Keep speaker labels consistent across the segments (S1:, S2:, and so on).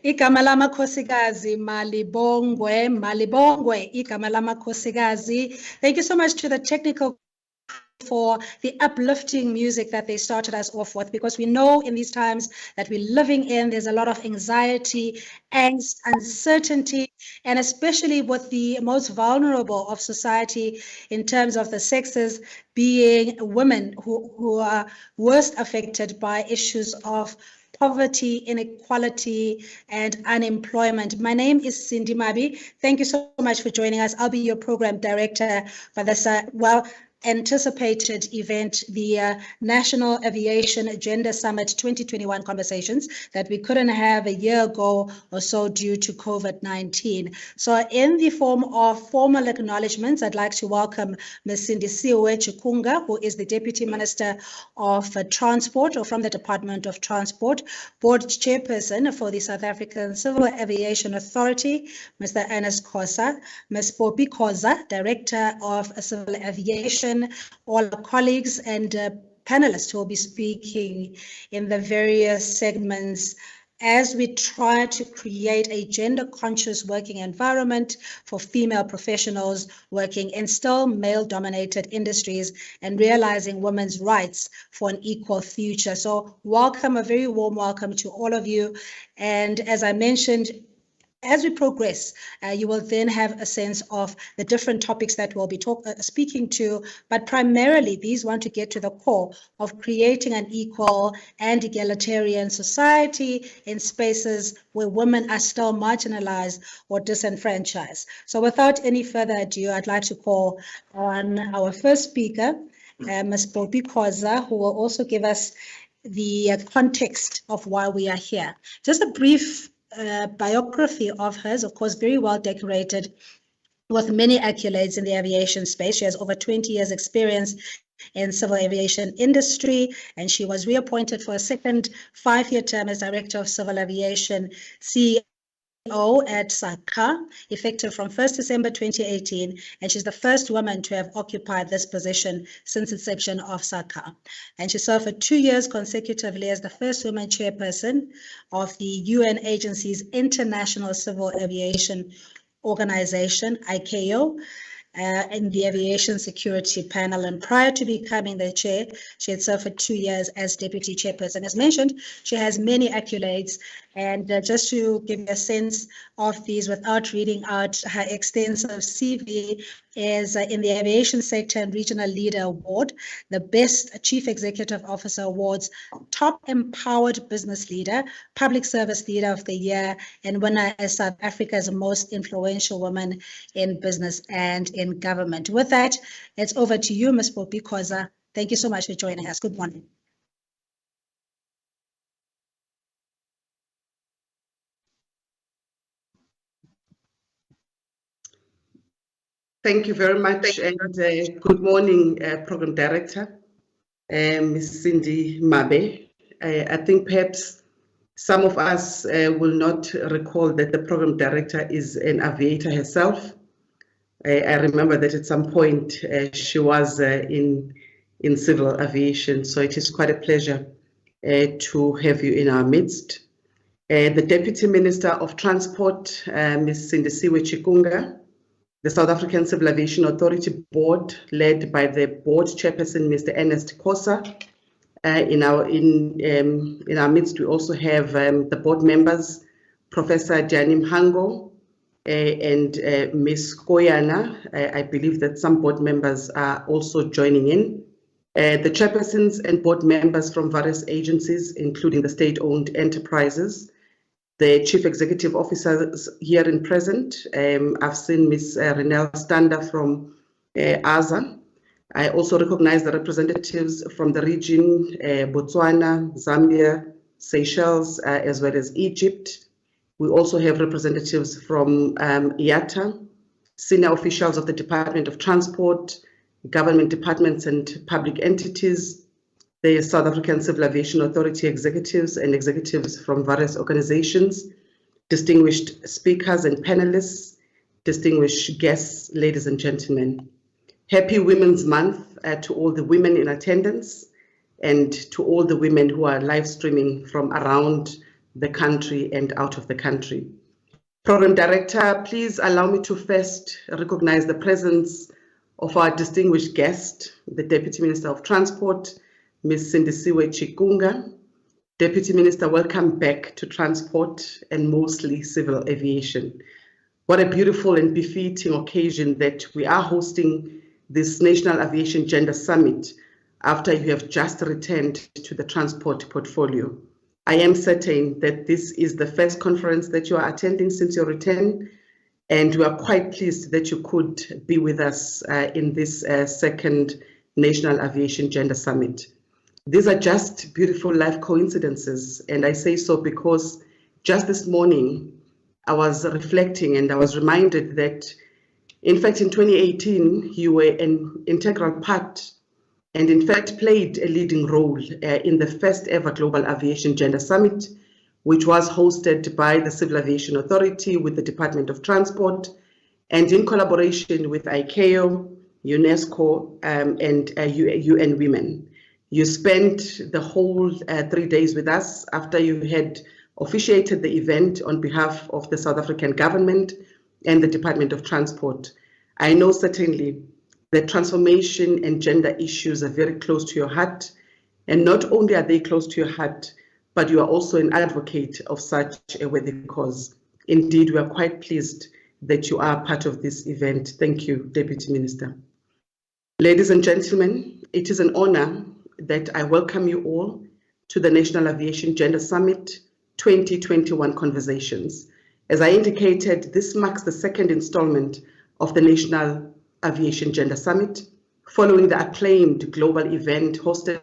S1: Igama lamakhosikazi malibongwe, malibongwe, igama lamakhosikazi. Thank you so much to the technical for the uplifting music that they started us off with, because we know in these times that we're living in, there's a lot of anxiety, angst, uncertainty, and especially with the most vulnerable of society in terms of the sexes being women who are worst affected by issues of poverty, inequality, and unemployment. My name is Cindy Mabi. Thank you so much for joining us. I'll be your program director for this, anticipated event, the National Aviation Agenda Summit 2021 conversations that we couldn't have a year ago or so due to COVID-19. So in the form of formal acknowledgements, I'd like to welcome Ms. Sindisiwe Chikunga, who is the Deputy Minister of Transport, or from the Department of Transport, Board Chairperson for the South African Civil Aviation Authority, Mr. Ernest Khosa, Ms. Poppy Khoza, Director of Civil Aviation, all our colleagues and panelists who will be speaking in the various segments as we try to create a gender-conscious working environment for female professionals working in still male-dominated industries and realizing women's rights for an equal future. So welcome, a very warm welcome to all of you. And as I mentioned, as we progress, you will then have a sense of the different topics that we'll be speaking to, but primarily these want to get to the core of creating an equal and egalitarian society in spaces where women are still marginalized or disenfranchised. So without any further ado, I'd like to call on our first speaker, Ms. Poppy Khoza, who will also give us the context of why we are here. Just a brief biography of hers, of course, very well decorated with many accolades in the aviation space. She has over 20 years experience in civil aviation industry, and she was reappointed for a second 5-year term as Director of Civil Aviation CEO at SACA, effective from 1st December 2018, and she's the first woman to have occupied this position since inception of SACA. And she served for 2 years consecutively as the first woman chairperson of the UN agency's International Civil Aviation Organization, ICAO, in the Aviation Security Panel. And prior to becoming the chair, she had served for 2 years as deputy chairperson. As mentioned, she has many accolades. And just to give you a sense of these without reading out her extensive CV, is in the Aviation Sector and Regional Leader Award, the Best Chief Executive Officer Awards, Top Empowered Business Leader, Public Service Leader of the Year, and winner as South Africa's Most Influential Woman in Business and in Government. With that, it's over to you, Ms. Poppy Khoza. Thank you so much for joining us. Good morning.
S2: Thank you very much, and good morning, Program Director, Ms. Cindy Mabe. I think perhaps some of us will not recall that the Program Director is an aviator herself. I remember that at some point she was in civil aviation, so it is quite a pleasure to have you in our midst. The Deputy Minister of Transport, Ms. Sindisiwe Chikunga, the South African Civil Aviation Authority Board, led by the Board Chairperson, Mr. Ernest Khosa. In our midst, we also have the board members, Professor Gianni Mhango and Ms. Koyana. I believe that some board members are also joining in. The chairpersons and board members from various agencies, including the state-owned enterprises, the chief executive officers here in present. I've seen Ms. Renelle Stander from ASA. I also recognize the representatives from the region, Botswana, Zambia, Seychelles, as well as Egypt. We also have representatives from IATA, senior officials of the Department of Transport, government departments and public entities, the South African Civil Aviation Authority executives and executives from various organizations, distinguished speakers and panelists, distinguished guests, ladies and gentlemen. Happy Women's Month to all the women in attendance and to all the women who are live streaming from around the country and out of the country. Program Director, please allow me to first recognize the presence of our distinguished guest, the Deputy Minister of Transport, Ms. Sindisiwe Chikunga. Deputy Minister, welcome back to Transport and mostly Civil Aviation. What a beautiful and befitting occasion that we are hosting this National Aviation Gender Summit after you have just returned to the transport portfolio. I am certain that this is the first conference that you are attending since your return, and we are quite pleased that you could be with us in this second National Aviation Gender Summit. These are just beautiful life coincidences, and I say so because just this morning I was reflecting and I was reminded that, in fact, in 2018, you were an integral part and in fact played a leading role in the first ever Global Aviation Gender Summit, which was hosted by the Civil Aviation Authority with the Department of Transport and in collaboration with ICAO, UNESCO, and UN Women. You spent the whole 3 days with us after you had officiated the event on behalf of the South African government and the Department of Transport. I know certainly that transformation and gender issues are very close to your heart, and not only are they close to your heart, but you are also an advocate of such a worthy cause. Indeed, we are quite pleased that you are part of this event. Thank you, Deputy Minister. Ladies and gentlemen, it is an honor that I welcome you all to the National Aviation Gender Summit 2021 Conversations. As I indicated, this marks the second installment of the National Aviation Gender Summit, following the acclaimed global event hosted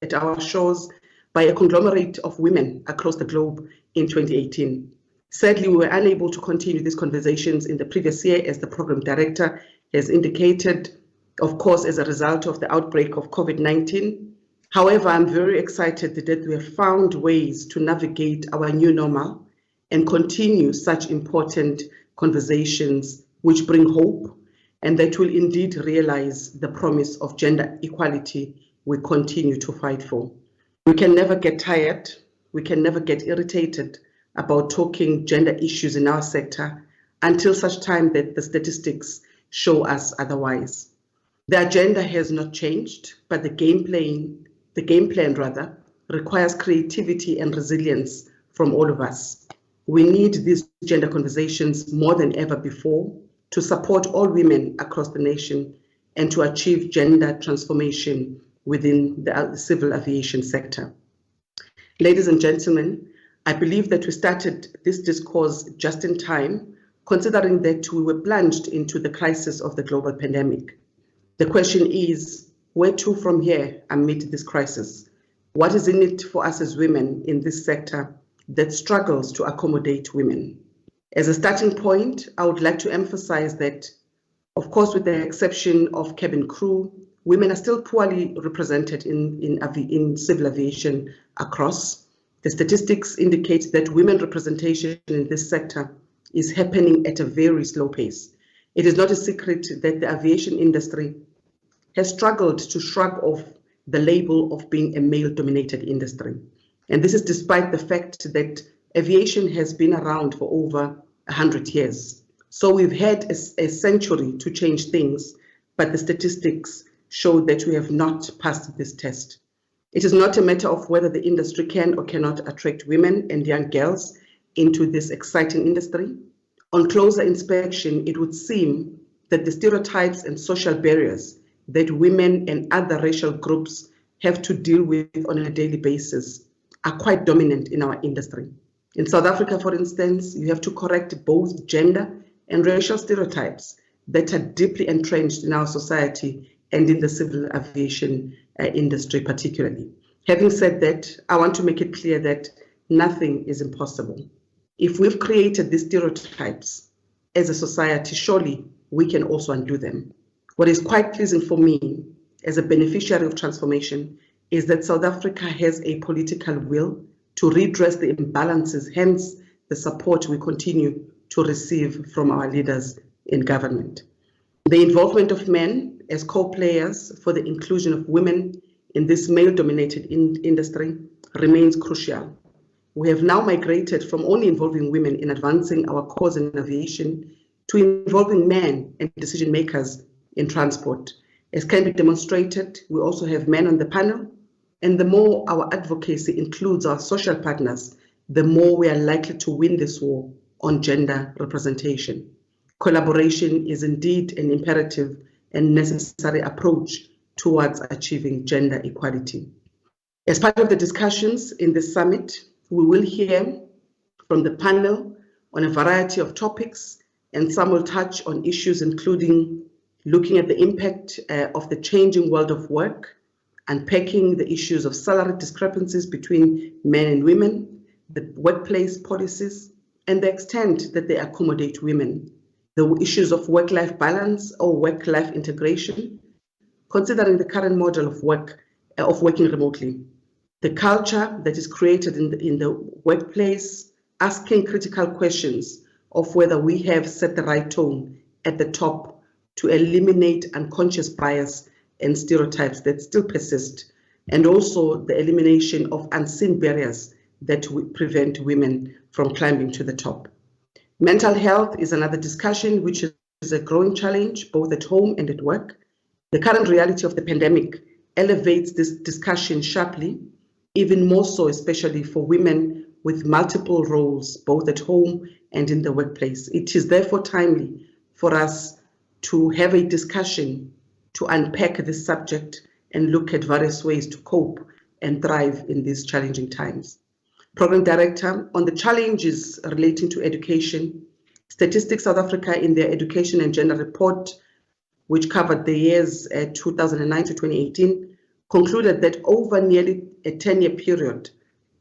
S2: at our shores by a conglomerate of women across the globe in 2018. Sadly, we were unable to continue these conversations in the previous year, as the program director has indicated, of course, as a result of the outbreak of COVID-19. However, I'm very excited that we have found ways to navigate our new normal and continue such important conversations which bring hope and that will indeed realize the promise of gender equality we continue to fight for. We can never get tired, we can never get irritated about talking gender issues in our sector until such time that the statistics show us otherwise. The agenda has not changed, but the game plan requires creativity and resilience from all of us. We need these gender conversations more than ever before to support all women across the nation and to achieve gender transformation within the civil aviation sector. Ladies and gentlemen, I believe that we started this discourse just in time, considering that we were plunged into the crisis of the global pandemic. The question is, where to from here amid this crisis? What is in it for us as women in this sector that struggles to accommodate women? As a starting point, I would like to emphasize that, of course, with the exception of cabin crew, women are still poorly represented in civil aviation across. The statistics indicate that women representation in this sector is happening at a very slow pace. It is not a secret that the aviation industry has struggled to shrug off the label of being a male-dominated industry. And this is despite the fact that aviation has been around for over 100 years. So we've had a century to change things, but the statistics show that we have not passed this test. It is not a matter of whether the industry can or cannot attract women and young girls into this exciting industry. On closer inspection, it would seem that the stereotypes and social barriers that women and other racial groups have to deal with on a daily basis are quite dominant in our industry. In South Africa, for instance, you have to correct both gender and racial stereotypes that are deeply entrenched in our society and in the civil aviation industry particularly. Having said that, I want to make it clear that nothing is impossible. If we've created these stereotypes as a society, surely we can also undo them. What is quite pleasing for me as a beneficiary of transformation is that South Africa has a political will to redress the imbalances, hence the support we continue to receive from our leaders in government. The involvement of men as co-players for the inclusion of women in this male-dominated industry remains crucial. we have now migrated from only involving women in advancing our cause in aviation to involving men and decision makers in transport. As can be demonstrated, we also have men on the panel, and the more our advocacy includes our social partners, the more we are likely to win this war on gender representation. Collaboration is indeed an imperative and necessary approach towards achieving gender equality. As part of the discussions in this summit, we will hear from the panel on a variety of topics, and some will touch on issues including looking at the impact of the changing world of work, unpacking the issues of salary discrepancies between men and women, the workplace policies, and the extent that they accommodate women, the issues of work-life balance or work-life integration, considering the current model of working remotely, the culture that is created in the workplace, asking critical questions of whether we have set the right tone at the top to eliminate unconscious bias and stereotypes that still persist, and also the elimination of unseen barriers that prevent women from climbing to the top. Mental health is another discussion which is a growing challenge both at home and at work. The current reality of the pandemic elevates this discussion sharply, even more so especially for women with multiple roles both at home and in the workplace. It is therefore timely for us to have a discussion to unpack this subject and look at various ways to cope and thrive in these challenging times. Program Director, on the challenges relating to education, Statistics South Africa in their Education and Gender Report, which covered the years 2009 to 2018, concluded that over nearly a 10-year period,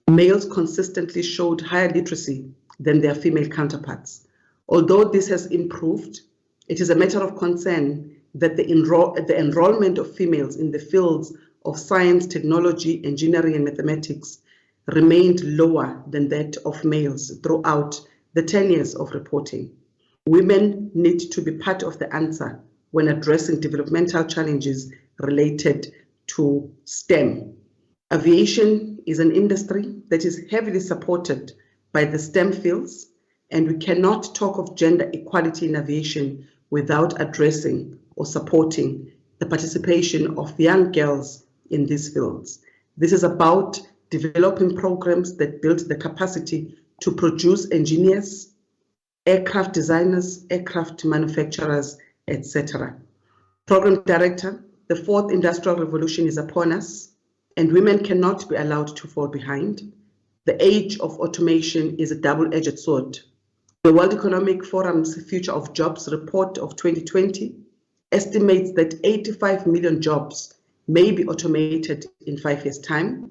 S2: males consistently showed higher literacy than their female counterparts. Although this has improved, it is a matter of concern that the enrollment of females in the fields of science, technology, engineering, and mathematics remained lower than that of males throughout the 10 years of reporting. Women need to be part of the answer when addressing developmental challenges related to STEM. Aviation is an industry that is heavily supported by the STEM fields, and we cannot talk of gender equality in aviation without addressing or supporting the participation of young girls in these fields. This is about developing programs that build the capacity to produce engineers, aircraft designers, aircraft manufacturers, etc. Program Director, the fourth industrial revolution is upon us, and women cannot be allowed to fall behind. The age of automation is a double-edged sword. The World Economic Forum's Future of Jobs report of 2020 estimates that 85 million jobs may be automated in 5 years' time,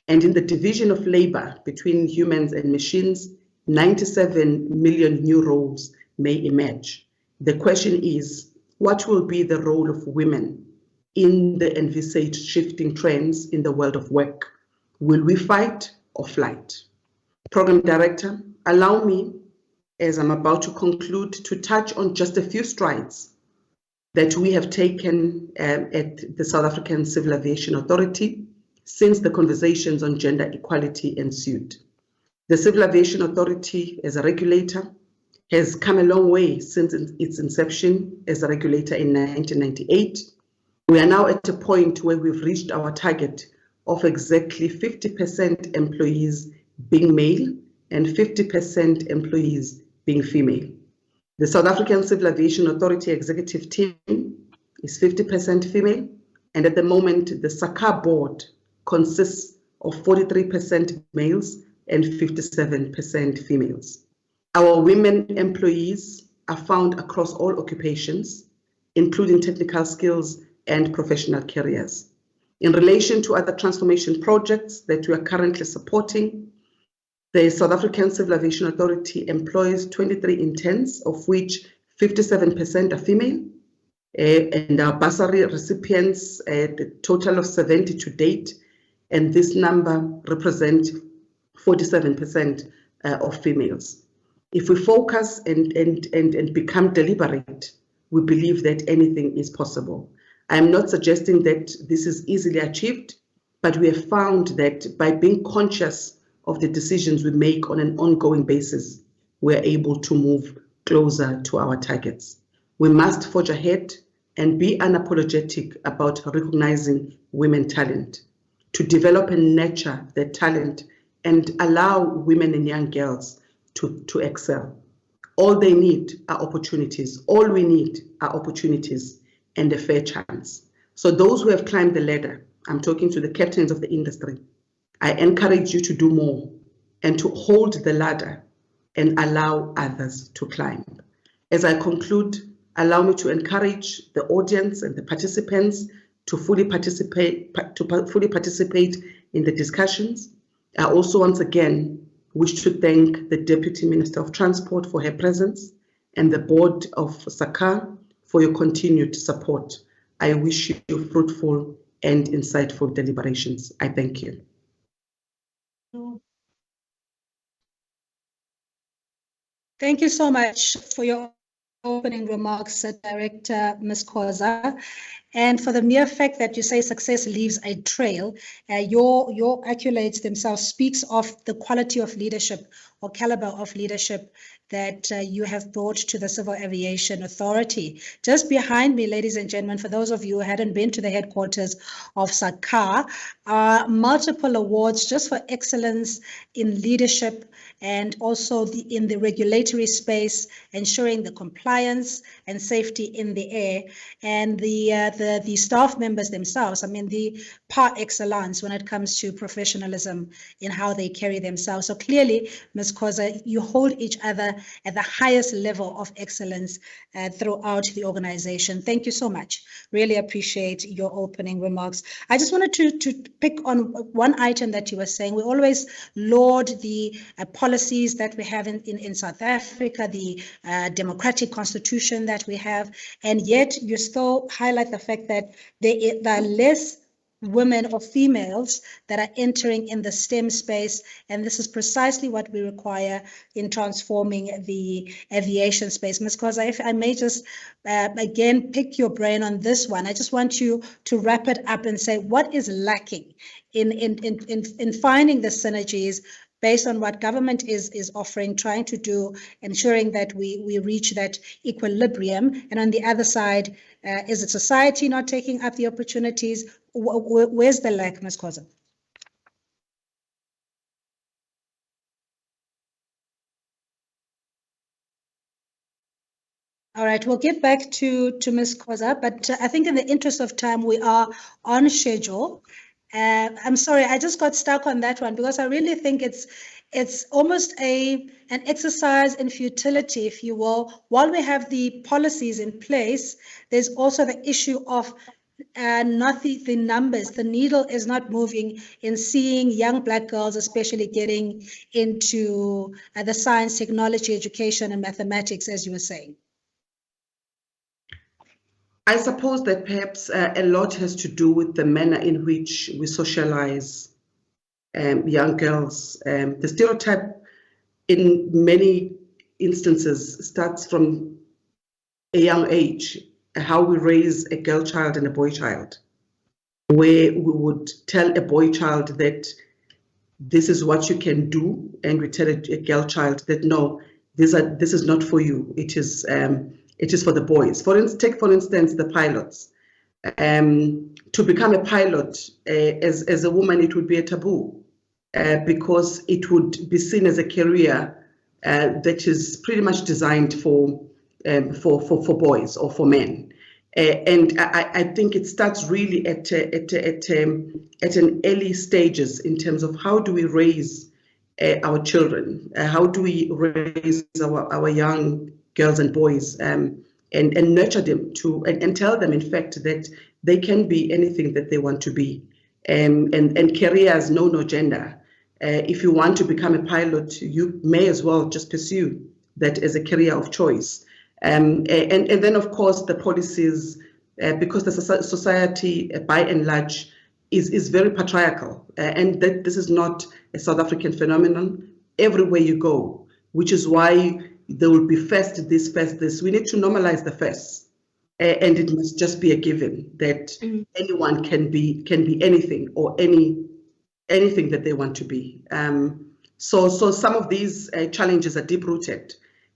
S2: and in the division of labor between humans and machines, 97 million new roles may emerge. The question is, what will be the role of women in the envisaged shifting trends in the world of work? Will we fight or flight? Program Director, allow me, as I'm about to conclude, to touch on just a few strides that we have taken at the South African Civil Aviation Authority since the conversations on gender equality ensued. The Civil Aviation Authority, as a regulator, has come a long way since its inception as a regulator in 1998. We are now at a point where we've reached our target of exactly 50% employees being male and 50% employees being female. The South African Civil Aviation Authority executive team is 50% female, and at the moment, the SACA board consists of 43% males and 57% females. Our women employees are found across all occupations, including technical skills and professional careers. In relation to other transformation projects that we are currently supporting, the South African Civil Aviation Authority employs 23 interns, of which 57% are female, and our bursary recipients, a total of 70 to date, and this number represents 47% of females. If we focus and become deliberate, we believe that anything is possible. I am not suggesting that this is easily achieved, but we have found that by being conscious of the decisions we make on an ongoing basis, we're able to move closer to our targets. We must forge ahead and be unapologetic about recognizing women talent, to develop and nurture their talent and allow women and young girls to excel. All they need are opportunities. All we need are opportunities and a fair chance. So those who have climbed the ladder, I'm talking to the captains of the industry, I encourage you to do more and to hold the ladder and allow others to climb. As I conclude, allow me to encourage the audience and the participants to fully participate in the discussions. I also once again wish to thank the Deputy Minister of Transport for her presence and the board of SACA for your continued support. I wish you fruitful and insightful deliberations. I thank you.
S1: Thank you so much for your opening remarks, Director Ms. Khoza. And for the mere fact that you say success leaves a trail, your accolades themselves speaks of the quality of leadership or caliber of leadership that you have brought to the Civil Aviation Authority. Just behind me, ladies and gentlemen, for those of you who hadn't been to the headquarters of SACA, are multiple awards just for excellence in leadership and also in the regulatory space, ensuring the compliance and safety in the air, and the staff members themselves, I mean, the par excellence when it comes to professionalism in how they carry themselves. So clearly, Ms. Khoza, you hold each other at the highest level of excellence throughout the organization. Thank you so much. Really appreciate your opening remarks. I just wanted to pick on one item that you were saying. We always laud the policies that we have in South Africa, the democratic constitution that we have, and yet you still highlight the fact that there are less women or females that are entering in the STEM space, and this is precisely what we require in transforming the aviation space. Ms. Khoza, if I may just again pick your brain on this one, I just want you to wrap it up and say what is lacking in finding the synergies based on what government is offering, trying to do, ensuring that we reach that equilibrium. And on the other side, is it society not taking up the opportunities? Where's the lack, Ms. Khoza? All right, we'll get back to Ms. Khoza, but I think in the interest of time, we are on schedule. I'm sorry, I just got stuck on that one because I really think it's almost an exercise in futility, if you will. While we have the policies in place, there's also the issue of not the numbers. The needle is not moving in seeing young Black girls, especially getting into the science, technology, education, and mathematics, as you were saying.
S2: I suppose that perhaps a lot has to do with the manner in which we socialize young girls. The stereotype in many instances starts from a young age, how we raise a girl child and a boy child, where we would tell a boy child that this is what you can do, and we tell a girl child that no, this is not for you. It is for the boys. Take for instance the pilots. To become a pilot as a woman, it would be a taboo because it would be seen as a career that is pretty much designed for boys or for men. And I think it starts really at an early stages in terms of how do we raise our children, how do we raise our young girls and boys, and nurture them and tell them, in fact, that they can be anything that they want to be. And careers know no gender. If you want to become a pilot, you may as well just pursue that as a career of choice. And then, of course, the policies, because the society, by and large, is very patriarchal, and that this is not a South African phenomenon. Everywhere you go, which is why there will be first this. We need to normalize the first, and it must just be a given that anyone can be anything or anything that they want to be. So some of these challenges are deep-rooted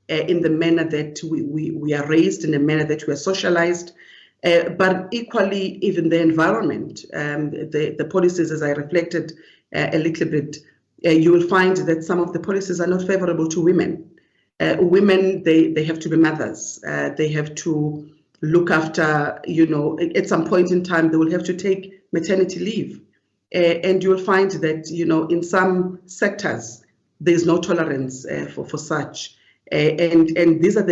S2: in the manner that we are raised, in the manner that we are socialized, but equally even the environment, the policies, as I reflected a little bit, you will find that some of the policies are not favorable to women. Women, they have to be mothers. They have to look after, at some point in time, they will have to take maternity leave. And you will find that, in some sectors, there's no tolerance for such. And these are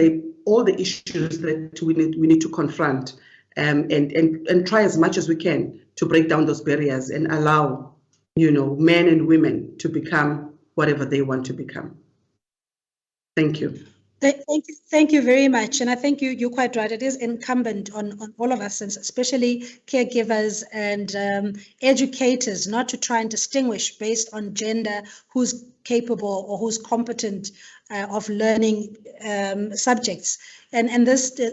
S2: all the issues that we need to confront and try as much as we can to break down those barriers and allow, men and women to become whatever they want to become. Thank you.
S1: Thank you very much. And I think you're quite right. It is incumbent on all of us, and especially caregivers and educators, not to try and distinguish based on gender who's capable or who's competent of learning subjects. And this to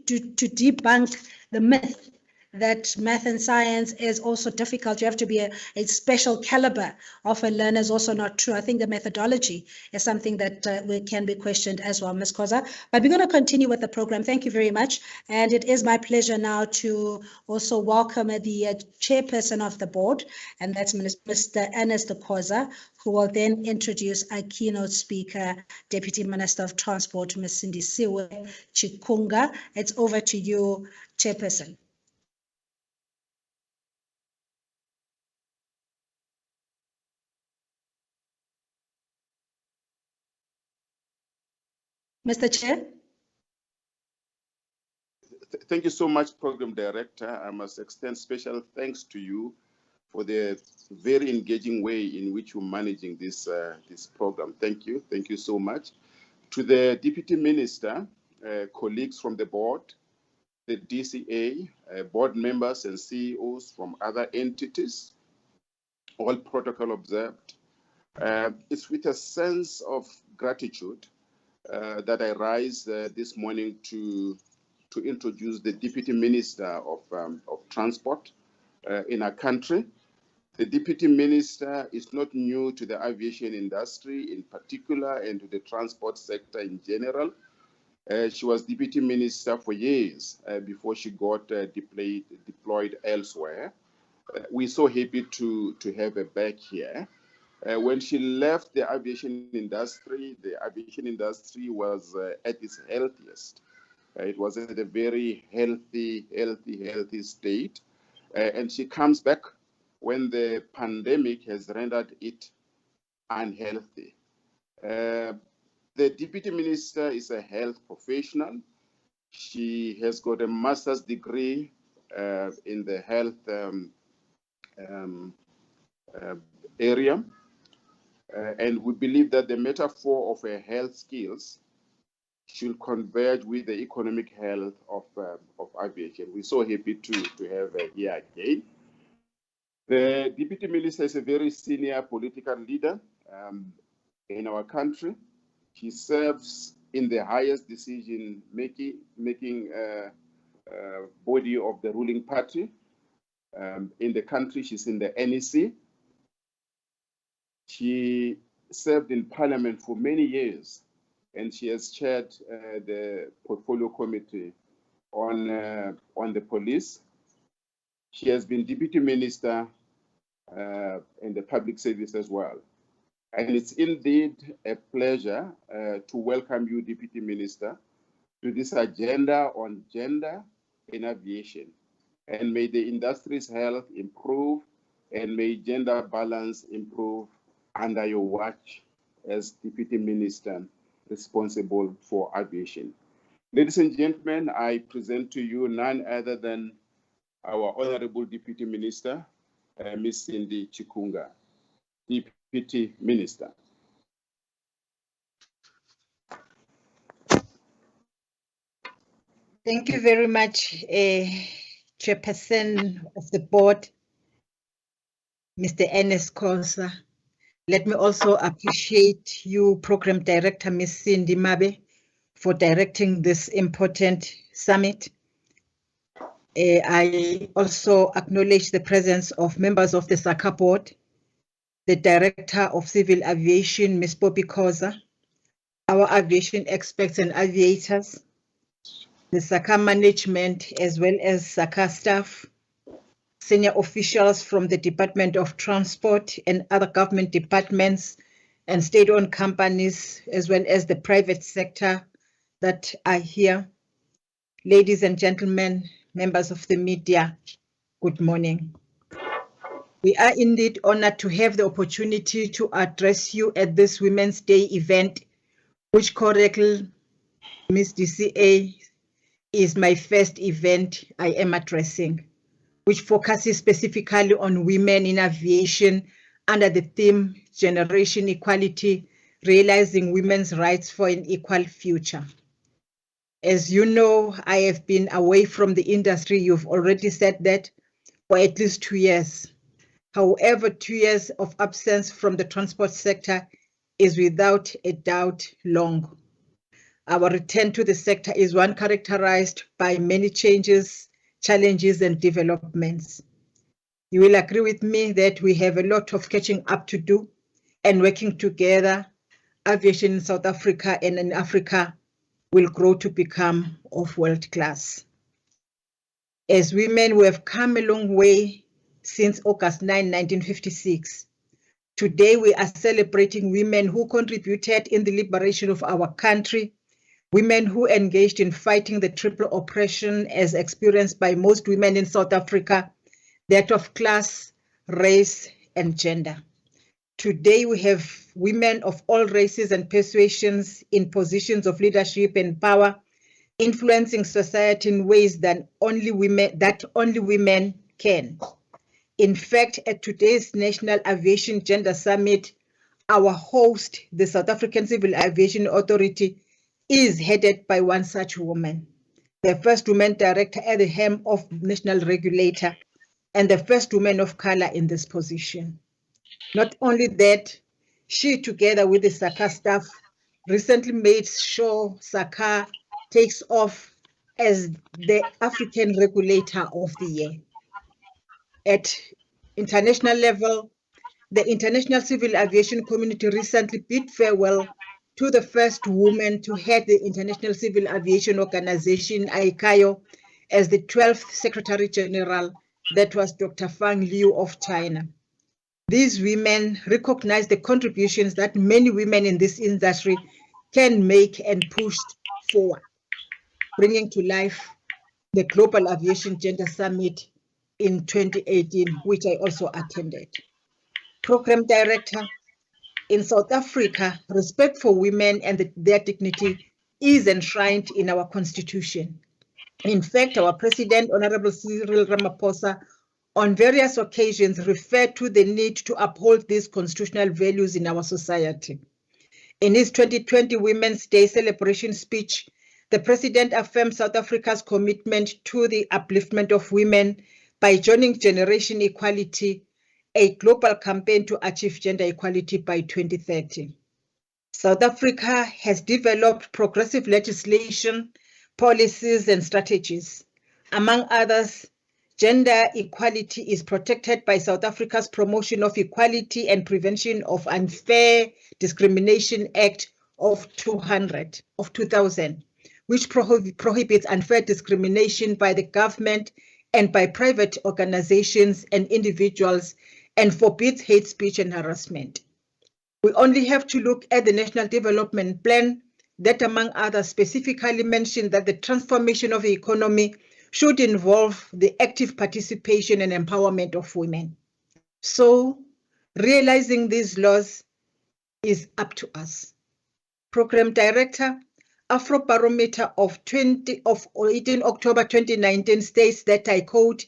S1: debunk the myth that math and science is also difficult. You have to be a special caliber of a learner is also not true. I think the methodology is something that can be questioned as well, Ms. Khoza. But we're going to continue with the program. Thank you very much. And it is my pleasure now to also welcome the chairperson of the board, and that's Mr. Ernest Khoza, who will then introduce our keynote speaker, Deputy Minister of Transport, Ms. Sindisiwe Chikunga. It's over to you, chairperson. Mr. Chair.
S3: Thank you so much, Program Director. I must extend special thanks to you for the very engaging way in which you're managing this program. Thank you. Thank you so much. To the Deputy Minister, colleagues from the board, the DCA, board members and CEOs from other entities, all protocol observed. It's with a sense of gratitude that I rise this morning to introduce the Deputy Minister of Transport in our country. The Deputy Minister is not new to the aviation industry in particular and to the transport sector in general. She was Deputy Minister for years before she got deployed elsewhere. We're so happy to have her back here. When she left the aviation industry was at its healthiest. It was at a very healthy state. And she comes back when the pandemic has rendered it unhealthy. The Deputy Minister is a health professional. She has got a master's degree in the health area. And we believe that the metaphor of her health skills should converge with the economic health of aviation. We're so happy to have her here again. The Deputy Minister is a very senior political leader in our country. She serves in the highest decision-making body of the ruling party. In the country, she's in the NEC. She served in Parliament for many years, and she has chaired the Portfolio Committee on the police. She has been Deputy Minister in the public service as well. And it's indeed a pleasure to welcome you, Deputy Minister, to this agenda on gender in aviation. And may the industry's health improve, and may gender balance improve under your watch as Deputy Minister responsible for aviation. Ladies and gentlemen, I present to you none other than our Honorable Deputy Minister, Ms. Cindy Chikunga, Deputy Minister.
S4: Thank you very much, Chairperson of the board, Mr. Ernest Khoza. Let me also appreciate you, Program Director, Ms. Cindy Mabe, for directing this important summit. I also acknowledge the presence of members of the SACA board, the Director of Civil Aviation, Ms. Poppy Khoza, our aviation experts and aviators, the SACA management, as well as SACA staff, senior officials from the Department of Transport and other government departments and state-owned companies, as well as the private sector that are here. Ladies and gentlemen, members of the media, good morning. We are indeed honored to have the opportunity to address you at this Women's Day event, which correctly, Ms. DCA, is my first event I am addressing, which focuses specifically on women in aviation under the theme Generation Equality, Realizing Women's Rights for an Equal Future. As you know, I have been away from the industry, you've already said that, for at least 2 years. However, 2 years of absence from the transport sector is without a doubt long. Our return to the sector is one characterized by many changes, challenges, and developments. You will agree with me that we have a lot of catching up to do, and working together, aviation in South Africa and in Africa will grow to become of world class. As women, we have come a long way since August 9, 1956. Today, we are celebrating women who contributed in the liberation of our country, women who engaged in fighting the triple oppression as experienced by most women in South Africa, that of class, race, and gender. Today, we have women of all races and persuasions in positions of leadership and power, influencing society in ways that only women can. In fact, at today's National Aviation Gender Summit, our host, the South African Civil Aviation Authority, is headed by one such woman, the first woman director at the helm of national regulator, and the first woman of color in this position. Not only that, she, together with the SACA staff, recently made sure SACA takes off as the African Regulator of the Year. At international level, the international civil aviation community recently bid farewell to the first woman to head the International Civil Aviation Organization, ICAO, as the 12th Secretary General, that was Dr. Fang Liu of China. These women recognize the contributions that many women in this industry can make and push forward, bringing to life the Global Aviation Gender Summit in 2018, which I also attended. Program Director, in South Africa, respect for women and their dignity is enshrined in our Constitution. In fact, our President, Honorable Cyril Ramaphosa, on various occasions referred to the need to uphold these constitutional values in our society. In his 2020 Women's Day celebration speech, the President affirmed South Africa's commitment to the upliftment of women by joining Generation Equality, a global campaign to achieve gender equality by 2030. South Africa has developed progressive legislation, policies, and strategies. Among others, gender equality is protected by South Africa's Promotion of Equality and Prevention of Unfair Discrimination Act of 2000, which prohibits unfair discrimination by the government and by private organizations and individuals, and forbids hate speech and harassment. We only have to look at the National Development Plan that, among others, specifically mentioned that the transformation of the economy should involve the active participation and empowerment of women. So, realizing these laws is up to us. Program Director, Afrobarometer of 18 October 2019 states that, I quote,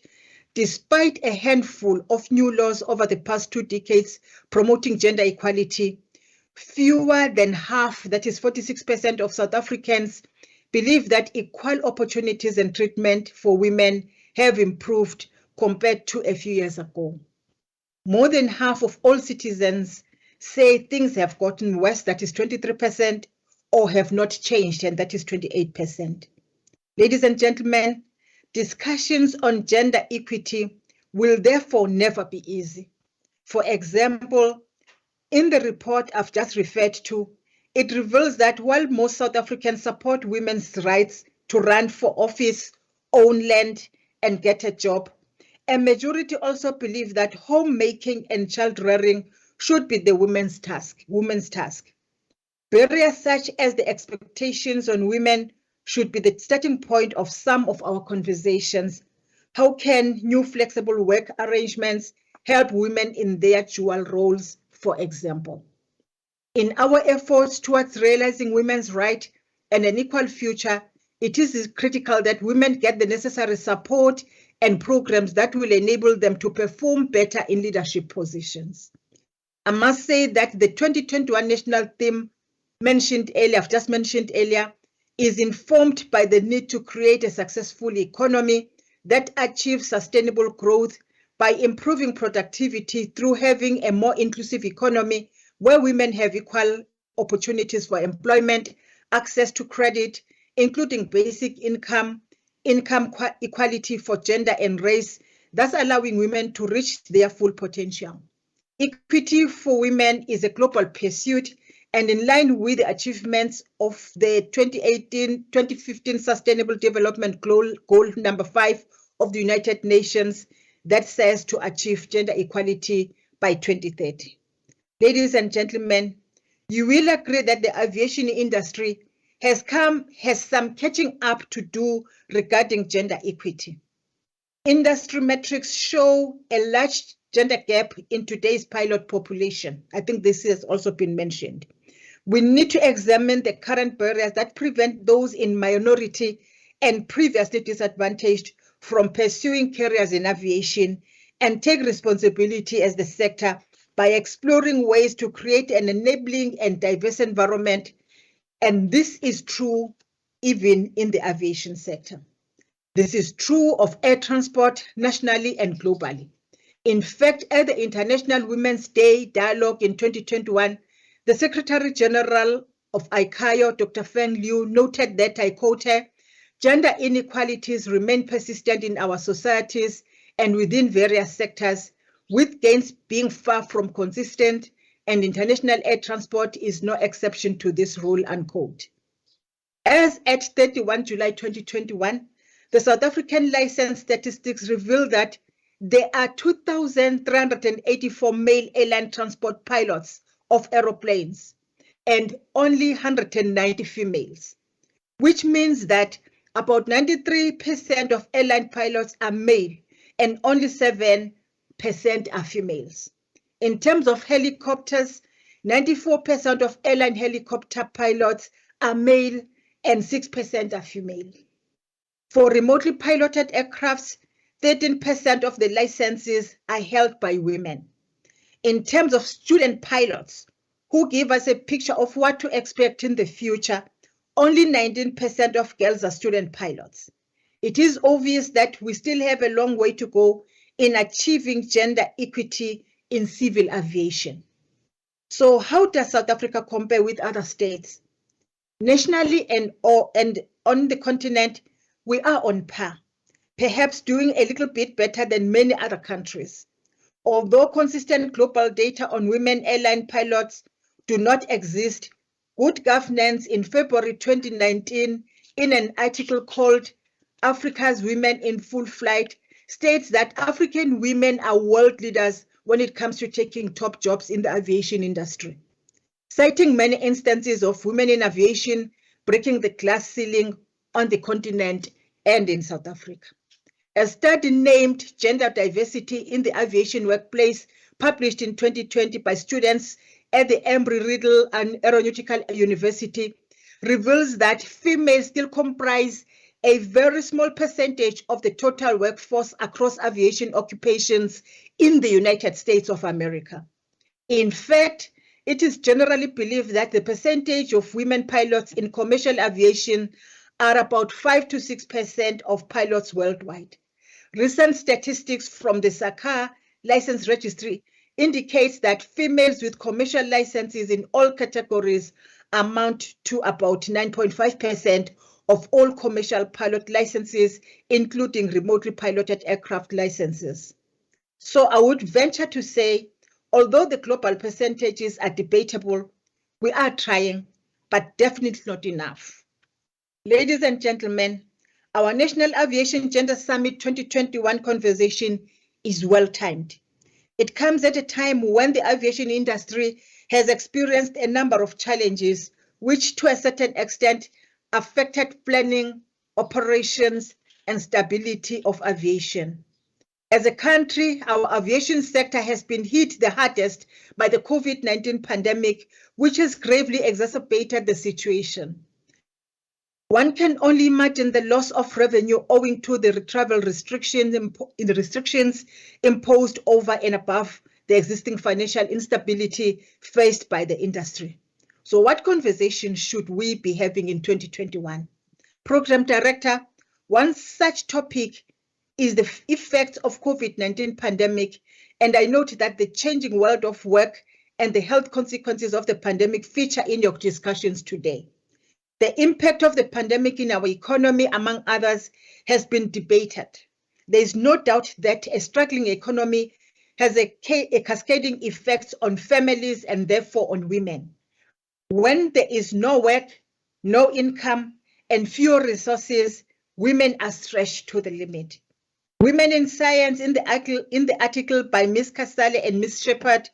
S4: despite a handful of new laws over the past 2 decades promoting gender equality, fewer than half, that is 46% of South Africans, believe that equal opportunities and treatment for women have improved compared to a few years ago. More than half of all citizens say things have gotten worse, that is 23%, or have not changed, and that is 28%. Ladies and gentlemen, discussions on gender equity will therefore never be easy. For example, in the report I've just referred to, it reveals that while most South Africans support women's rights to run for office, own land, and get a job, a majority also believe that homemaking and child rearing should be the women's task. Barriers such as the expectations on women should be the starting point of some of our conversations. How can new flexible work arrangements help women in their dual roles, for example? In our efforts towards realizing women's rights and an equal future, it is critical that women get the necessary support and programs that will enable them to perform better in leadership positions. I must say that the 2021 national theme I've just mentioned earlier, is informed by the need to create a successful economy that achieves sustainable growth by improving productivity through having a more inclusive economy where women have equal opportunities for employment, access to credit, including basic income equality for gender and race, thus allowing women to reach their full potential. Equity for women is a global pursuit, and in line with the achievements of the 2015 Sustainable Development Goal number 5 of the United Nations that says to achieve gender equality by 2030. Ladies and gentlemen, you will agree that the aviation industry has some catching up to do regarding gender equity. Industry metrics show a large gender gap in today's pilot population. I think this has also been mentioned. We need to examine the current barriers that prevent those in minority and previously disadvantaged from pursuing careers in aviation and take responsibility as the sector by exploring ways to create an enabling and diverse environment. And this is true even in the aviation sector. This is true of air transport nationally and globally. In fact, at the International Women's Day Dialogue in 2021, the Secretary General of ICAO, Dr. Feng Liu, noted that, I quote her, "Gender inequalities remain persistent in our societies and within various sectors, with gains being far from consistent, and international air transport is no exception to this rule," unquote. As at 31 July 2021, the South African license statistics reveal that there are 2,384 male airline transport pilots of aeroplanes and only 190 females, which means that about 93% of airline pilots are male and only 7% are females. In terms of helicopters, 94% of airline helicopter pilots are male and 6% are female. For remotely piloted aircrafts, 13% of the licenses are held by women. In terms of student pilots, who give us a picture of what to expect in the future, only 19% of girls are student pilots. It is obvious that we still have a long way to go in achieving gender equity in civil aviation. So how does South Africa compare with other states? Nationally and on the continent, we are on par, perhaps doing a little bit better than many other countries. Although consistent global data on women airline pilots do not exist, Good Governance in February 2019, in an article called Africa's Women in Full Flight, states that African women are world leaders when it comes to taking top jobs in the aviation industry, citing many instances of women in aviation breaking the glass ceiling on the continent and in South Africa. A study named Gender Diversity in the Aviation Workplace, published in 2020 by students at the Embry-Riddle and Aeronautical University, reveals that females still comprise a very small percentage of the total workforce across aviation occupations in the United States of America. In fact, it is generally believed that the percentage of women pilots in commercial aviation are about 5 to 6% of pilots worldwide. Recent statistics from the SACA license registry indicates that females with commercial licenses in all categories amount to about 9.5% of all commercial pilot licenses, including remotely piloted aircraft licenses. So I would venture to say Although the global percentages are debatable, we are trying, but definitely not enough. Ladies and gentlemen, our National Aviation Gender Summit 2021 conversation is well timed. It comes at a time when the aviation industry has experienced a number of challenges, which to a certain extent affected planning, operations, and stability of aviation. As a country, our aviation sector has been hit the hardest by the COVID-19 pandemic, which has gravely exacerbated the situation. One can only imagine the loss of revenue owing to the travel restrictions imposed over and above the existing financial instability faced by the industry. So what conversation should we be having in 2021? Program Director, one such topic is the effects of COVID-19 pandemic, and I note that the changing world of work and the health consequences of the pandemic feature in your discussions today. The impact of the pandemic in our economy, among others, has been debated. There is no doubt that a struggling economy has a cascading effect on families and therefore on women. When there is no work, no income, and fewer resources, women are stretched to the limit. Women in Science, in the article by Ms. Casale and Ms. Shepherd,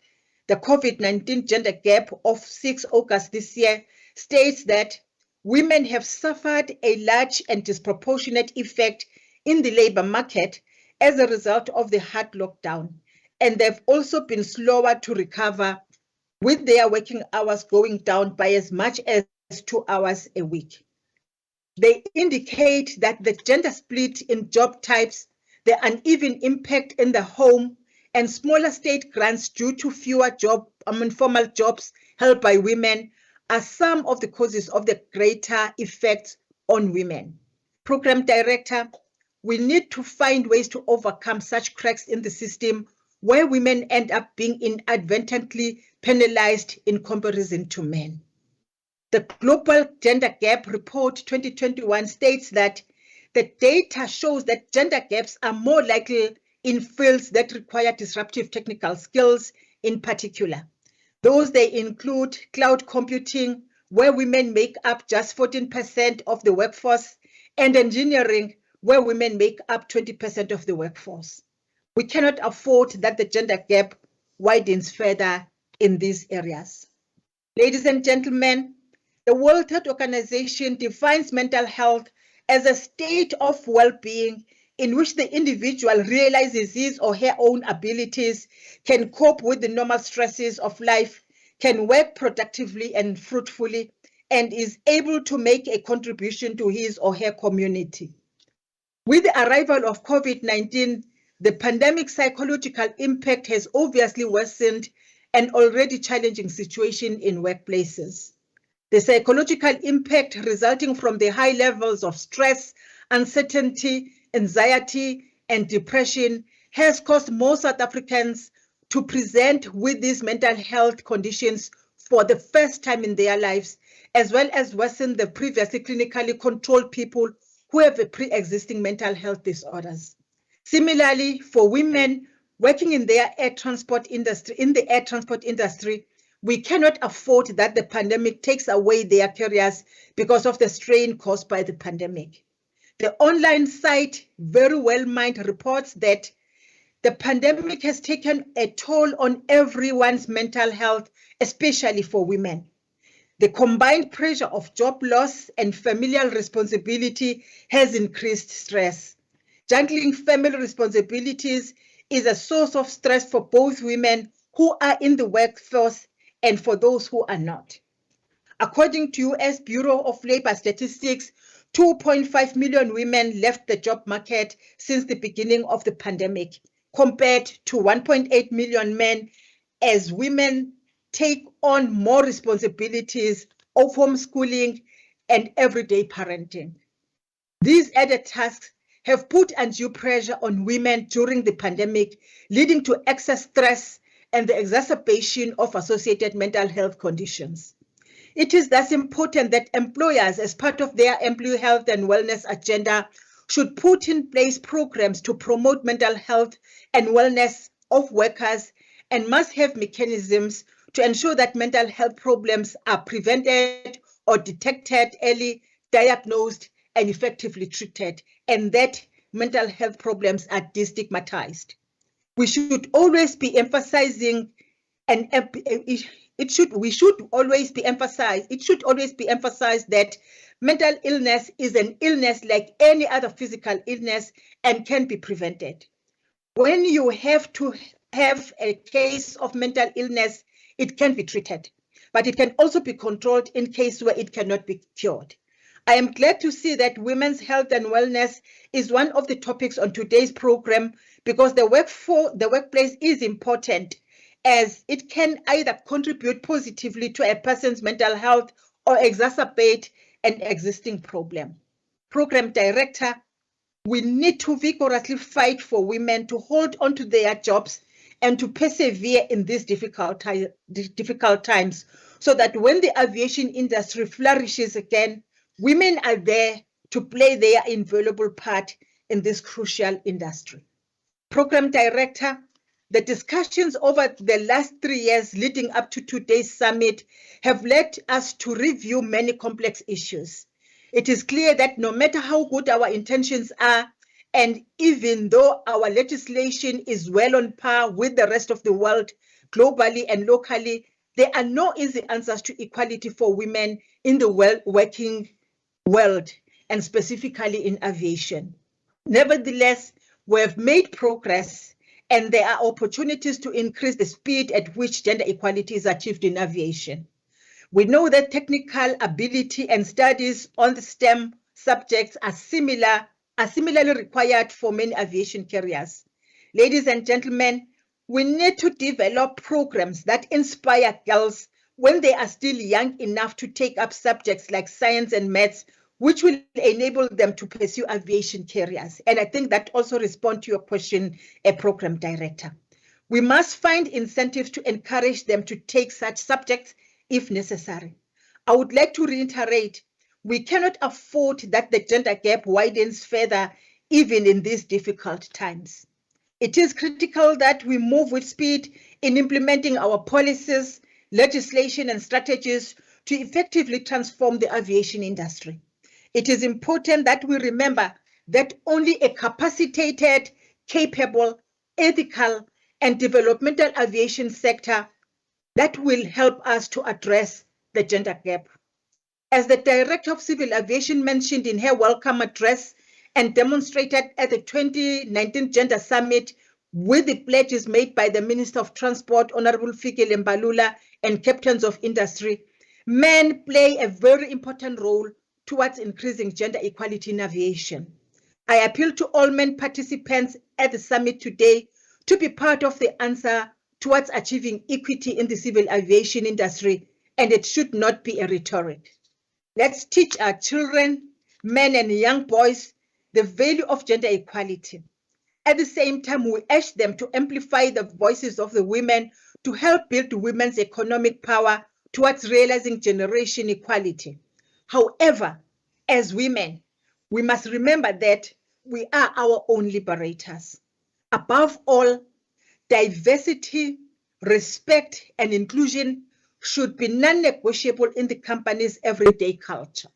S4: the COVID-19 gender gap of 6 August this year, states that women have suffered a large and disproportionate effect in the labor market as a result of the hard lockdown, and they've also been slower to recover, with their working hours going down by as much as 2 hours a week. They indicate that the gender split in job types, the uneven impact in the home, and smaller state grants due to fewer informal jobs held by women are some of the causes of the greater effects on women. Program Director, we need to find ways to overcome such cracks in the system where women end up being inadvertently penalized in comparison to men. The Global Gender Gap Report 2021 states that the data shows that gender gaps are more likely in fields that require disruptive technical skills in particular. Those they include cloud computing, where women make up just 14% of the workforce, and engineering, where women make up 20% of the workforce. We cannot afford that the gender gap widens further in these areas. Ladies and gentlemen, the World Health Organization defines mental health as a state of well-being in which the individual realizes his or her own abilities, can cope with the normal stresses of life, can work productively and fruitfully, and is able to make a contribution to his or her community. With the arrival of COVID-19, the pandemic's psychological impact has obviously worsened an already challenging situation in workplaces. The psychological impact resulting from the high levels of stress, uncertainty, anxiety, and depression has caused most South Africans to present with these mental health conditions for the first time in their lives, as well as worsen the previously clinically controlled people who have a pre-existing mental health disorders. Similarly, for women working in the air transport industry, we cannot afford that the pandemic takes away their careers because of the strain caused by the pandemic. The online site Very Well Mind reports that the pandemic has taken a toll on everyone's mental health, especially for women. The combined pressure of job loss and familial responsibility has increased stress. Juggling family responsibilities is a source of stress for both women who are in the workforce and for those who are not. According to U.S. Bureau of Labor Statistics, 2.5 million women left the job market since the beginning of the pandemic, compared to 1.8 million men, as women take on more responsibilities of homeschooling and everyday parenting. These added tasks have put undue pressure on women during the pandemic, leading to excess stress and the exacerbation of associated mental health conditions. It is thus important that employers, as part of their employee health and wellness agenda, should put in place programs to promote mental health and wellness of workers and must have mechanisms to ensure that mental health problems are prevented or detected early, diagnosed, and effectively treated, and that mental health problems are destigmatized. We should always be emphasizing it should always be emphasized that mental illness is an illness like any other physical illness and can be prevented. When you have to have a case of mental illness, it can be treated, but it can also be controlled in case where it cannot be cured. I am glad to see that women's health and wellness is one of the topics on today's program, because the workplace is important, as it can either contribute positively to a person's mental health or exacerbate an existing problem. Program Director, we need to vigorously fight for women to hold on to their jobs and to persevere in these difficult times, so that when the aviation industry flourishes again, women are there to play their invaluable part in this crucial industry. Program Director, the discussions over the last 3 years leading up to today's summit have led us to review many complex issues. It is clear that no matter how good our intentions are, and even though our legislation is well on par with the rest of the world, globally and locally, there are no easy answers to equality for women in the working world, and specifically in aviation. Nevertheless, we have made progress, and there are opportunities to increase the speed at which gender equality is achieved in aviation. We know that technical ability and studies on the STEM subjects are similarly required for many aviation careers. Ladies and gentlemen, we need to develop programs that inspire girls when they are still young enough to take up subjects like science and maths, which will enable them to pursue aviation careers. And I think that also responds to your question, Program Director. We must find incentives to encourage them to take such subjects if necessary. I would like to reiterate, we cannot afford that the gender gap widens further, even in these difficult times. It is critical that we move with speed in implementing our policies, legislation, and strategies to effectively transform the aviation industry. It is important that we remember that only a capacitated, capable, ethical, and developmental aviation sector that will help us to address the gender gap. As the Director of Civil Aviation mentioned in her welcome address and demonstrated at the 2019 Gender Summit with the pledges made by the Minister of Transport, Honorable Fikile Mbalula, and captains of industry, men play a very important role towards increasing gender equality in aviation. I appeal to all men participants at the summit today to be part of the answer towards achieving equity in the civil aviation industry, and it should not be a rhetoric. Let's teach our children, men and young boys, the value of gender equality. At the same time, we urge them to amplify the voices of the women to help build women's economic power towards realizing generation equality. However, as women, we must remember that we are our own liberators. Above all, diversity, respect, and inclusion should be non-negotiable in the company's everyday culture.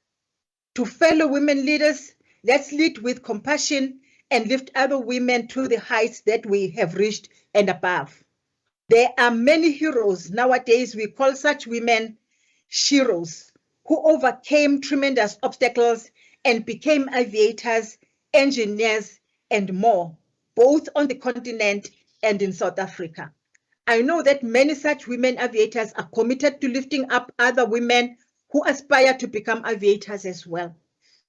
S4: To fellow women leaders, let's lead with compassion and lift other women to the heights that we have reached and above. There are many heroes nowadays. We call such women sheroes, who overcame tremendous obstacles and became aviators, engineers, and more, both on the continent and in South Africa. I know that many such women aviators are committed to lifting up other women who aspire to become aviators as well.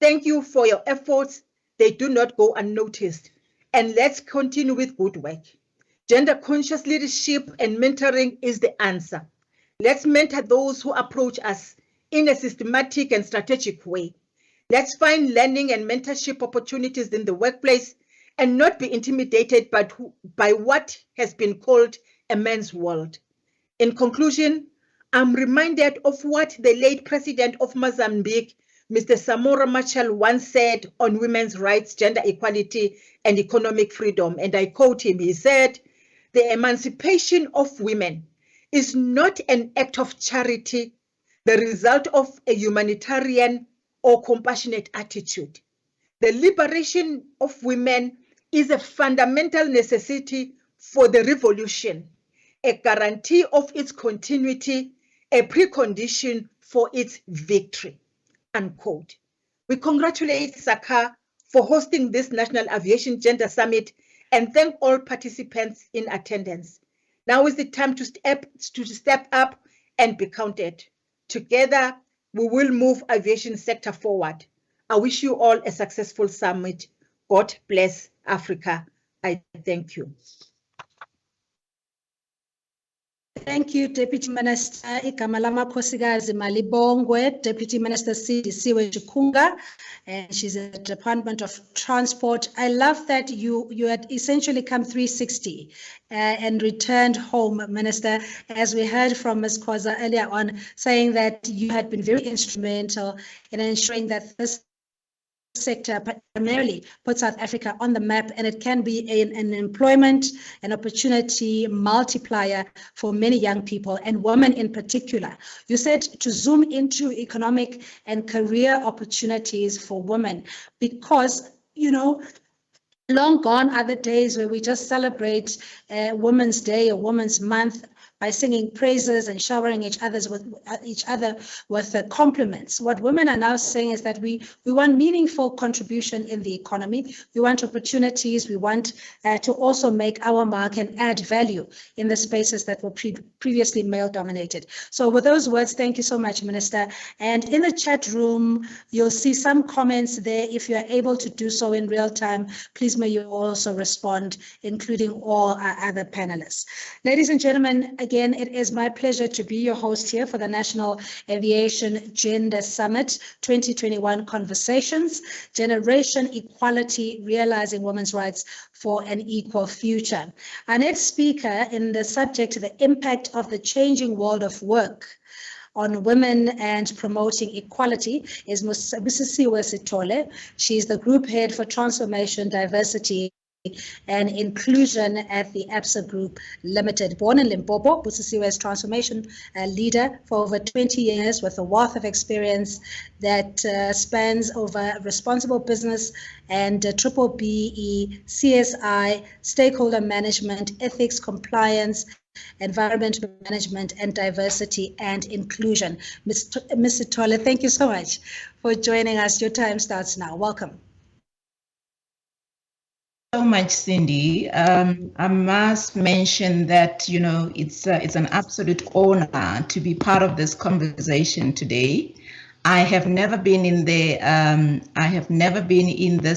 S4: Thank you for your efforts. They do not go unnoticed. And let's continue with good work. Gender-conscious leadership and mentoring is the answer. Let's mentor those who approach us in a systematic and strategic way. Let's find learning and mentorship opportunities in the workplace and not be intimidated by what has been called a man's world. In conclusion, I'm reminded of what the late president of Mozambique, Mr. Samora Machel, once said on women's rights, gender equality, and economic freedom. And I quote him, he said, the emancipation of women is not an act of charity, the result of a humanitarian or compassionate attitude. The liberation of women is a fundamental necessity for the revolution, a guarantee of its continuity, a precondition for its victory, unquote. We congratulate SACA for hosting this National Aviation Gender Summit and thank all participants in attendance. Now is the time to step up and be counted. Together, we will move aviation sector forward. I wish you all a successful summit. God bless Africa. I thank you.
S1: Thank you, Deputy Minister Igama lamakhosikazi Malibongwe, Deputy Minister Sindisiwe Chikunga, and she's at the Department of Transport. I love that you had essentially come 360 and returned home, Minister, as we heard from Ms. Khoza earlier on, saying that you had been very instrumental in ensuring that this sector primarily put South Africa on the map, and it can be an employment and opportunity multiplier for many young people and women in particular. You said to zoom into economic and career opportunities for women because, you know, long gone are the days where we just celebrate Women's Day or Women's Month by singing praises and showering each other with compliments. What women are now saying is that we want meaningful contribution in the economy. We want opportunities. We want to also make our mark and add value in the spaces that were previously male-dominated. So with those words, thank you so much, Minister. And in the chat room, you'll see some comments there. If you're able to do so in real time, please may you also respond, including all our other panelists. Ladies and gentlemen, again, it is my pleasure to be your host here for the National Aviation Gender Summit 2021 Conversations, Generation Equality, Realizing Women's Rights for an Equal Future. Our next speaker in the subject, the impact of the changing world of work on women and promoting equality, is Busisiwe Sithole. She's the Group Head for Transformation, Diversity and Inclusion at the ABSA Group Limited. Born in Limpopo, Busisiwe is transformation leader for over 20 years with a wealth of experience that spans over responsible business and triple BE, CSI, stakeholder management, ethics, compliance, environmental management, and diversity and inclusion. Ms. Sithole, thank you so much for joining us. Your time starts now. Welcome.
S5: So much, Cindy. I must mention that, you know, it's an absolute honor to be part of this conversation today. I have never been in this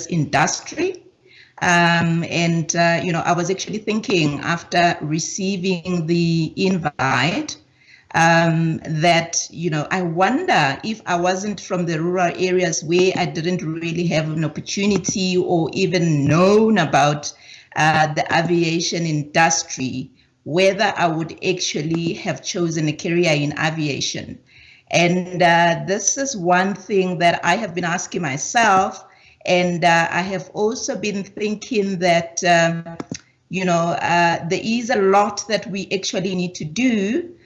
S5: industry. You know, I was actually thinking after receiving the invite that, you know, I wonder if I wasn't from the rural areas where I didn't really have an opportunity or even known about the aviation industry, whether I would actually have chosen a career in aviation. And this is one thing that I have been asking myself. And I have also been thinking that, you know, there is a lot that we actually need to do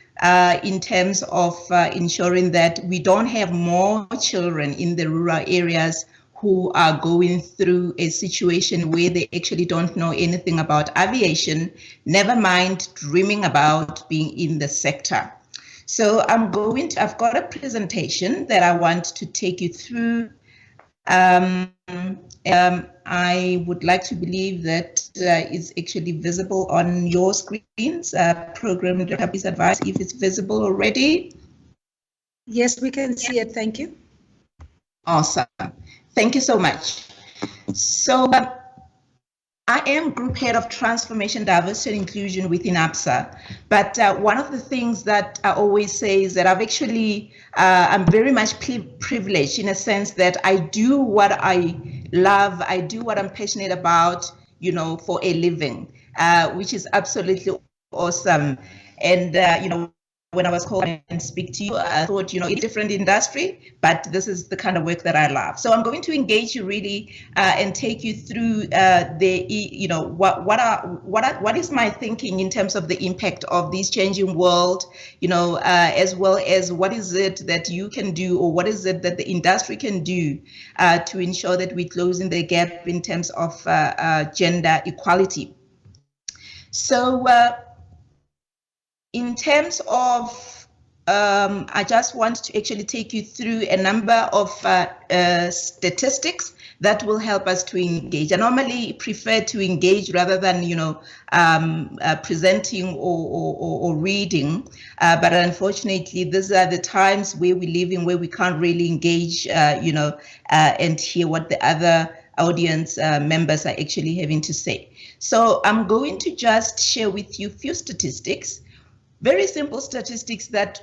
S5: in terms of ensuring that we don't have more children in the rural areas who are going through a situation where they actually don't know anything about aviation, never mind dreaming about being in the sector. So I've got a presentation that I want to take you through. I would like to believe that it's actually visible on your screens. Program director, please advise if it's visible already.
S1: Yes, we can see it. Thank you.
S5: Awesome. Thank you so much. So I am Group Head of Transformation, Diversity and Inclusion within ABSA. But one of the things that I always say is that I'm very much privileged in a sense that I do what I love, I do what I'm passionate about, you know, for a living, which is absolutely awesome. And, you know, when I was called and speak to you, I thought, it's a different industry, but this is the kind of work that I love. So I'm going to engage you really and take you through what is my thinking in terms of the impact of this changing world, as well as what is it that you can do, or what is it that the industry can do to ensure that we're closing the gap in terms of gender equality. So in terms of, I just want to actually take you through a number of statistics that will help us to engage. I normally prefer to engage rather than, presenting or reading, but unfortunately, these are the times where we live in where we can't really engage, and hear what the other audience members are actually having to say. So I'm going to just share with you a few statistics, very simple statistics that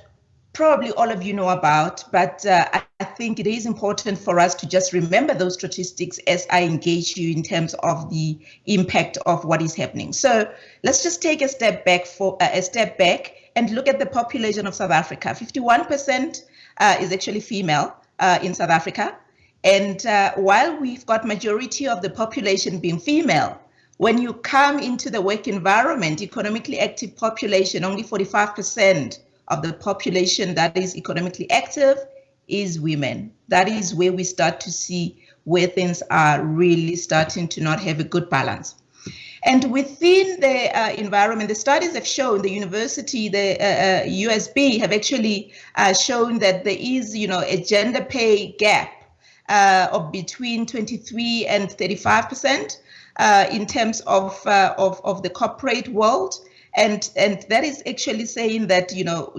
S5: probably all of you know about, but I think it is important for us to just remember those statistics as I engage you in terms of the impact of what is happening. So let's just take a step back and look at the population of South Africa. 51% is actually female in South Africa. And while we've got majority of the population being female, when you come into the work environment, economically active population, only 45% of the population that is economically active is women. That is where we start to see where things are really starting to not have a good balance. And within the environment, the studies have shown, the university, the USB have actually shown that there is, a gender pay gap of between 23 and 35%. In terms of the corporate world, and that is actually saying that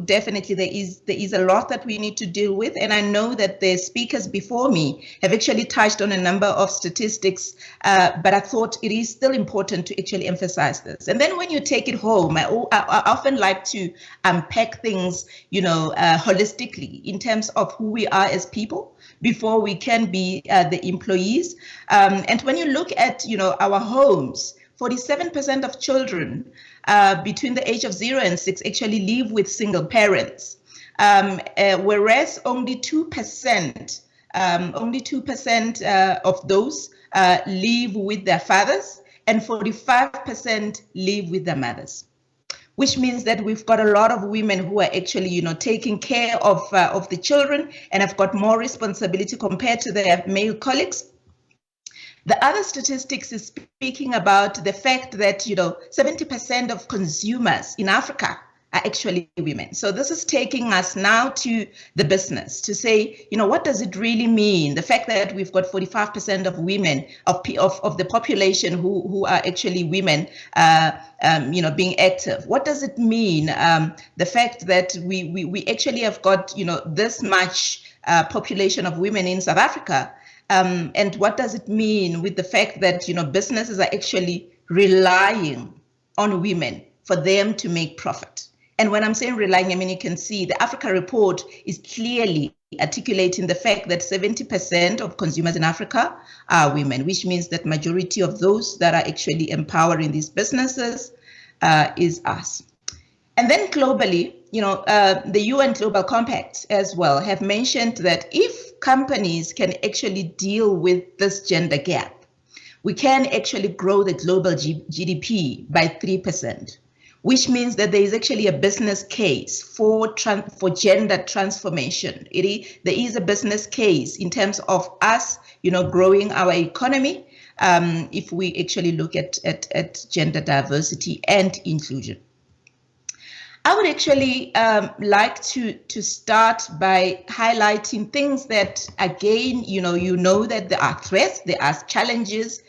S5: definitely there is a lot that we need to deal with. And I know that the speakers before me have actually touched on a number of statistics, but I thought it is still important to actually emphasize this. And then when you take it home, I often like to unpack things holistically in terms of who we are as people before we can be the employees. And when you look at our homes, 47% of children between the age of 0 and 6 actually live with single parents, whereas only 2% of those live with their fathers, and 45% live with their mothers, which means that we've got a lot of women who are actually, taking care of the children and have got more responsibility compared to their male colleagues. The other statistics is speaking about the fact that, 70% of consumers in Africa are actually women. So this is taking us now to the business to say, what does it really mean? The fact that we've got 45% of women of the population who are actually women, being active. What does it mean? The fact that we actually have got, this much population of women in South Africa. And what does it mean with the fact that, businesses are actually relying on women for them to make profit? And when I'm saying relying, I mean, you can see the Africa report is clearly articulating the fact that 70% of consumers in Africa are women, which means that majority of those that are actually empowering these businesses is us. And then globally, the UN Global Compact as well have mentioned that if companies can actually deal with this gender gap, we can actually grow the global GDP by 3%, which means that there is actually a business case for gender transformation. There is a business case in terms of us, growing our economy, if we actually look at gender diversity and inclusion. I would actually like to start by highlighting things that, again, that there are threats, there are challenges,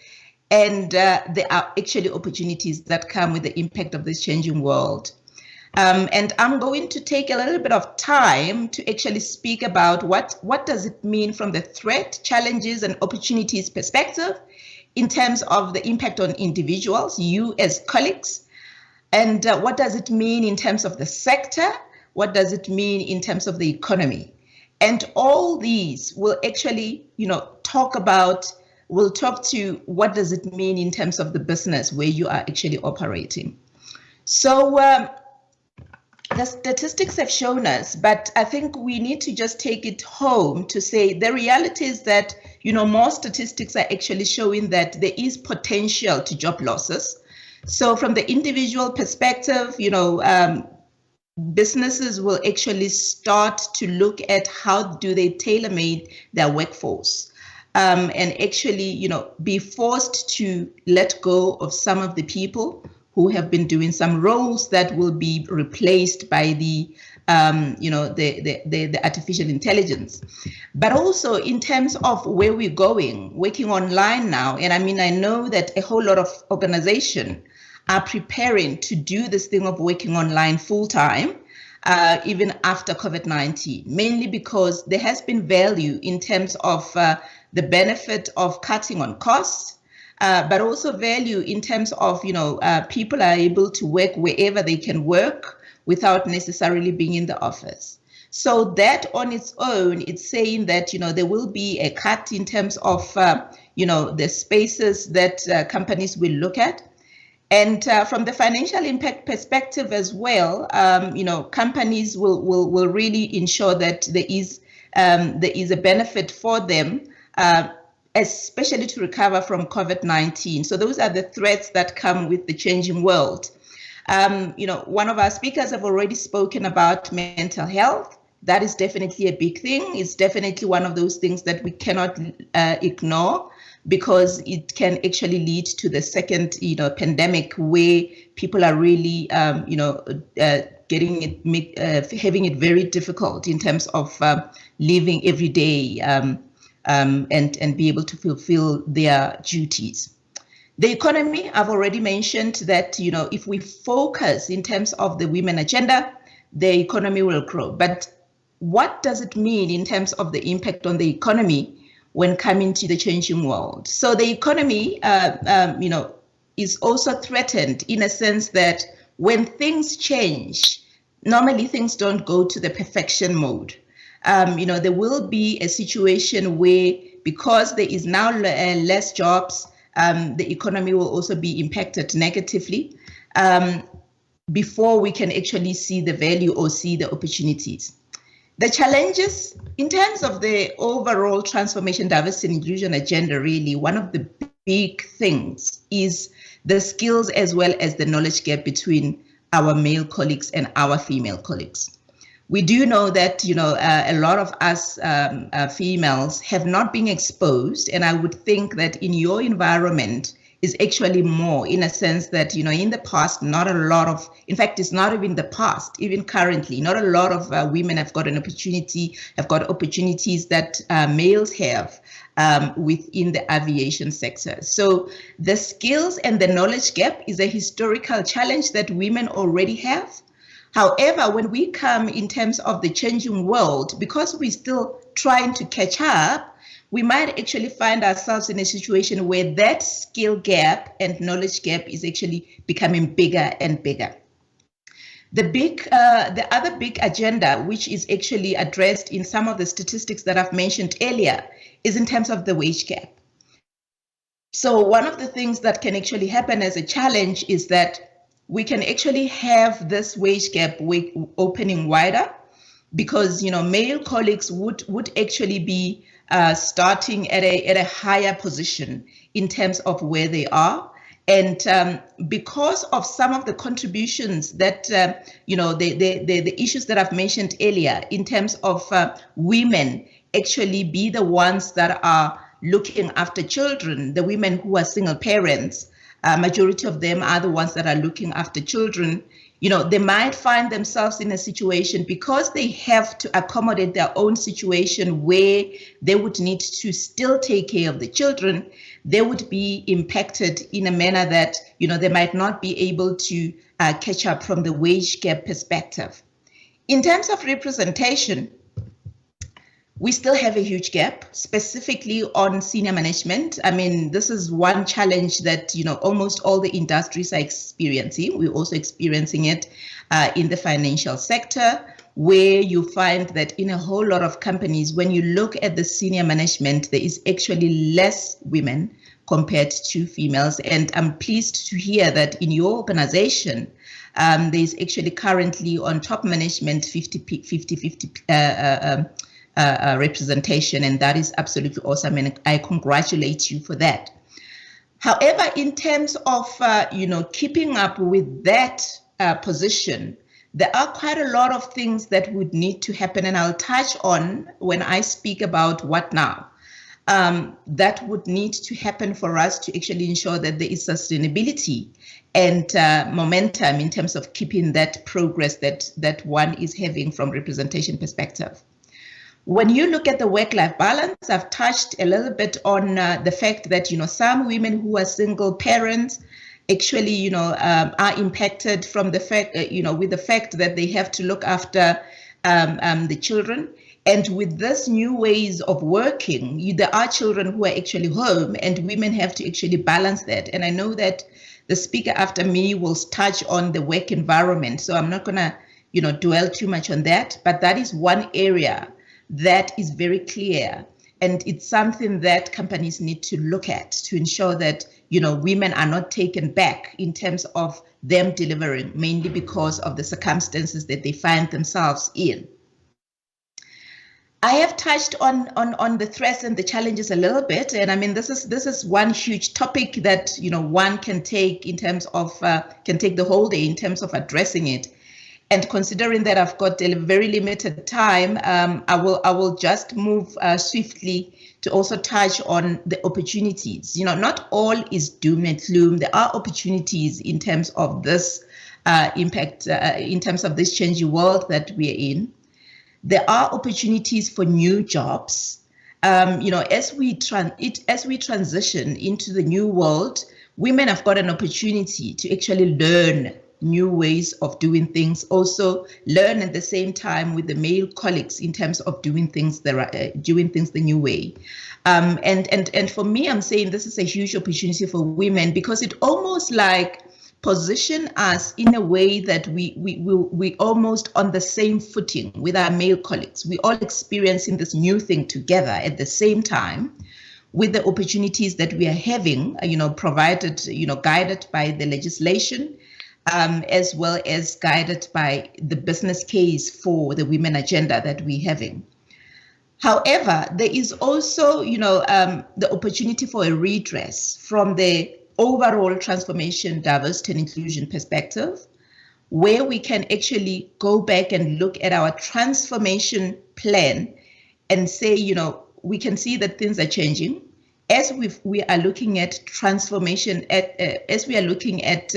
S5: and there are actually opportunities that come with the impact of this changing world. And I'm going to take a little bit of time to actually speak about what does it mean from the threat, challenges, and opportunities perspective in terms of the impact on individuals, you as colleagues, and what does it mean in terms of the sector? What does it mean in terms of the economy? And all these will actually, talk to what does it mean in terms of the business where you are actually operating. So the statistics have shown us, but I think we need to just take it home to say the reality is that, more statistics are actually showing that there is potential to job losses. So from the individual perspective, businesses will actually start to look at how do they tailor-make their workforce, and actually, be forced to let go of some of the people who have been doing some roles that will be replaced by the artificial intelligence. But also in terms of where we're going, working online now, and I know that a whole lot of organizations are preparing to do this thing of working online full time, even after COVID-19, mainly because there has been value in terms of the benefit of cutting on costs, but also value in terms of, people are able to work wherever they can work without necessarily being in the office. So that on its own, it's saying that, there will be a cut in terms of, the spaces that companies will look at. And from the financial impact perspective as well, companies will really ensure that there is a benefit for them, especially to recover from COVID-19. So those are the threats that come with the changing world. One of our speakers have already spoken about mental health. That is definitely a big thing. It's definitely one of those things that we cannot ignore, because it can actually lead to the second, pandemic, where people are really, having it very difficult in terms of living every day, and be able to fulfill their duties. The economy, I've already mentioned that, if we focus in terms of the women agenda, the economy will grow. But what does it mean in terms of the impact on the economy when coming to the changing world? So the economy, is also threatened in a sense that when things change, normally things don't go to the perfection mode. There will be a situation where, because there is now less jobs, the economy will also be impacted negatively, before we can actually see the value or see the opportunities. The challenges in terms of the overall transformation, diversity, and inclusion agenda, really, one of the big things is the skills as well as the knowledge gap between our male colleagues and our female colleagues. We do know that, a lot of us females have not been exposed, and I would think that in your environment is actually more, in a sense that, in the past, not a lot of, in fact, it's not even the past, even currently, not a lot of women have got opportunities that males have within the aviation sector. So the skills and the knowledge gap is a historical challenge that women already have. However, when we come in terms of the changing world, because we're still trying to catch up, we might actually find ourselves in a situation where that skill gap and knowledge gap is actually becoming bigger and bigger. The other big agenda, which is actually addressed in some of the statistics that I've mentioned earlier, is in terms of the wage gap. So one of the things that can actually happen as a challenge is that we can actually have this wage gap opening wider, because male colleagues would actually be starting at a higher position in terms of where they are. And because of some of the contributions that, the issues that I've mentioned earlier, in terms of women actually be the ones that are looking after children, the women who are single parents, majority of them are the ones that are looking after children. They might find themselves in a situation, because they have to accommodate their own situation where they would need to still take care of the children. They would be impacted in a manner that, they might not be able to catch up from the wage gap perspective. In terms of representation, we still have a huge gap, specifically on senior management. I mean, this is one challenge that, almost all the industries are experiencing. We're also experiencing it in the financial sector, where you find that in a whole lot of companies, when you look at the senior management, there is actually less women compared to females. And I'm pleased to hear that in your organization, there's actually currently on top management 50-50 representation, and that is absolutely awesome, and I congratulate you for that. However, in terms of keeping up with that position, there are quite a lot of things that would need to happen, and I'll touch on when I speak about what now. That would need to happen for us to actually ensure that there is sustainability and momentum in terms of keeping that progress that one is having from representation perspective. When you look at the work-life balance, I've touched a little bit on the fact that some women who are single parents actually are impacted from the fact with the fact that they have to look after the children. And with this new ways of working, there are children who are actually home, and women have to actually balance that. And I know that the speaker after me will touch on the work environment, so I'm not gonna dwell too much on that, but that is one area that is very clear, and it's something that companies need to look at to ensure that women are not taken back in terms of them delivering, mainly because of the circumstances that they find themselves in. I have touched on the threats and the challenges a little bit, and I mean this is one huge topic that one can take in terms of can take the whole day in terms of addressing it. And considering that I've got a very limited time, I will just move swiftly to also touch on the opportunities. Not all is doom and gloom. There are opportunities in terms of this impact, in terms of this changing world that we're in. There are opportunities for new jobs. As we transition into the new world, women have got an opportunity to actually learn new ways of doing things, also learn at the same time with the male colleagues in terms of doing things the new way. And for me, I'm saying this is a huge opportunity for women because it almost like position us in a way that we almost on the same footing with our male colleagues. We all experiencing this new thing together at the same time, with the opportunities that we are having, provided, guided by the legislation, as well as guided by the business case for the women agenda that we're having. However, there is also, the opportunity for a redress from the overall transformation, diversity and inclusion perspective, where we can actually go back and look at our transformation plan and say, we can see that things are changing. As we are looking at transformation, as we are looking at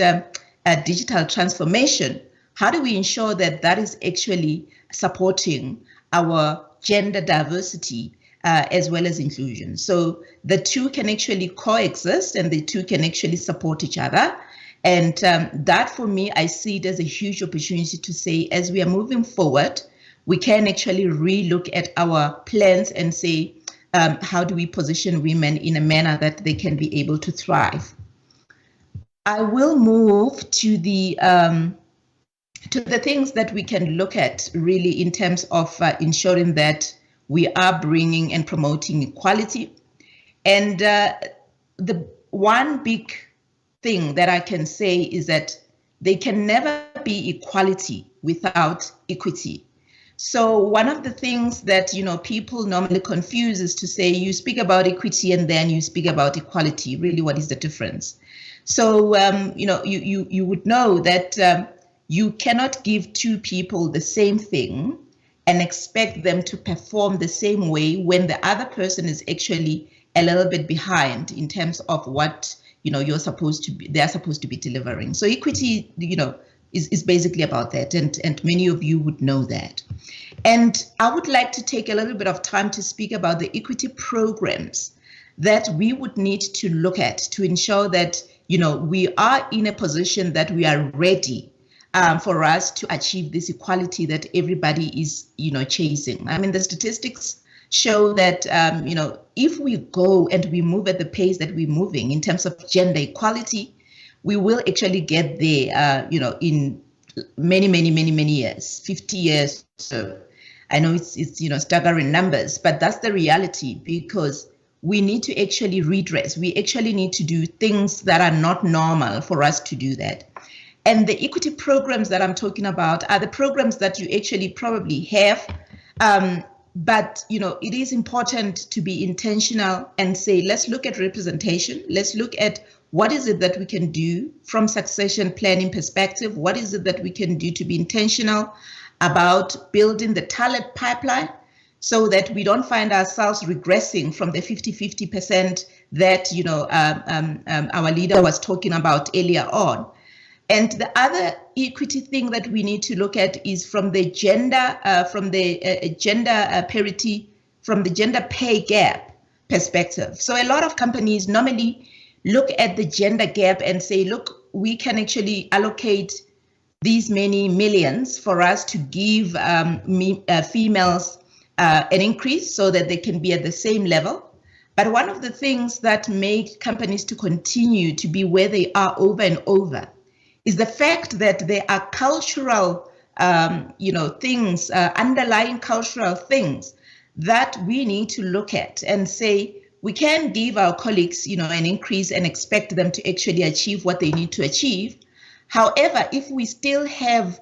S5: digital transformation, how do we ensure that that is actually supporting our gender diversity as well as inclusion? So the two can actually coexist and the two can actually support each other. And that for me, I see it as a huge opportunity to say, as we are moving forward, we can actually re-look at our plans and say, how do we position women in a manner that they can be able to thrive? I will move to the things that we can look at really in terms of ensuring that we are bringing and promoting equality. And the one big thing that I can say is that there can never be equality without equity. So one of the things that people normally confuse is to say you speak about equity and then you speak about equality. Really, what is the difference? So you would know that you cannot give two people the same thing and expect them to perform the same way when the other person is actually a little bit behind in terms of what they're supposed to be delivering. So equity, is basically about that, and many of you would know that. And I would like to take a little bit of time to speak about the equity programs that we would need to look at to ensure that we are in a position that we are ready for us to achieve this equality that everybody is chasing. I mean, the statistics show that if we go and we move at the pace that we're moving in terms of gender equality, we will actually get there, in many years, 50 years. So I know it's staggering numbers, but that's the reality, because we need to actually redress. We actually need to do things that are not normal for us to do that. And the equity programs that I'm talking about are the programs that you actually probably have. But, you know, it is important to be intentional and say, let's look at representation. Let's look at what is it that we can do from succession planning perspective? What is it that we can do to be intentional about building the talent pipeline so that we don't find ourselves regressing from the 50-50% that, you know, our leader was talking about earlier on. And the other equity thing that we need to look at is from the gender, parity, from the gender pay gap perspective. So a lot of companies normally look at the gender gap and say, look, we can actually allocate these many millions for us to give females an increase so that they can be at the same level. But one of the things that make companies to continue to be where they are over and over is the fact that there are cultural, things, underlying cultural things that we need to look at and say, we can give our colleagues, an increase and expect them to actually achieve what they need to achieve. However, if we still have,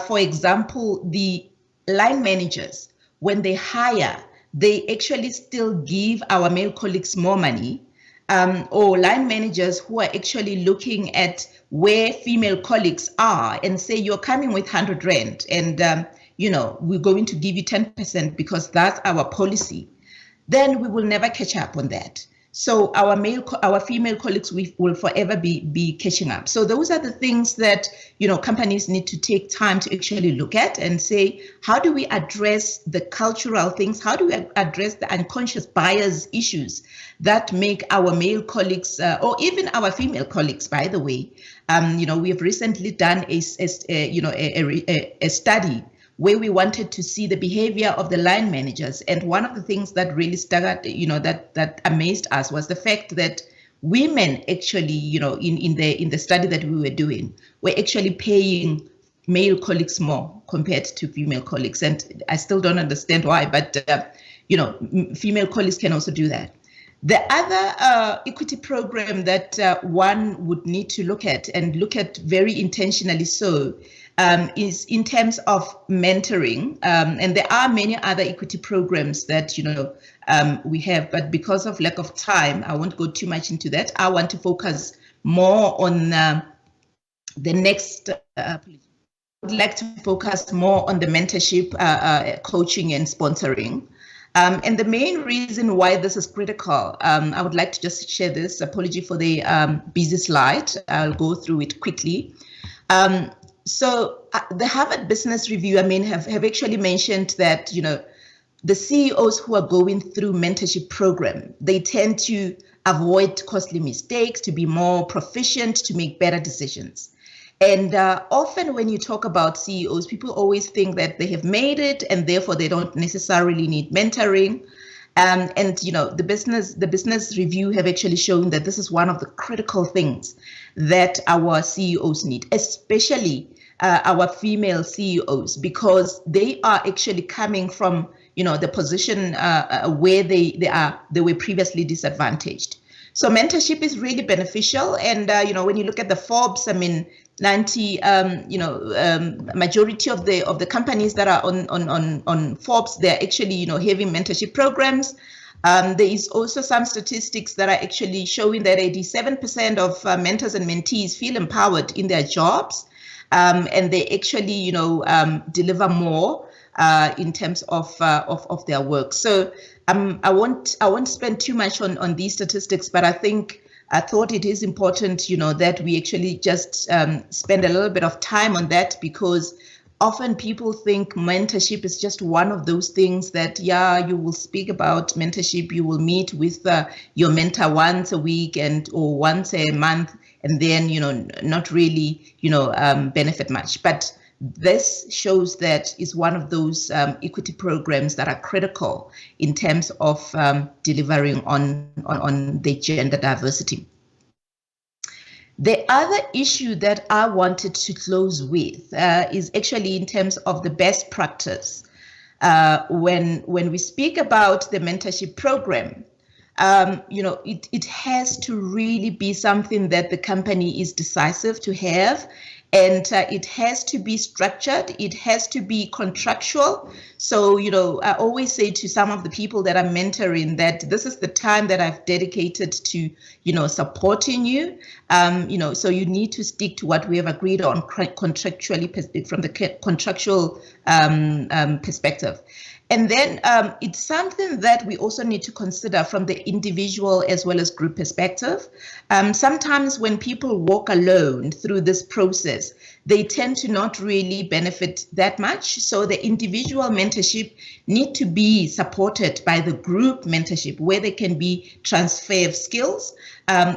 S5: for example, the line managers, when they hire, they actually still give our male colleagues more money, or line managers who are actually looking at where female colleagues are and say, you're coming with 100 Rand and, we're going to give you 10% because that's our policy, then we will never catch up on that. So our female colleagues will forever be catching up. So those are the things that, companies need to take time to actually look at and say, how do we address the cultural things? How do we address the unconscious bias issues that make our male colleagues, or even our female colleagues, by the way? We have recently done a study where we wanted to see the behavior of the line managers. And one of the things that really stuck out, that amazed us was the fact that women actually, in the study that we were doing, were actually paying male colleagues more compared to female colleagues. And I still don't understand why, but, female colleagues can also do that. The other equity program that one would need to look at and look at very intentionally so is in terms of mentoring. And there are many other equity programs that, we have, but because of lack of time, I won't go too much into that. I want to focus more on the next, I would like to focus more on the mentorship, coaching and sponsoring. And the main reason why this is critical, I would like to just share this. Apology for the busy slide. I'll go through it quickly. So the Harvard Business Review, have actually mentioned that, the CEOs who are going through mentorship program, they tend to avoid costly mistakes, to be more proficient, to make better decisions. And often when you talk about CEOs, people always think that they have made it and therefore they don't necessarily need mentoring. And the business review have actually shown that this is one of the critical things that our CEOs need, especially our female CEOs, because they are actually coming from, the position where they were previously disadvantaged. So mentorship is really beneficial. And, when you look at the Forbes, majority of the companies that are on Forbes, they're actually, having mentorship programs. There is also some statistics that are actually showing that 87% of mentors and mentees feel empowered in their jobs, and they actually, deliver more in terms of their work. So I won't spend too much on these statistics, but I thought it is important, that we actually just spend a little bit of time on that, because often people think mentorship is just one of those things that, you will speak about mentorship, you will meet with your mentor once a week or once a month, and then, not really, benefit much. But this shows that is one of those equity programs that are critical in terms of delivering on the gender diversity. The other issue that I wanted to close with is actually in terms of the best practice. When we speak about the mentorship program, it has to really be something that the company is decisive to have. And it has to be structured. It has to be contractual. So, I always say to some of the people that I'm mentoring that this is the time that I've dedicated to, supporting you. So you need to stick to what we have agreed on contractually from the contractual perspective. And then it's something that we also need to consider from the individual as well as group perspective. Sometimes when people walk alone through this process, they tend to not really benefit that much. So the individual mentorship need to be supported by the group mentorship, where there can be transfer of skills,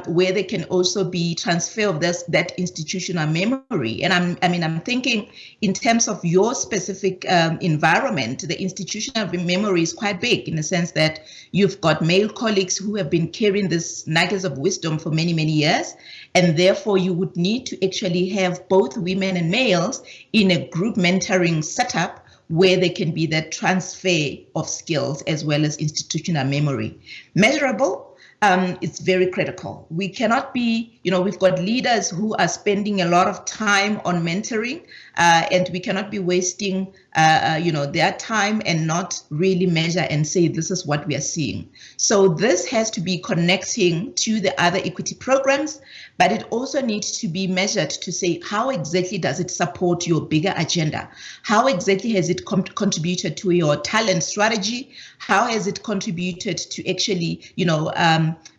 S5: where there can also be transfer of that institutional memory. And I'm thinking in terms of your specific environment, the institutional memory is quite big in the sense that you've got male colleagues who have been carrying this nuggets of wisdom for many, many years. And therefore, you would need to actually have both women and males in a group mentoring setup where there can be that transfer of skills as well as institutional memory. Measurable. It's very critical. We cannot be, we've got leaders who are spending a lot of time on mentoring, and we cannot be wasting, their time and not really measure and say, this is what we are seeing. So this has to be connecting to the other equity programs, but it also needs to be measured to say, how exactly does it support your bigger agenda? How exactly has it contributed to your talent strategy? How has it contributed to actually,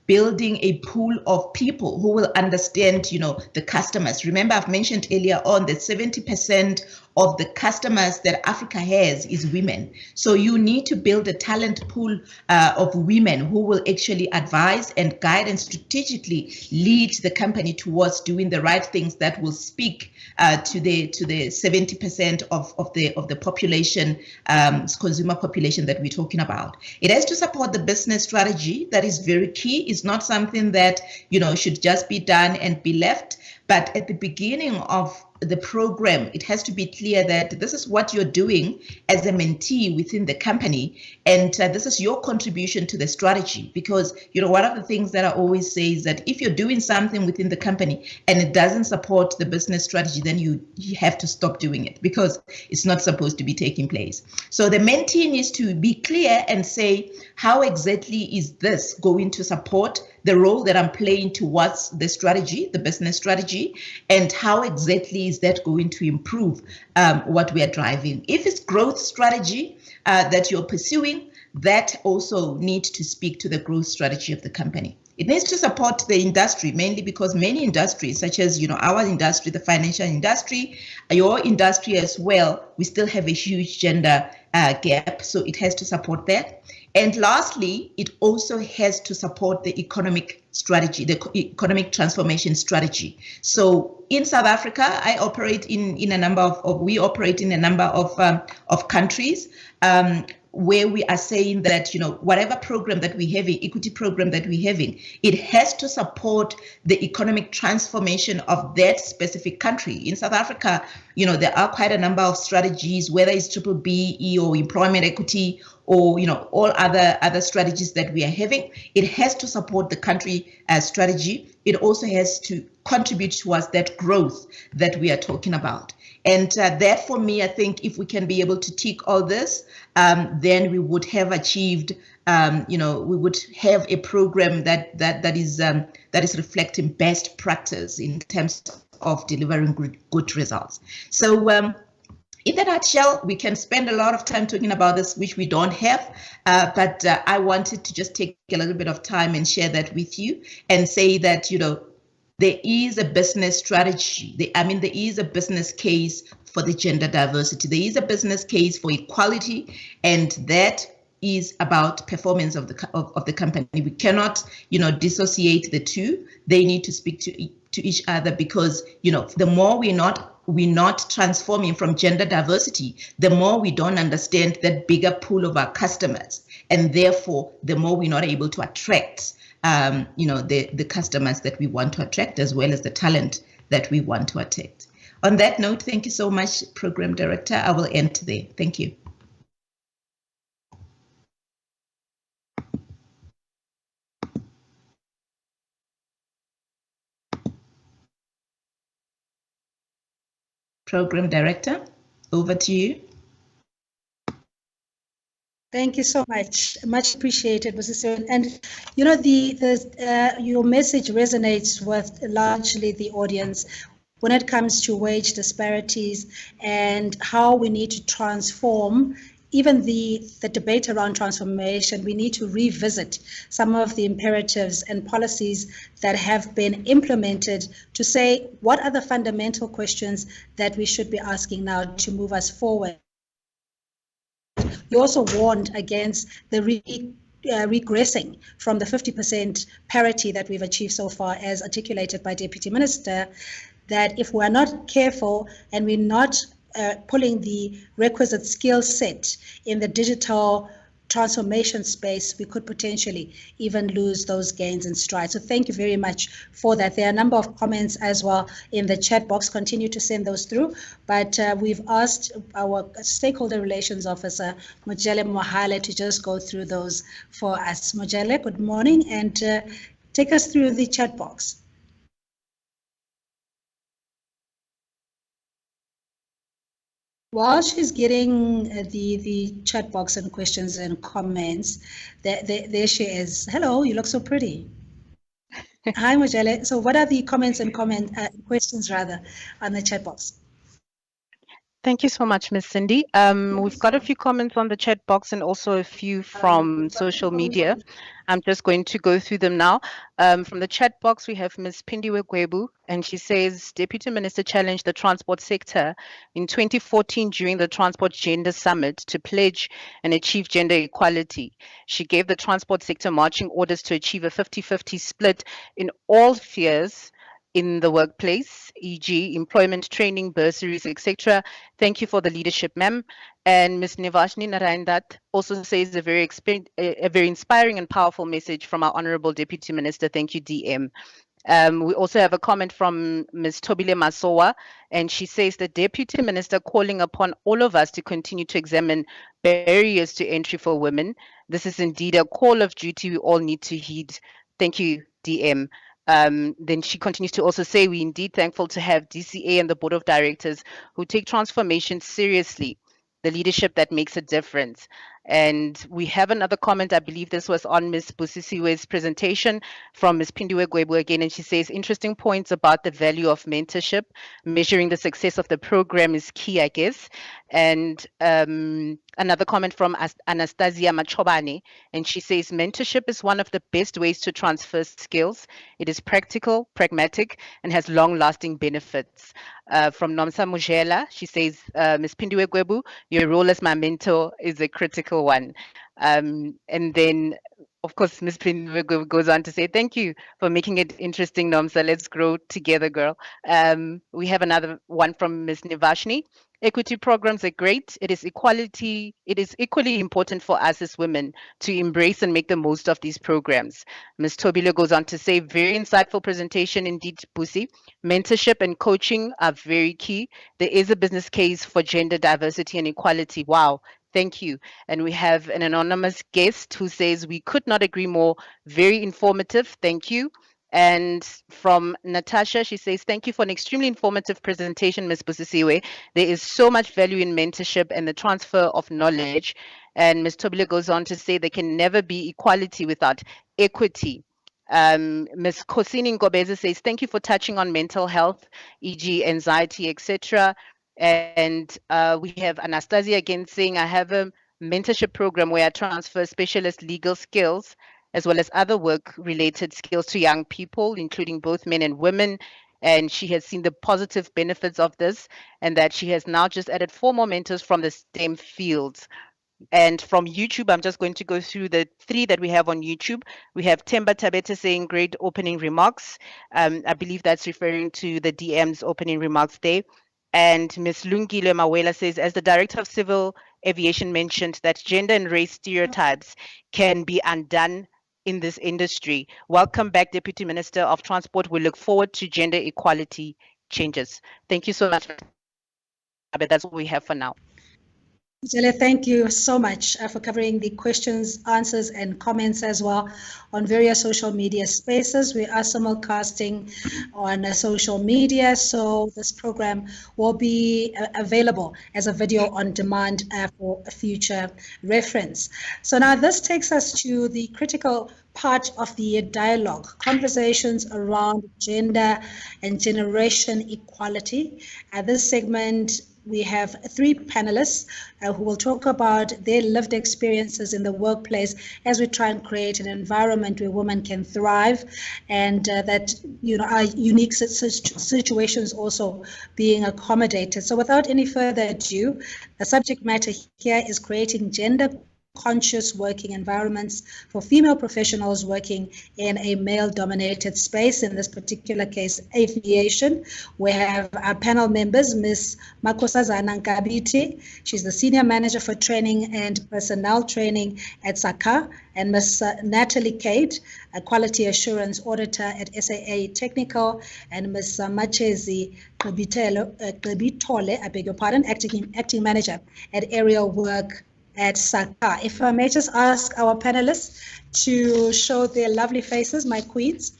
S5: building a pool of people who will understand, the customers? Remember, I've mentioned earlier on that 70% of the customers that Africa has is women. So you need to build a talent pool of women who will actually advise and guide and strategically lead the company towards doing the right things that will speak to the 70% of the population, consumer population that we're talking about. It has to support the business strategy. That is very key. It's not something that should just be done and be left. But at the beginning of the program, it has to be clear that this is what you're doing as a mentee within the company, and this is your contribution to the strategy. Because one of the things that I always say is that if you're doing something within the company and it doesn't support the business strategy, then you have to stop doing it because it's not supposed to be taking place. So the mentee needs to be clear and say, how exactly is this going to support the role that I'm playing towards the strategy, the business strategy, and how exactly is that going to improve what we are driving? If it's growth strategy that you're pursuing, that also needs to speak to the growth strategy of the company. It needs to support the industry, mainly because many industries, such as our industry, the financial industry, your industry as well, we still have a huge gender gap. So it has to support that. And lastly, it also has to support the economic strategy, the economic transformation strategy. So in South Africa, I operate in a number of we operate in a number of countries where we are saying that, whatever program that we have, equity program that we're having, it has to support the economic transformation of that specific country. In South Africa, there are quite a number of strategies, whether it's BBBE or employment equity or, all other strategies that we are having. It has to support the country strategy. It also has to contribute towards that growth that we are talking about. And that, for me, I think if we can be able to tick all this, then we would have achieved, we would have a program that is reflecting best practice in terms of delivering good results. So in a nutshell, we can spend a lot of time talking about this, which we don't have, but I wanted to just take a little bit of time and share that with you and say that, there is a business strategy. There is a business case for the gender diversity. There is a business case for equality, and that is about performance of the company. We cannot, dissociate the two. They need to speak to each other because, the more we're not transforming from gender diversity, the more we don't understand that bigger pool of our customers, and therefore the more we're not able to attract the customers that we want to attract, as well as the talent that we want to attract. On that note, thank you so much, Program Director. I will end there. Thank you. Program Director, over to you.
S1: Thank you so much. Much appreciated, Mrs. Sewin. And you know, your message resonates with largely the audience when it comes to wage disparities and how we need to transform even the debate around transformation. We need to revisit some of the imperatives and policies that have been implemented to say what are the fundamental questions that we should be asking now to move us forward. You also warned against the regressing from the 50% parity that we've achieved so far, as articulated by Deputy Minister, that if we're not careful and we're not pulling the requisite skill set in the digital transformation space, we could potentially even lose those gains and strides. So thank you very much for that. There are a number of comments as well in the chat box. Continue to send those through. But we've asked our stakeholder relations officer, Mojele Mohale, to just go through those for us. Mojele, good morning, and take us through the chat box. While she's getting the chat box and questions and comments, there she is. Hello, you look so pretty. Hi, Mojele. So what are the comments and questions rather on the chat box?
S6: Thank you so much, Ms. Cindy. We've got a few comments on the chat box and also a few from social media. I'm just going to go through them now. From the chat box, we have Ms. Pindiwe Gwebu, and she says, Deputy Minister challenged the transport sector in 2014 during the Transport Gender Summit to pledge and achieve gender equality. She gave the transport sector marching orders to achieve a 50-50 split in all spheres in the workplace, e.g. employment, training, bursaries, etc. Thank you for the leadership, ma'am. And Ms. Nevashni Narayandat also says a very inspiring and powerful message from our Honorable Deputy Minister. Thank you, DM. We also have a comment from Ms. Tobile Masowa, and she says the Deputy Minister calling upon all of us to continue to examine barriers to entry for women. This is indeed a call of duty we all need to heed. Thank you, DM. Then she continues to also say, we're indeed thankful to have DCA and the Board of Directors who take transformation seriously, the leadership that makes a difference. And we have another comment, I believe this was on Ms. Busisiwe's presentation from Ms. Pindiwe Gwebu again, and she says, interesting points about the value of mentorship. Measuring the success of the program is key, I guess. And another comment from Anastasia Machobane, and she says, mentorship is one of the best ways to transfer skills. It is practical, pragmatic, and has long-lasting benefits. From Nomsa Mujela, she says, Ms. Pindiwe Gwebu, your role as my mentor is a critical one. And then, of course, Ms. Pindiwe Gwebu goes on to say, thank you for making it interesting, Nomsa. Let's grow together, girl. We have another one from Ms. Nevashni. Equity programs are great. It is equally important for us as women to embrace and make the most of these programs. Ms. Tobile goes on to say, very insightful presentation indeed, Busi. Mentorship and coaching are very key. There is a business case for gender diversity and equality. Wow. Thank you. And we have an anonymous guest who says, we could not agree more. Very informative. Thank you. And from Natasha, she says, thank you for an extremely informative presentation, Ms. Busisiwe. There is so much value in mentorship and the transfer of knowledge. And Ms. Tobile goes on to say there can never be equality without equity. Ms. Kosini Ngobeze says, thank you for touching on mental health, e.g. anxiety, etc. And we have Anastasia again saying, I have a mentorship program where I transfer specialist legal skills as well as other work-related skills to young people, including both men and women. And she has seen the positive benefits of this, and that she has now just added 4 more mentors from the STEM fields. And from YouTube, I'm just going to go through the 3 that we have on YouTube. We have Temba Tabete saying great opening remarks. I believe that's referring to the DM's opening remarks there. And Ms. Lungile Mawela says, as the Director of Civil Aviation mentioned, that gender and race stereotypes can be undone in this industry. Welcome back, Deputy Minister of Transport. We look forward to gender equality changes. Thank you so much. That's what we have for now.
S1: Jelle, thank you so much for covering the questions, answers, and comments as well on various social media spaces. We are simulcasting on social media, so this program will be available as a video on demand for future reference. So now this takes us to the critical part of the dialogue, conversations around gender and generation equality. At this segment, we have three panelists who will talk about their lived experiences in the workplace as we try and create an environment where women can thrive, and that our unique situations also being accommodated. So without any further ado, the subject matter here is creating gender conscious working environments for female professionals working in a male-dominated space, in this particular case, aviation. We have our panel members, Ms. Makosazana Nkabiti. She's the Senior Manager for Training and Personnel Training at SACA, and Ms. Natalie Kate, a Quality Assurance Auditor at SAA Technical, and Ms. Machezi Klebitole, I beg your pardon, Acting Manager at Aerial Work at SACA. If I may just ask our panelists to show their lovely faces, my queens.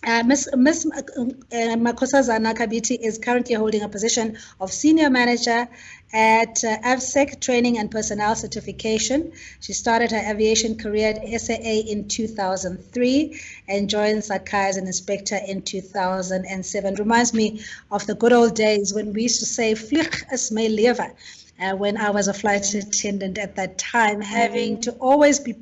S1: Ms. Makosazana Nkabiti is currently holding a position of Senior Manager at AVSEC Training and Personnel Certification. She started her aviation career at SAA in 2003 and joined SACA as an inspector in 2007. Reminds me of the good old days when we used to say, "Vlieg is my lewe." When I was a flight attendant at that time, having to always be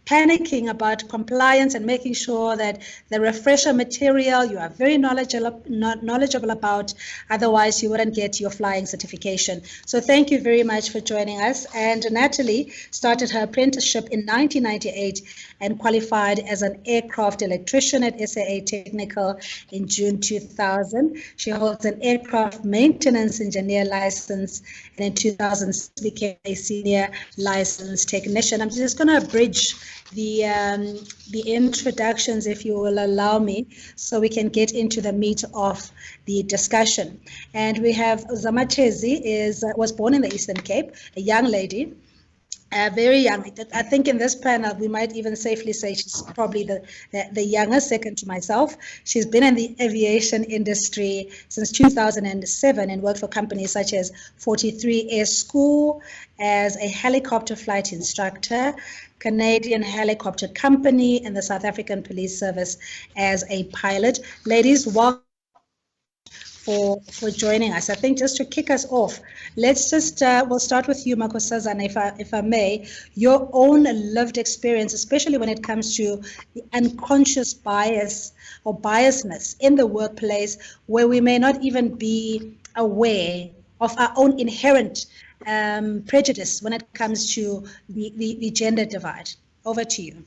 S1: panicking about compliance and making sure that the refresher material you are very knowledgeable about, otherwise you wouldn't get your flying certification. So thank you very much for joining us. And Natalie started her apprenticeship in 1998 and qualified as an aircraft electrician at SAA Technical in June 2000. She holds an aircraft maintenance engineer license, and in 2000 became a senior licensed technician. I'm just going to abridge the introductions, if you will allow me, so we can get into the meat of the discussion. And we have Zamachezi was born in the Eastern Cape, a young lady, very young. I think in this panel we might even safely say she's probably the youngest, second to myself. She's been in the aviation industry since 2007 and worked for companies such as 43 Air School as a helicopter flight instructor, Canadian Helicopter Company, and the South African Police Service as a pilot. Ladies, welcome for joining us. I think just to kick us off, let's just, we'll start with you, Makosazana, if I may, your own lived experience, especially when it comes to the unconscious bias or biasness in the workplace, where we may not even be aware of our own inherent prejudice when it comes to the gender divide. Over to you.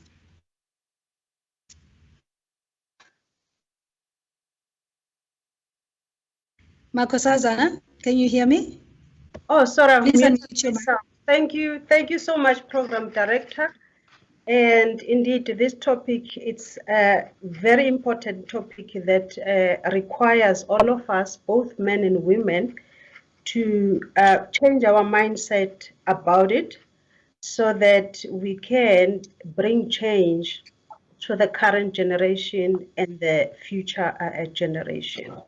S1: Makosazana, can you hear me?
S7: Oh, sorry.
S1: Please unmute your mic.
S7: Thank you so much, Program Director. And indeed, this topic, it's a very important topic that requires all of us, both men and women, to change our mindset about it so that we can bring change to the current generation and the future generation.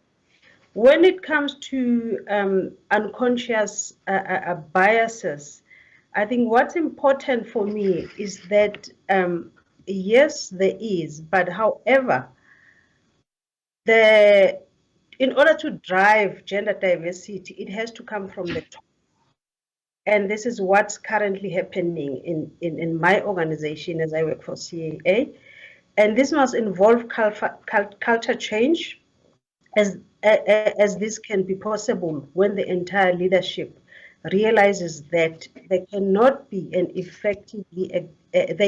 S7: When it comes to unconscious biases, I think what's important for me is that, yes, there is, but however, in order to drive gender diversity, it has to come from the top. And this is what's currently happening in my organization as I work for CAA. And this must involve culture change, as this can be possible when the entire leadership realizes that they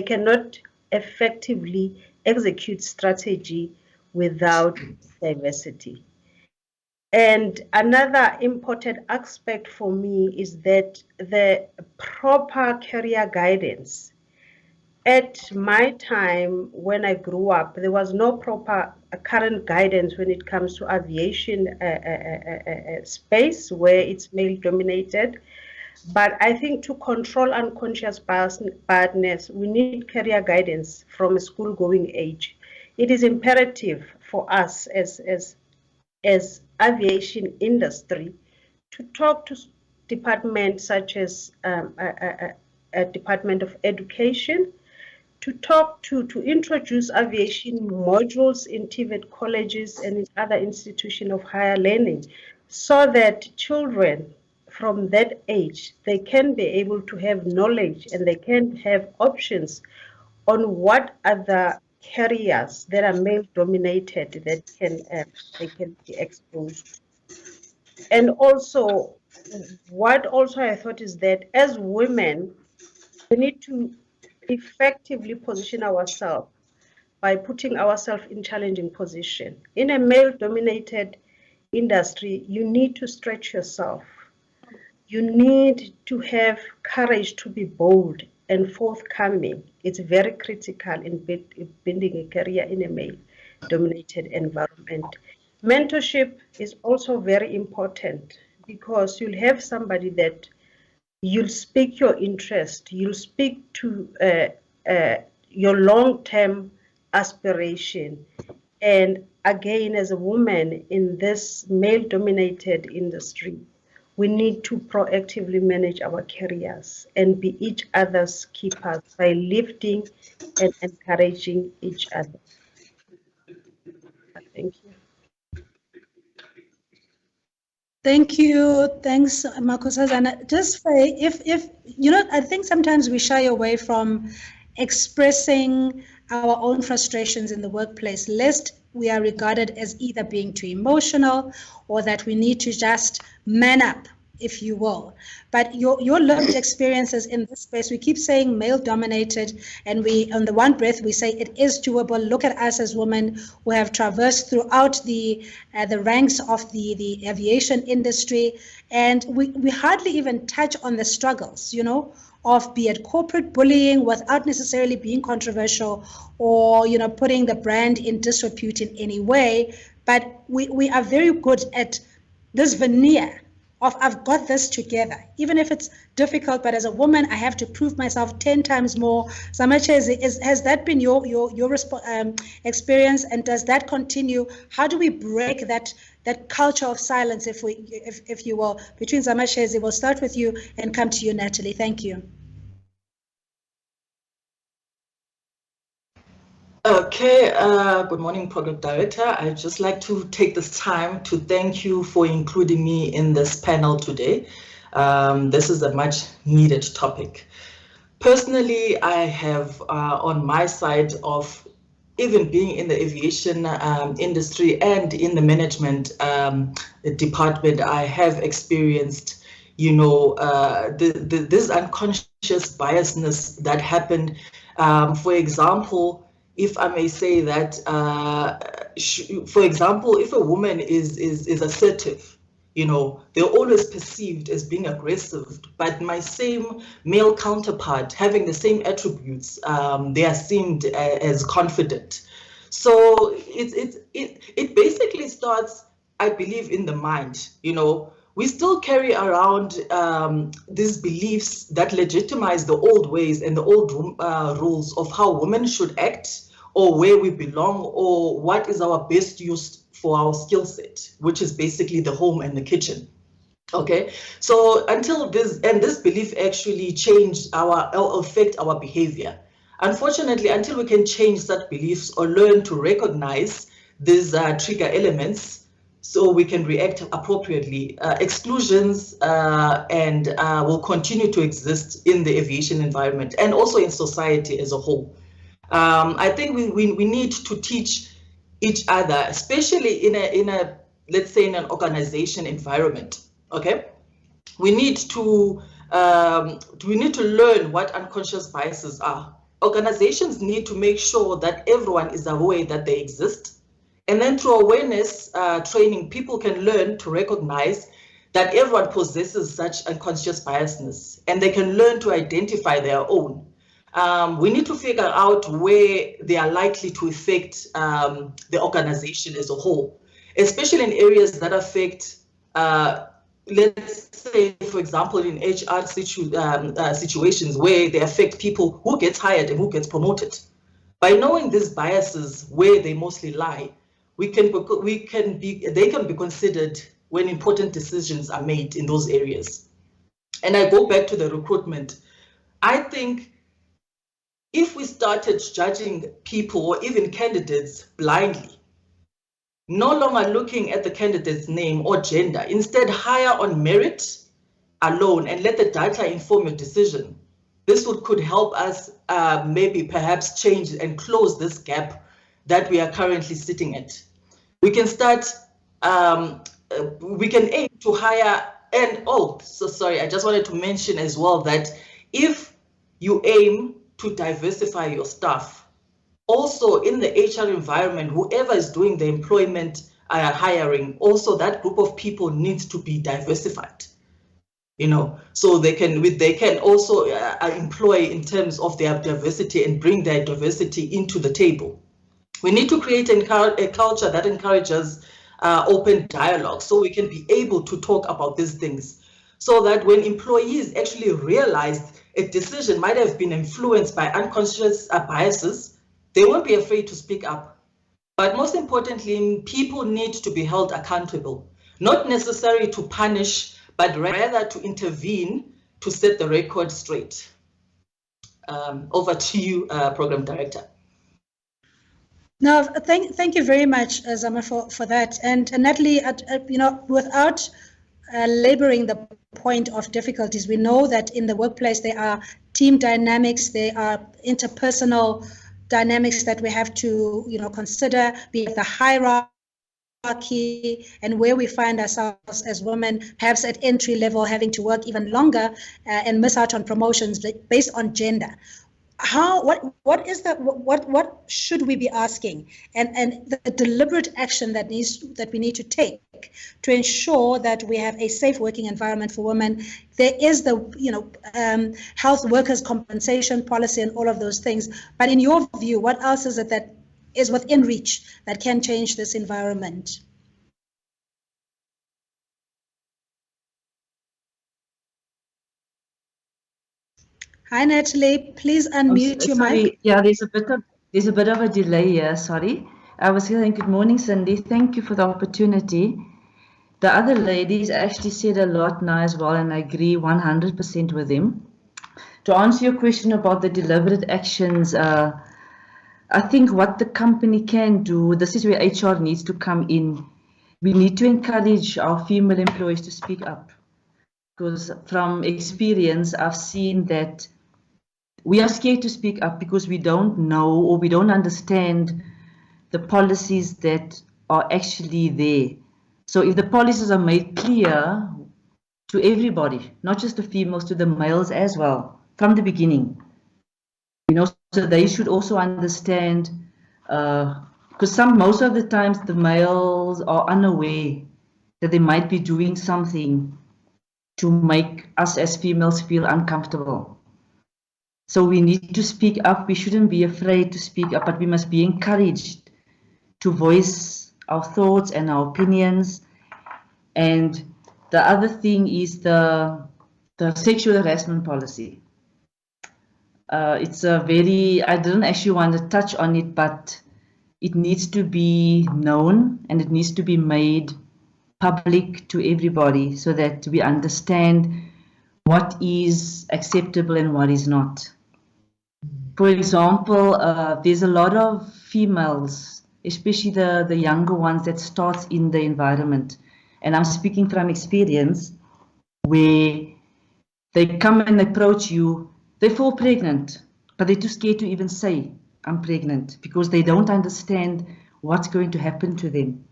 S7: cannot effectively execute strategy without diversity. And another important aspect for me is that the proper career guidance. At my time, when I grew up, there was no proper current guidance when it comes to aviation space where it's male dominated. But I think to control unconscious biasness, we need career guidance from a school-going age. It is imperative for us as aviation industry to talk to departments such as a Department of Education, to introduce aviation modules in TVET colleges and in other institutions of higher learning, so that children from that age, they can be able to have knowledge and they can have options on what other careers that are male dominated that they can be exposed. And also, what also I thought is that as women, we need to effectively position ourselves by putting ourselves in challenging position. In a male-dominated industry, you need to stretch yourself. You need to have courage to be bold and forthcoming. It's very critical in building a career in a male-dominated environment. Mentorship is also very important, because you'll have somebody that you'll speak your interest, you'll speak to your long-term aspiration. And again, as a woman in this male-dominated industry, we need to proactively manage our careers and be each other's keepers by lifting and encouraging each other. Thank you.
S1: Thank you. Thanks, Makosazana. Just for, if you know, I think sometimes we shy away from expressing our own frustrations in the workplace, lest we are regarded as either being too emotional or that we need to just man up, if you will. But your lived experiences in this space, we keep saying male dominated, and we, on the one breath, we say it is doable. Look at us as women who have traversed throughout the ranks of the aviation industry, and we hardly even touch on the struggles, you know, of be it corporate bullying without necessarily being controversial or, you know, putting the brand in disrepute in any way. But we are very good at this veneer of I've got this together, even if it's difficult, but as a woman, I have to prove myself 10 times more. Samachezi, has that been your experience, and does that continue? How do we break that culture of silence, if you will, between Samachezi? We'll start with you and come to you, Natalie. Thank you.
S8: Okay, good morning, Program Director. I'd just like to take this time to thank you for including me in this panel today. This is a much needed topic. Personally, I have on my side of even being in the aviation industry and in the management department, I have experienced, you know, this unconscious biasness that happened. For example, if I may say that, for example, if a woman is assertive, you know, they're always perceived as being aggressive, but my same male counterpart having the same attributes, they are seen as confident. So it basically starts, I believe, in the mind. You know, we still carry around these beliefs that legitimize the old ways and the old rules of how women should act, or where we belong, or what is our best use for our skill set, which is basically the home and the kitchen. Okay, so until this belief actually change or affect our behavior. Unfortunately, until we can change such beliefs or learn to recognize these trigger elements, so we can react appropriately, exclusions and will continue to exist in the aviation environment and also in society as a whole. I think we need to teach each other, especially in a let's say in an organization environment. Okay, we need to learn what unconscious biases are. Organizations need to make sure that everyone is aware that they exist, and then through awareness training, people can learn to recognize that everyone possesses such unconscious biasness, and they can learn to identify their own. We need to figure out where they are likely to affect the organization as a whole, especially in areas that affect let's say, for example, in HR situations where they affect people who gets hired and who gets promoted. By knowing these biases where they mostly lie, they can be considered when important decisions are made in those areas. And I go back to the recruitment. I think if we started judging people or even candidates blindly, no longer looking at the candidate's name or gender, instead hire on merit alone and let the data inform your decision, this could help us maybe perhaps change and close this gap that we are currently sitting at. We can start, we can aim to hire, and sorry, I just wanted to mention as well that if you aim to diversify your staff, also in the HR environment, whoever is doing the employment hiring, also that group of people needs to be diversified. So they can also employ in terms of their diversity and bring their diversity into the table. We need to create a culture that encourages open dialogue so we can be able to talk about these things, so that when employees actually realize a decision might have been influenced by unconscious biases, they won't be afraid to speak up. But most importantly, people need to be held accountable, not necessarily to punish, but rather to intervene to set the record straight. Over to you, Program Director.
S1: No, thank you very much, Zama, for that. And Natalie, without laboring the point of difficulties, we know that in the workplace there are team dynamics, there are interpersonal dynamics that we have to, consider, be it the hierarchy and where we find ourselves as women, perhaps at entry level, having to work even longer and miss out on promotions based on gender. What should we be asking, and the deliberate action that we need to take to ensure that we have a safe working environment for women? There is the health workers compensation policy and all of those things, but in your view, what else is it that is within reach that can change this environment? Hi, Natalie. Please unmute your mic.
S9: Yeah, there's a bit of a delay here. Sorry. I was saying good morning, Cindy. Thank you for the opportunity. The other ladies actually said a lot now as well, and I agree 100% with them. To answer your question about the deliberate actions, I think what the company can do, this is where HR needs to come in. We need to encourage our female employees to speak up, because from experience, I've seen that we are scared to speak up because we don't know or we don't understand the policies that are actually there. So if the policies are made clear to everybody, not just the females, to the males as well, from the beginning, so they should also understand, because most of the times the males are unaware that they might be doing something to make us as females feel uncomfortable. So we need to speak up. We shouldn't be afraid to speak up, but we must be encouraged to voice our thoughts and our opinions. And the other thing is the sexual harassment policy. It's I didn't actually want to touch on it, but it needs to be known and it needs to be made public to everybody so that we understand what is acceptable and what is not. For example, there's a lot of females, especially the younger ones, that starts in the environment. And I'm speaking from experience, where they come and approach you, they fall pregnant, but they're too scared to even say, I'm pregnant, because they don't understand what's going to happen to them.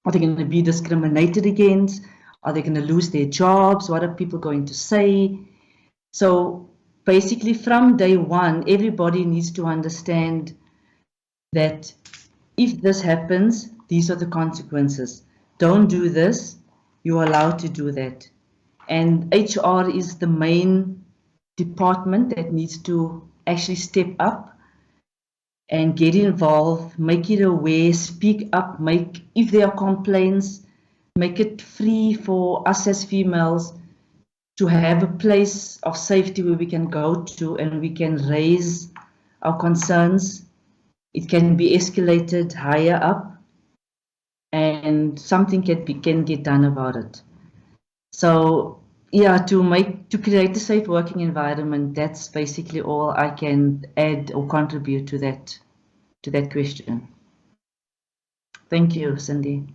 S9: Are they going to be discriminated against? Are they going to lose their jobs? What are people going to say? So basically, from day one, everybody needs to understand that if this happens, these are the consequences. Don't do this, you're allowed to do that. And HR is the main department that needs to actually step up and get involved, make it aware, speak up, if there are complaints, make it free for us as females to have a place of safety where we can go to and we can raise our concerns. It can be escalated higher up and something can get done about it. So yeah, to create a safe working environment, that's basically all I can add or contribute to that question. Thank you, Cindy.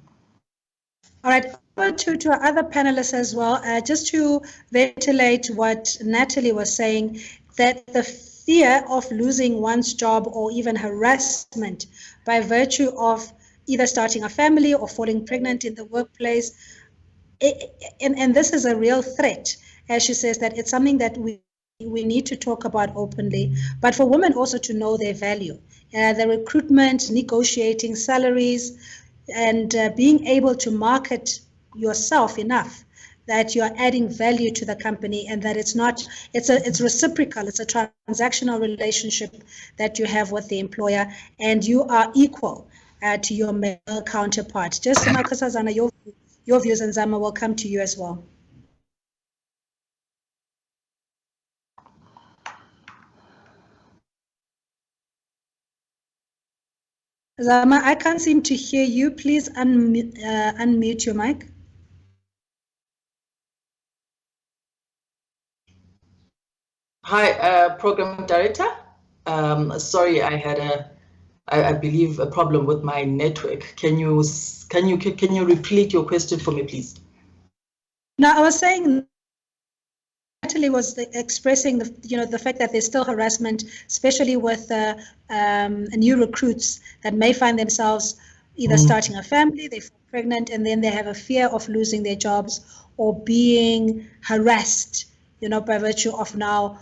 S1: All right, over to our other panelists as well, just to ventilate what Natalie was saying, that the fear of losing one's job or even harassment by virtue of either starting a family or falling pregnant in the workplace, and this is a real threat, as she says, that it's something that we need to talk about openly, but for women also to know their value. The recruitment, negotiating salaries, and being able to market yourself enough that you are adding value to the company and that it's reciprocal, it's a transactional relationship that you have with the employer and you are equal to your male counterpart. Just Nkosazana, your views, and Zama will come to you as well. Zama, I can't seem to hear you. Please unmute your mic.
S8: Hi, Program Director. Sorry, I had I believe a problem with my network. Can you repeat your question for me, please?
S1: No, I was saying Natalie was expressing the fact that there's still harassment, especially with new recruits that may find themselves either starting a family, they fall pregnant, and then they have a fear of losing their jobs or being harassed, by virtue of now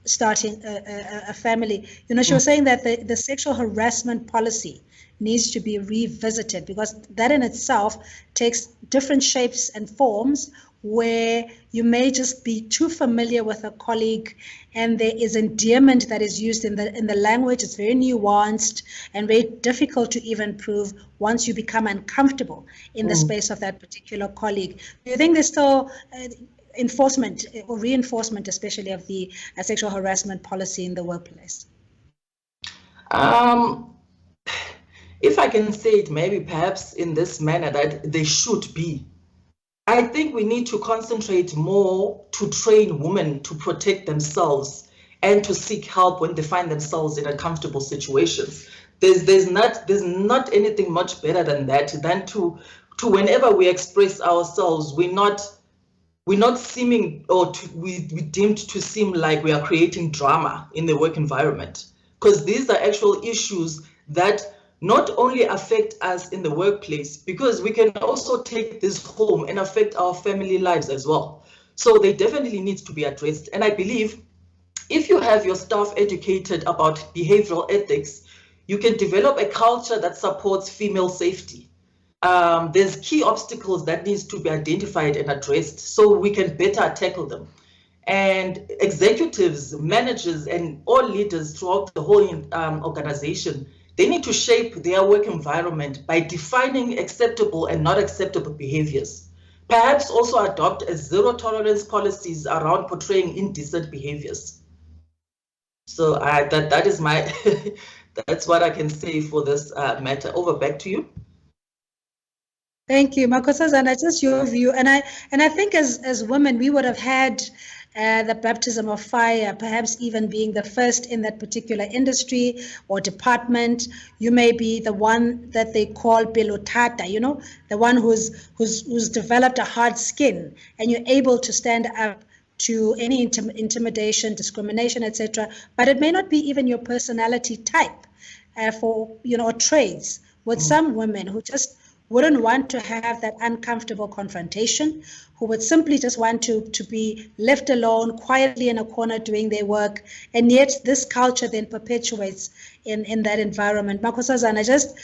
S1: starting a family. She was saying that the sexual harassment policy needs to be revisited because that in itself takes different shapes and forms where you may just be too familiar with a colleague and there is endearment that is used in the language. It's very nuanced and very difficult to even prove once you become uncomfortable in the space of that particular colleague. Do you think there's still enforcement or reinforcement, especially of the sexual harassment policy in the workplace?
S8: If I can say it maybe perhaps in this manner, that they should be. I think we need to concentrate more to train women to protect themselves and to seek help when they find themselves in uncomfortable situations. There's not anything much better than that, than to whenever we express ourselves, we're not seeming or we deemed to seem like we are creating drama in the work environment, because these are actual issues that not only affect us in the workplace, because we can also take this home and affect our family lives as well. So they definitely need to be addressed. And I believe if you have your staff educated about behavioral ethics, you can develop a culture that supports female safety. There's key obstacles that needs to be identified and addressed so we can better tackle them. And executives, managers, and all leaders throughout the whole organization, they need to shape their work environment by defining acceptable and not acceptable behaviors. Perhaps also adopt a zero tolerance policies around portraying indecent behaviors. So that is my, that's what I can say for this matter. Over, back to you.
S1: Thank you, Nkosazana. Just your view, and I think as women we would have had the baptism of fire, perhaps even being the first in that particular industry or department. You may be the one that they call pelotata, the one who's developed a hard skin, and you're able to stand up to any intimidation, discrimination, etc. But it may not be even your personality type for traits. With some women who just wouldn't want to have that uncomfortable confrontation, who would simply just want to be left alone, quietly in a corner doing their work, and yet this culture then perpetuates in that environment. Nkosazana, just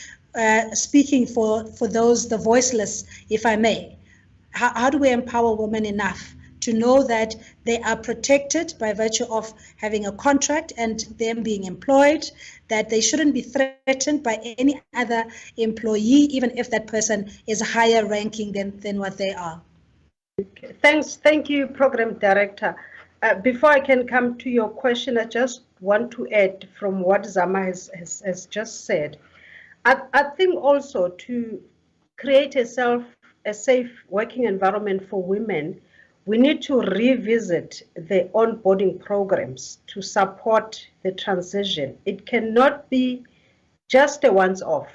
S1: speaking for those, the voiceless, if I may, how do we empower women enough to know that they are protected by virtue of having a contract and them being employed, that they shouldn't be threatened by any other employee, even if that person is higher ranking than what they are.
S7: Okay. Thank you, Program Director. Before I can come to your question, I just want to add from what Zama has just said. I think also to create a safe working environment for women, we need to revisit the onboarding programs to support the transition. It cannot be just a once-off.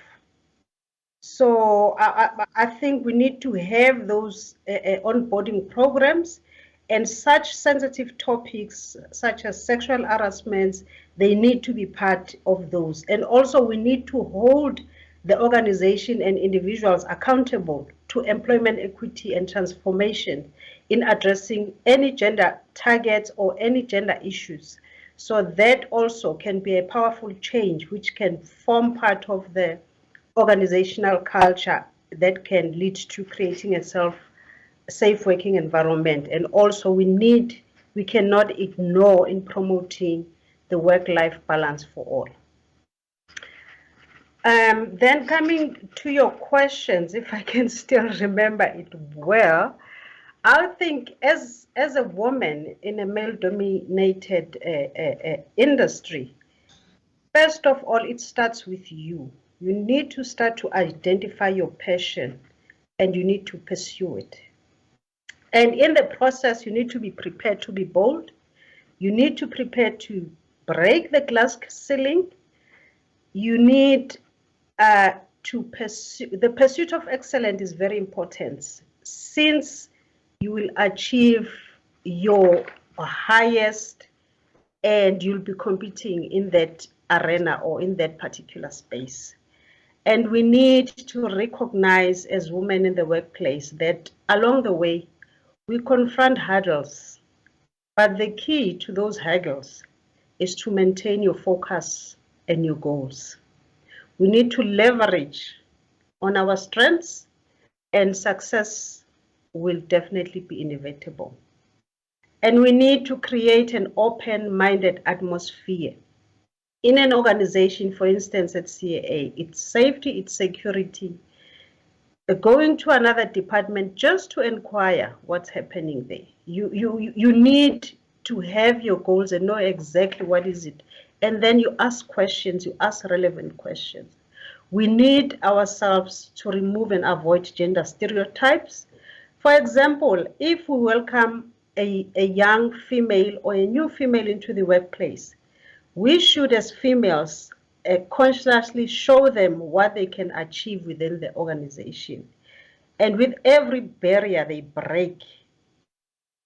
S7: So I think we need to have those onboarding programs, and such sensitive topics such as sexual harassment, they need to be part of those. And also we need to hold the organization and individuals accountable to employment equity and transformation in addressing any gender targets or any gender issues. So that also can be a powerful change which can form part of the organizational culture that can lead to creating a safe working environment. And also we cannot ignore in promoting the work-life balance for all. Then coming to your questions, if I can still remember it well, I think as a woman in a male-dominated industry, first of all, it starts with you. You need to start to identify your passion and you need to pursue it. And in the process, you need to be prepared to be bold. You need to prepare to break the glass ceiling. You need to pursue, the pursuit of excellence is very important, since you will achieve your highest and you'll be competing in that arena or in that particular space. And we need to recognize as women in the workplace that along the way, we confront hurdles, but the key to those hurdles is to maintain your focus and your goals. We need to leverage on our strengths, and success will definitely be inevitable. And we need to create an open-minded atmosphere in an organization, for instance, at CAA. It's safety, it's security. Going to another department just to inquire what's happening there. You need to have your goals and know exactly what is it. And then you ask questions, you ask relevant questions. We need ourselves to remove and avoid gender stereotypes. For example, if we welcome a young female or a new female into the workplace, we should, as females, consciously show them what they can achieve within the organization. And with every barrier they break,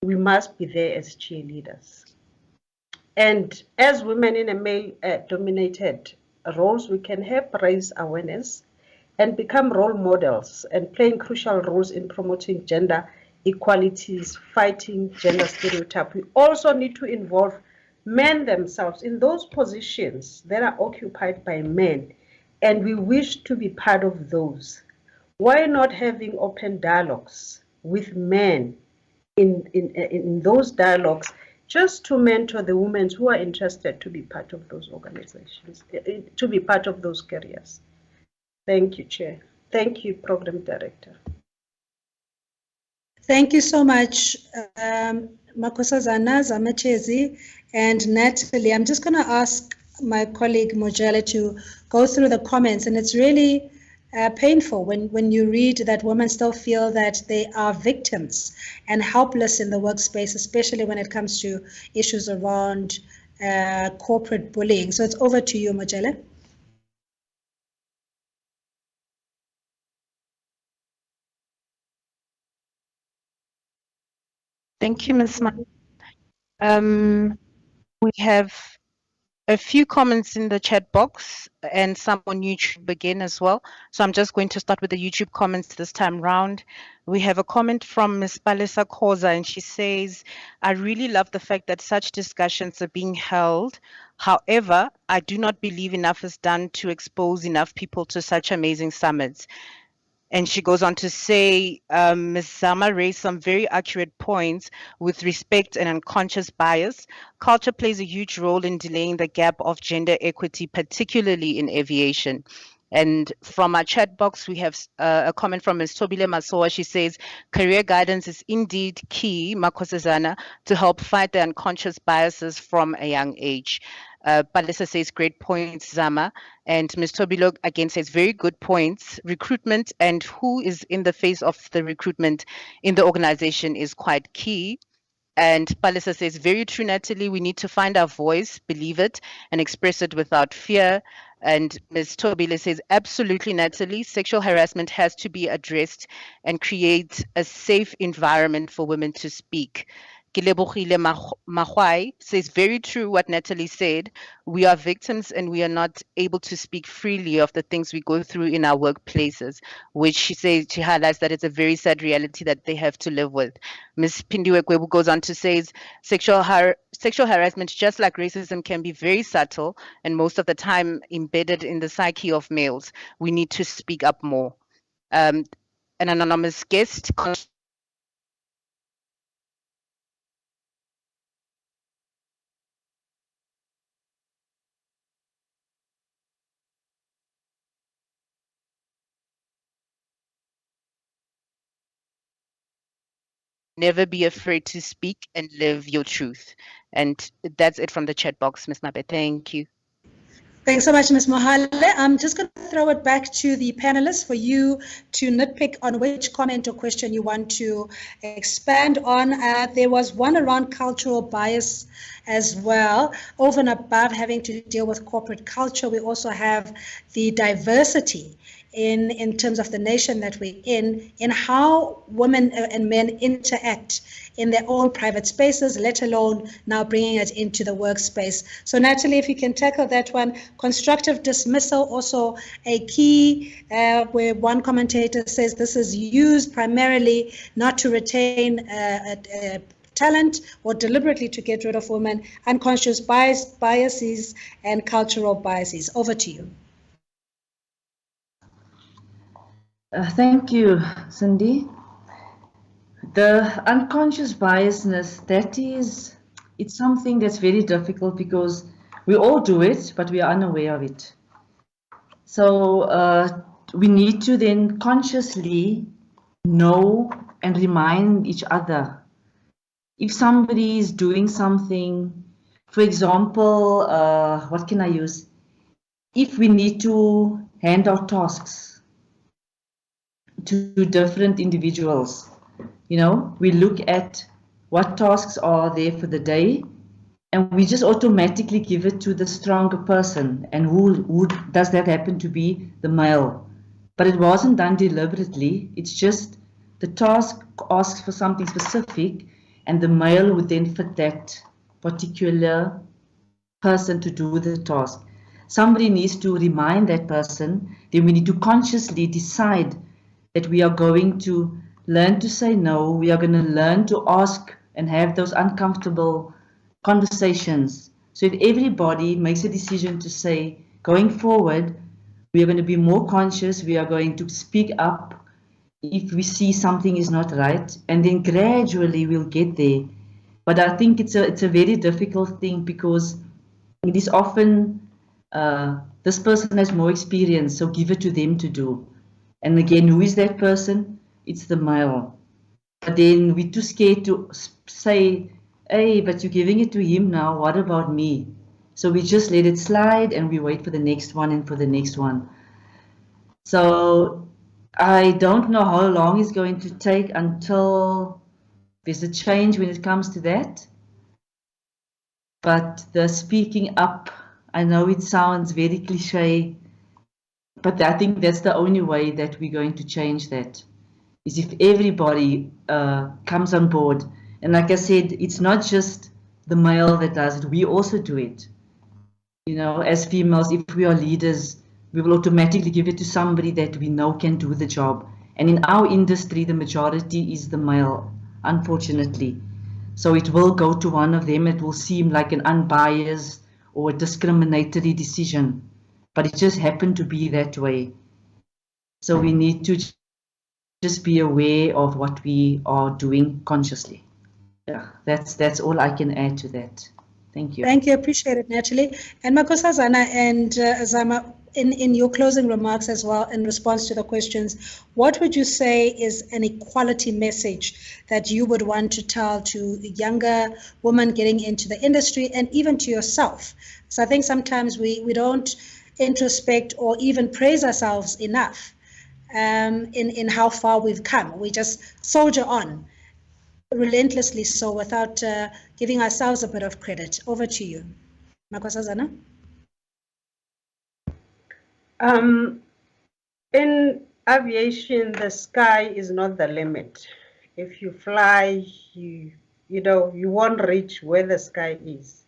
S7: we must be there as cheerleaders. And as women in a male-dominated roles, we can help raise awareness and become role models and playing crucial roles in promoting gender equalities, fighting gender stereotypes. We also need to involve men themselves in those positions that are occupied by men, and we wish to be part of those. Why not having open dialogues with men in those dialogues, just to mentor the women who are interested to be part of those organizations, to be part of those careers. Thank you, Chair. Thank you, Program Director.
S1: Thank you so much, Makosazana, Zamachezi, and Natalie. I'm just going to ask my colleague Mojele to go through the comments, and it's really painful when you read that women still feel that they are victims and helpless in the workspace, especially when it comes to issues around corporate bullying. So it's over to you, Mojele.
S6: Thank you, Ms. We have a few comments in the chat box and some on YouTube again as well. So I'm just going to start with the YouTube comments this time round. We have a comment from Ms. Palesa Khoza, and she says, I really love the fact that such discussions are being held. However, I do not believe enough is done to expose enough people to such amazing summits. And she goes on to say, Ms. Zama raised some very accurate points with respect and unconscious bias. Culture plays a huge role in delaying the gap of gender equity, particularly in aviation. And from our chat box, we have a comment from Ms. Tobile Masoa. She says, career guidance is indeed key, Makosazana, to help fight the unconscious biases from a young age. Palisa says, great points, Zama. And Ms. Tobilo again says, very good points. Recruitment and who is in the face of the recruitment in the organization is quite key. And Palisa says, very true, Natalie. We need to find our voice, believe it, and express it without fear. And Ms. Tobile says, absolutely, Natalie. Sexual harassment has to be addressed and create a safe environment for women to speak. Kilebogile Mahwai says, very true what Natalie said. We are victims and we are not able to speak freely of the things we go through in our workplaces, which she says, she highlights that it's a very sad reality that they have to live with. Ms. Pindiwe goes on to say, sexual harassment, just like racism, can be very subtle and most of the time embedded in the psyche of males. We need to speak up more. An anonymous guest never be afraid to speak and live your truth. And that's it from the chat box, Ms. Mabe. Thank you.
S1: Thanks so much, Ms. Mohale. I'm just going to throw it back to the panelists for you to nitpick on which comment or question you want to expand on. There was one around cultural bias as well. Over and above having to deal with corporate culture, we also have the diversity in terms of the nation that we're in how women and men interact in their own private spaces, let alone now bringing it into the workspace. So Natalie, if you can tackle that one. Constructive dismissal, also a key, where one commentator says this is used primarily not to retain talent or deliberately to get rid of women, unconscious biases and cultural biases. Over to you.
S9: Thank you, Cindy. The unconscious biasness, it's something that's very difficult because we all do it, but we are unaware of it. So we need to then consciously know and remind each other. If somebody is doing something, for example, what can I use? If we need to hand out tasks to different individuals, we look at what tasks are there for the day and we just automatically give it to the stronger person. And who does that happen to be? The male. But it wasn't done deliberately. It's just the task asks for something specific and the male would then fit that particular person to do the task. Somebody needs to remind that person. Then we need to consciously decide that we are going to learn to say no. We are going to learn to ask and have those uncomfortable conversations. So if everybody makes a decision to say, going forward, we are going to be more conscious, we are going to speak up if we see something is not right, and then gradually we'll get there. But I think it's a very difficult thing because it is often this person has more experience, so give it to them to do. And again, who is that person? It's the male. But then we're too scared to say, hey, but you're giving it to him now, what about me? So we just let it slide and we wait for the next one and for the next one. So I don't know how long it's going to take until there's a change when it comes to that. But the speaking up, I know it sounds very cliche, but I think that's the only way that we're going to change that, is if everybody comes on board. And like I said, it's not just the male that does it, we also do it. As females, if we are leaders, we will automatically give it to somebody that we know can do the job. And in our industry, the majority is the male, unfortunately. So it will go to one of them. It will seem like an unbiased or a discriminatory decision, but it just happened to be that way. So we need to just be aware of what we are doing consciously. Yeah, that's all I can add to that. Thank you.
S1: Thank you. Appreciate it, Natalie. And Makosazana and Zama, in your closing remarks as well, in response to the questions, what would you say is an equality message that you would want to tell to younger women getting into the industry and even to yourself? So I think sometimes we don't introspect or even praise ourselves enough in how far we've come. We just soldier on relentlessly so without giving ourselves a bit of credit. Over to you. Makosazana?
S7: In aviation, the sky is not the limit. If you fly, you won't reach where the sky is.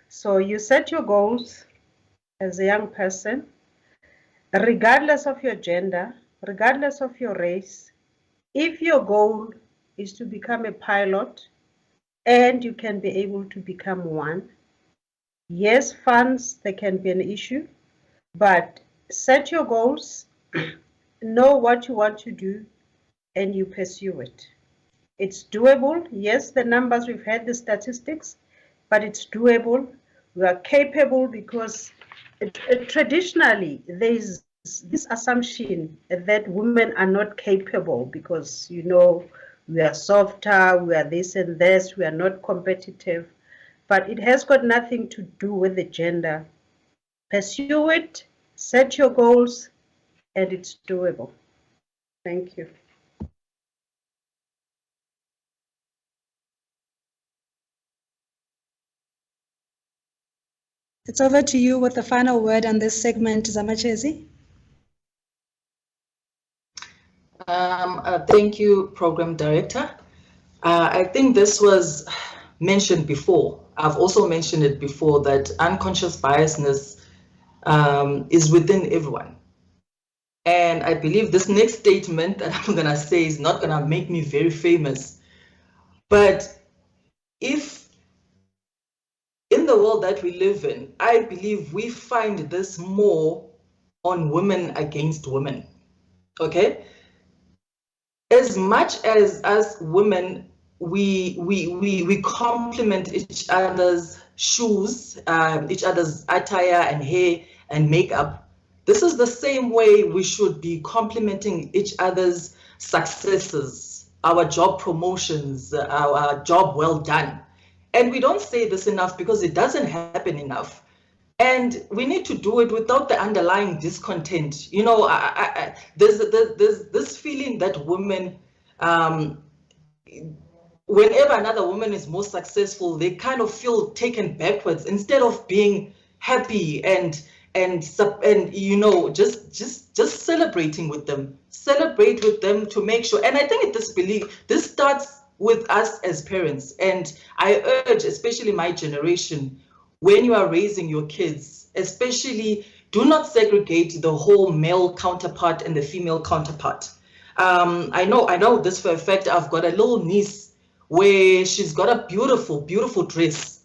S7: So you set your goals as a young person, regardless of your gender, regardless of your race. If your goal is to become a pilot and you can be able to become one, yes, funds, they can be an issue, but set your goals, know what you want to do, and you pursue it. It's doable. Yes, the numbers, we've had the statistics, but it's doable. We are capable because traditionally there's this assumption that women are not capable because, we are softer, we are this and this, we are not competitive. But it has got nothing to do with the gender. Pursue it, set your goals, and it's doable. Thank you.
S1: It's over to you with the final word on this segment, Zamachezi.
S8: Thank you, Program Director. I think this was mentioned before. I've also mentioned it before that unconscious biasness is within everyone. And I believe this next statement that I'm going to say is not going to make me very famous. But if in the world that we live in, I believe we find this more on women against women. Okay? As much as us women, we complement each other's shoes, each other's attire and hair and makeup. This is the same way we should be complementing each other's successes, our job promotions, our job well done. And we don't say this enough because it doesn't happen enough. And we need to do it without the underlying discontent. There's this feeling that women, whenever another woman is more successful, they kind of feel taken backwards instead of being happy and just celebrating with them. Celebrate with them to make sure. And I think this starts with us as parents. And I urge, especially my generation, when you are raising your kids, especially do not segregate the whole male counterpart and the female counterpart. I know this for a fact. I've got a little niece where she's got a beautiful, beautiful dress,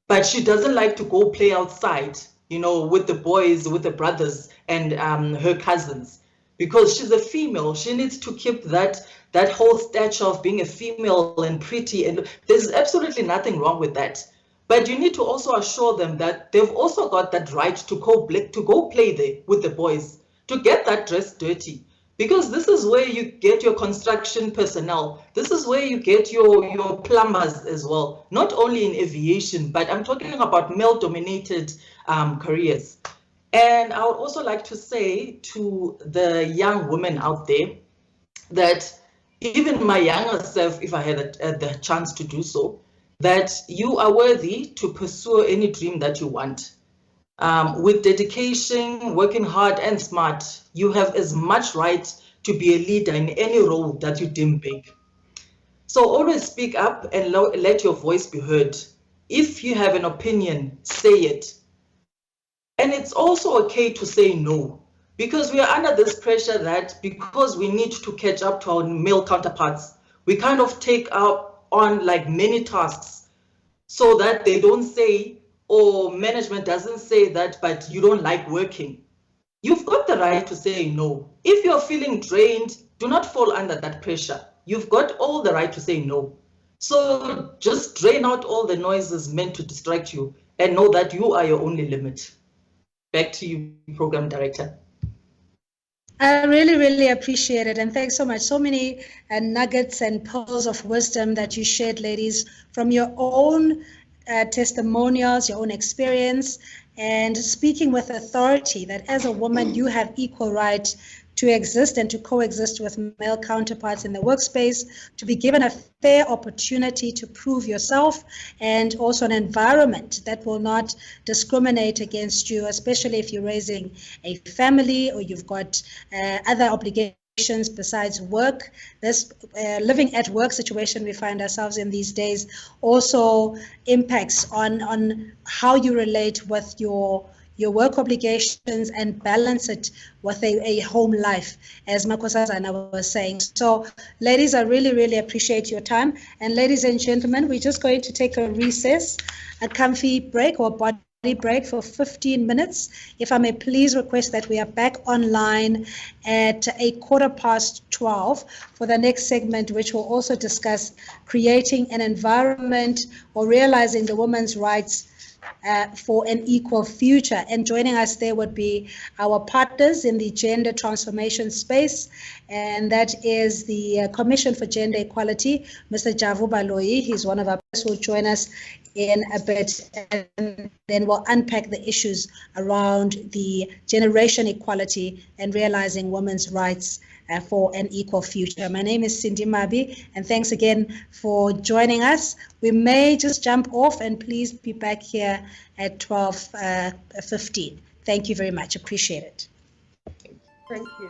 S8: but she doesn't like to go play outside, with the boys, with the brothers and her cousins, because she's a female. She needs to keep that whole stature of being a female and pretty, and there's absolutely nothing wrong with that. But you need to also assure them that they've also got that right to go play there with the boys, to get that dress dirty. Because this is where you get your construction personnel. This is where you get your plumbers as well, not only in aviation, but I'm talking about male-dominated careers. And I would also like to say to the young women out there that even my younger self, if I had the chance to do so, that you are worthy to pursue any dream that you want. With dedication, working hard and smart, you have as much right to be a leader in any role that you deem big. So always speak up and let your voice be heard. If you have an opinion, say it. And it's also okay to say no, because we are under this pressure that because we need to catch up to our male counterparts, we kind of take on like many tasks so that they don't say, or management doesn't say that, but you don't like working. You've got the right to say no. If you're feeling drained, do not fall under that pressure. You've got all the right to say no. So just drain out all the noises meant to distract you and know that you are your only limit. Back to you, Program Director.
S1: I really, really appreciate it. And thanks so much. So many nuggets and pearls of wisdom that you shared, ladies, from your own testimonials, your own experience, and speaking with authority that as a woman, you have equal right to exist and to coexist with male counterparts in the workspace, to be given a fair opportunity to prove yourself, and also an environment that will not discriminate against you, especially if you're raising a family or you've got other obligations besides work. This living at work situation we find ourselves in these days also impacts on how you relate with your work obligations and balance it with a home life, as Makosazana was saying. So, ladies, I really, really appreciate your time. And ladies and gentlemen, we're just going to take a recess, a comfy break or body break for 15 minutes. If I may please request that we are back online at 12:15 for the next segment, which will also discuss creating an environment or realizing the women's rights for an equal future. And joining us there would be our partners in the gender transformation space, and that is the Commission for Gender Equality, Mr. Javu Baloyi. He's one of our partners who will join us in a bit, and then we'll unpack the issues around the generation equality and realizing women's rights for an equal future. My name is Cindy Mabi, and thanks again for joining us. We may just jump off, and please be back here at 12:15. Thank you very much. Appreciate it.
S7: Thank you.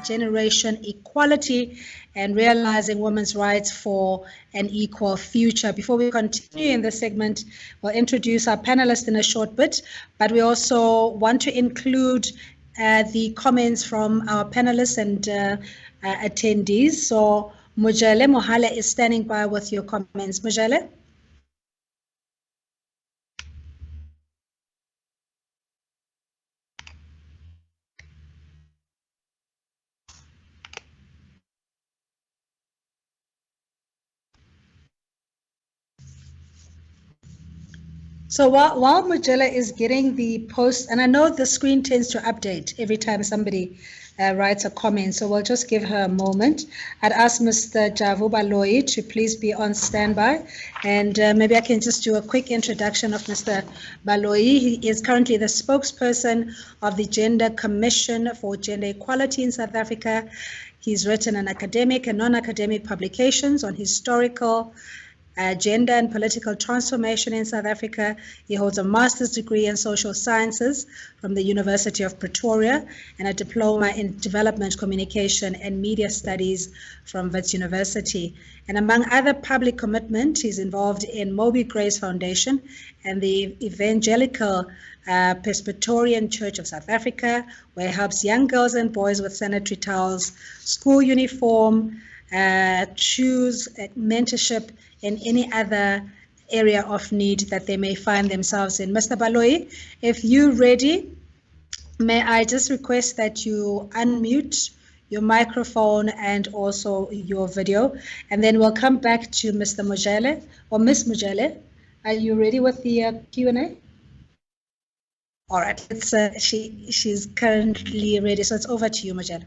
S1: Generation equality and realizing women's rights for an equal future. Before we continue in this segment, we'll introduce our panelists in a short bit, but we also want to include the comments from our panelists and attendees. So Mojale Mohale is standing by with your comments. Mojale? So while Mojela is getting the post, and I know the screen tends to update every time somebody writes a comment, so we'll just give her a moment. I'd ask Mr. Javu Baloyi to please be on standby, and maybe I can just do a quick introduction of Mr. Baloyi. He is currently the spokesperson of the Gender Commission for Gender Equality in South Africa. He's written an academic and non-academic publications on historical gender and political transformation in South Africa. He holds a master's degree in social sciences from the University of Pretoria and a diploma in development communication and media studies from Wits University. And among other public commitments, he's involved in Moby Grace Foundation and the Evangelical Presbyterian Church of South Africa, where he helps young girls and boys with sanitary towels, school uniform, shoes, mentorship, in any other area of need that they may find themselves in. Mr. Baloyi, if you're ready, may I just request that you unmute your microphone and also your video, and then we'll come back to Mr. Mojele or Ms. Mojele. Are you ready with the Q&A? All right, let's, she's currently ready, so it's over to you, Mojele.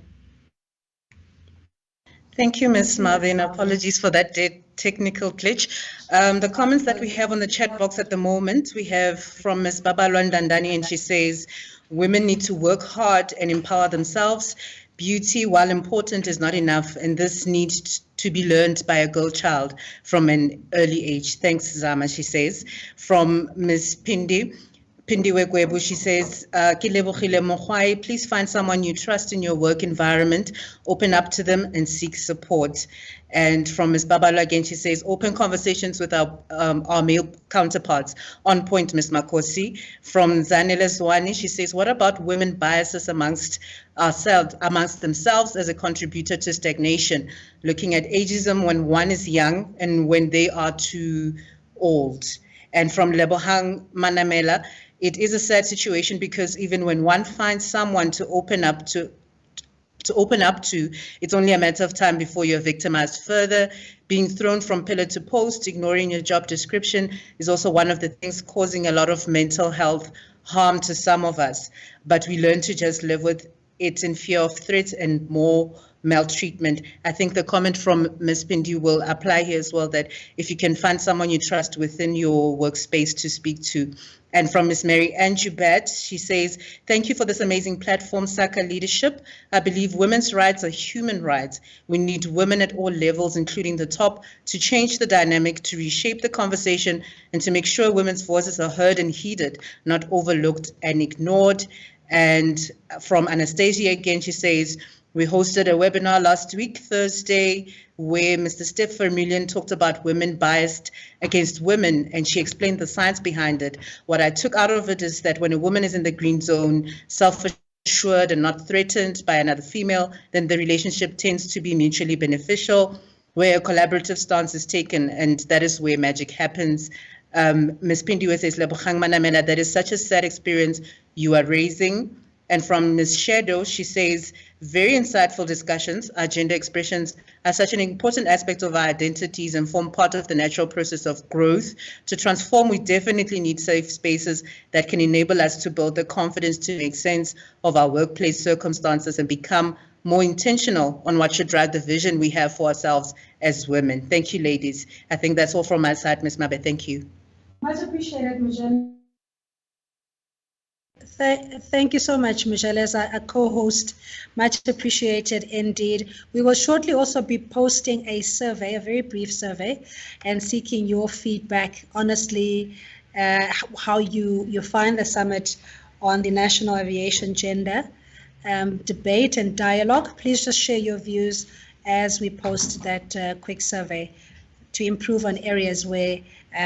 S10: Thank you, Ms. Marvin. Apologies for that technical glitch. The comments that we have on the chat box at the moment, we have from Ms. Babalwa Ndandani, and she says, women need to work hard and empower themselves. Beauty, while important, is not enough, and this needs to be learned by a girl child from an early age. Thanks, Zama, she says. From Ms. Pindiwe Gwebu, she says, please find someone you trust in your work environment, open up to them and seek support. And from Ms. Babalo again, she says, open conversations with our male counterparts. On point, Ms. Makosi. From Zanele Zwani, she says, what about women biases amongst themselves as a contributor to stagnation? Looking at ageism when one is young and when they are too old. And from Lebohang Manamela, it is a sad situation because even when one finds someone to open up to, it's only a matter of time before you're victimized further. Being thrown from pillar to post, ignoring your job description is also one of the things causing a lot of mental health harm to some of us. But we learn to just live with it in fear of threats and more maltreatment. I think the comment from Ms. Pindi will apply here as well, that if you can find someone you trust within your workspace to speak to. And from Ms. Mary Anjubat, she says, thank you for this amazing platform, Saka Leadership. I believe women's rights are human rights. We need women at all levels, including the top, to change the dynamic, to reshape the conversation, and to make sure women's voices are heard and heeded, not overlooked and ignored. And from Anastasia again, she says, we hosted a webinar last week, Thursday, where Mr. Steph Vermeulen talked about women biased against women, and she explained the science behind it. What I took out of it is that when a woman is in the green zone, self-assured and not threatened by another female, then the relationship tends to be mutually beneficial, where a collaborative stance is taken, and that is where magic happens. Ms. Pindiwe says, Lebogang Manamela, that is such a sad experience you are raising. And from Ms. Shadow, she says, very insightful discussions. Our gender expressions are such an important aspect of our identities and form part of the natural process of growth. To transform, we definitely need safe spaces that can enable us to build the confidence to make sense of our workplace circumstances and become more intentional on what should drive the vision we have for ourselves as women. Thank you, ladies. I think that's all from my side, Ms. Mabe. Thank you.
S1: Much appreciated, Mujal. Thank you so much, Michelle, as a co-host. Much appreciated indeed. We will shortly also be posting a survey, a very brief survey, and seeking your feedback, honestly, how you find the summit on the National Aviation Gender debate and dialogue. Please just share your views as we post that quick survey to improve on areas where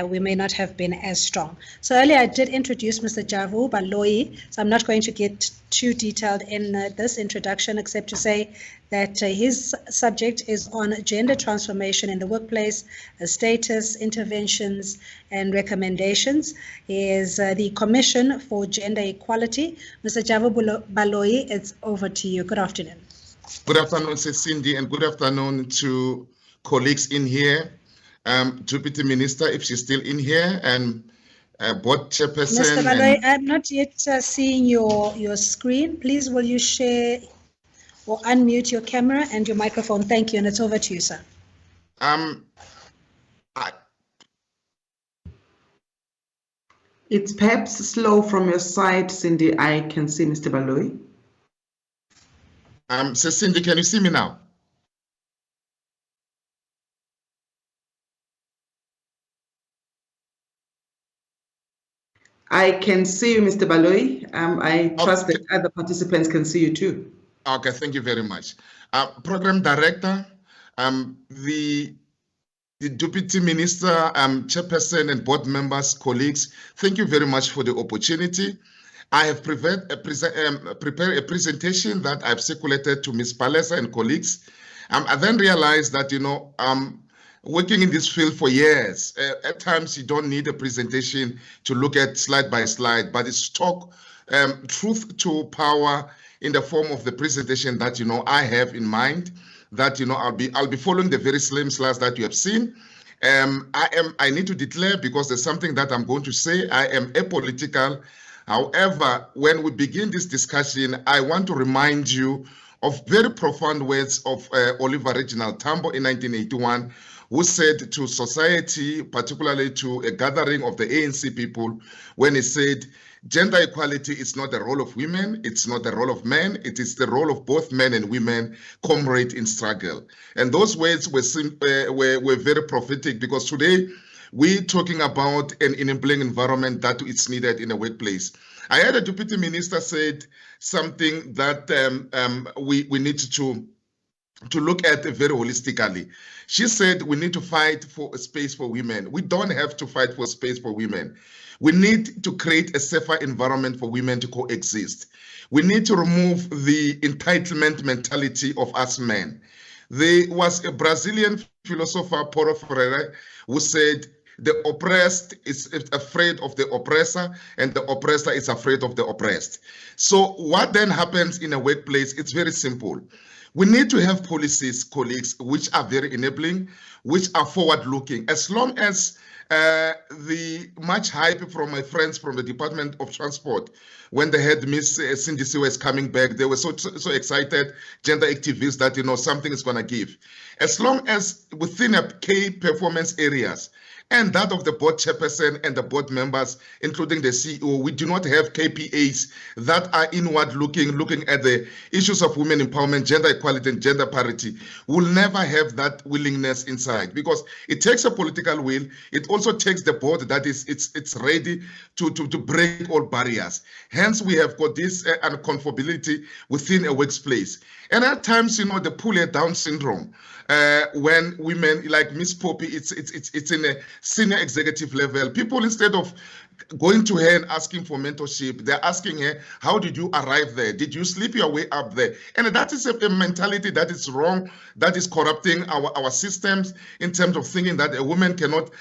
S1: we may not have been as strong. So earlier I did introduce Mr. Javu Baloyi, so I'm not going to get too detailed in this introduction except to say that his subject is on gender transformation in the workplace, status, interventions, and recommendations. He is the Commission for Gender Equality. Mr. Javu Baloyi, it's over to you. Good afternoon.
S11: Good afternoon, Cindy, and good afternoon to colleagues in here. Deputy Minister, if she's still in here, and board chairperson.
S1: Mr. Baloyi, I'm not yet seeing your screen. Please, will you share or unmute your camera and your microphone? Thank you, and it's over to you, sir.
S2: It's perhaps slow from your side, Cindy. I can see Mr. Baloyi.
S11: So Cindy, can you see me now?
S2: I can see you, Mr. Baloyi. I trust that other participants can see you too.
S11: Okay, thank you very much. Program Director, the Deputy Minister, Chairperson and board members, colleagues, thank you very much for the opportunity. I have prepared a presentation that I've circulated to Ms. Palesa and colleagues. I then realized that, working in this field for years, at times you don't need a presentation to look at slide by slide, but it's talk truth to power in the form of the presentation that I have in mind. That I'll be following the very slim slides that you have seen. I need to declare, because there's something that I'm going to say. I am apolitical. However, when we begin this discussion, I want to remind you of very profound words of Oliver Reginald Tambo in 1981, who said to society, particularly to a gathering of the ANC people, when he said, gender equality is not the role of women, it's not the role of men, it is the role of both men and women, comrade in struggle. And those words were very prophetic, because today we're talking about an enabling environment that is needed in a workplace. I heard a deputy minister said something that we need to look at very holistically. She said we need to fight for a space for women. We don't have to fight for space for women. We need to create a safer environment for women to coexist. We need to remove the entitlement mentality of us men. There was a Brazilian philosopher, Paulo Freire, who said, the oppressed is afraid of the oppressor, and the oppressor is afraid of the oppressed. So what then happens in a workplace? It's very simple. We need to have policies, colleagues, which are very enabling, which are forward-looking. As long as the much hype from my friends from the Department of Transport, when they had Miss Cindy Siwes coming back, they were so excited, gender activists, that something is going to give. As long as within a key performance areas, and that of the board chairperson and the board members, including the CEO, we do not have KPAs that are inward looking at the issues of women empowerment, gender equality, and gender parity. We'll never have that willingness inside, because it takes a political will. It also takes the board that it's ready to break all barriers. Hence, we have got this uncomfortability within a workplace. And at times, the pull-down syndrome, when women like Miss Poppy, it's in a senior executive level. People, instead of going to her and asking for mentorship, they're asking her, how did you arrive there? Did you sleep your way up there? And that is a mentality that is wrong, that is corrupting our systems in terms of thinking that a woman cannot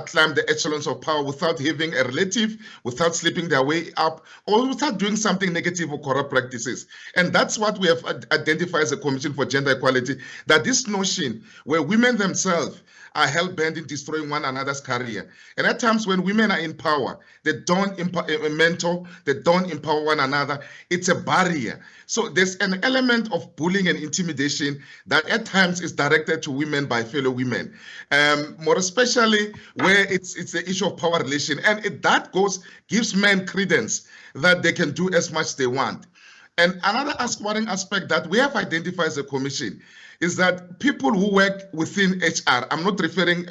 S11: climb the echelons of power without having a relative, without sleeping their way up, or without doing something negative or corrupt practices. And that's what we have identified as a Commission for Gender Equality, that this notion where women themselves are hell-bent in destroying one another's career. And at times when women are in power, they don't mentor, they don't empower one another. It's a barrier. So there's an element of bullying and intimidation that at times is directed to women by fellow women, more especially where it's the issue of power relation. And that gives men credence that they can do as much as they want. And another worrying aspect that we have identified as a commission is that people who work within HR, I'm not referring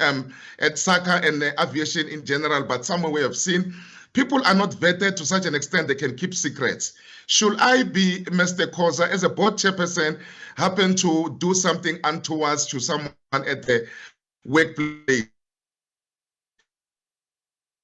S11: at SACA and aviation in general, but somewhere we have seen People are not vetted to such an extent they can keep secrets. Should I be, Mr. Koza, as a board chairperson, happen to do something untoward to someone at the workplace?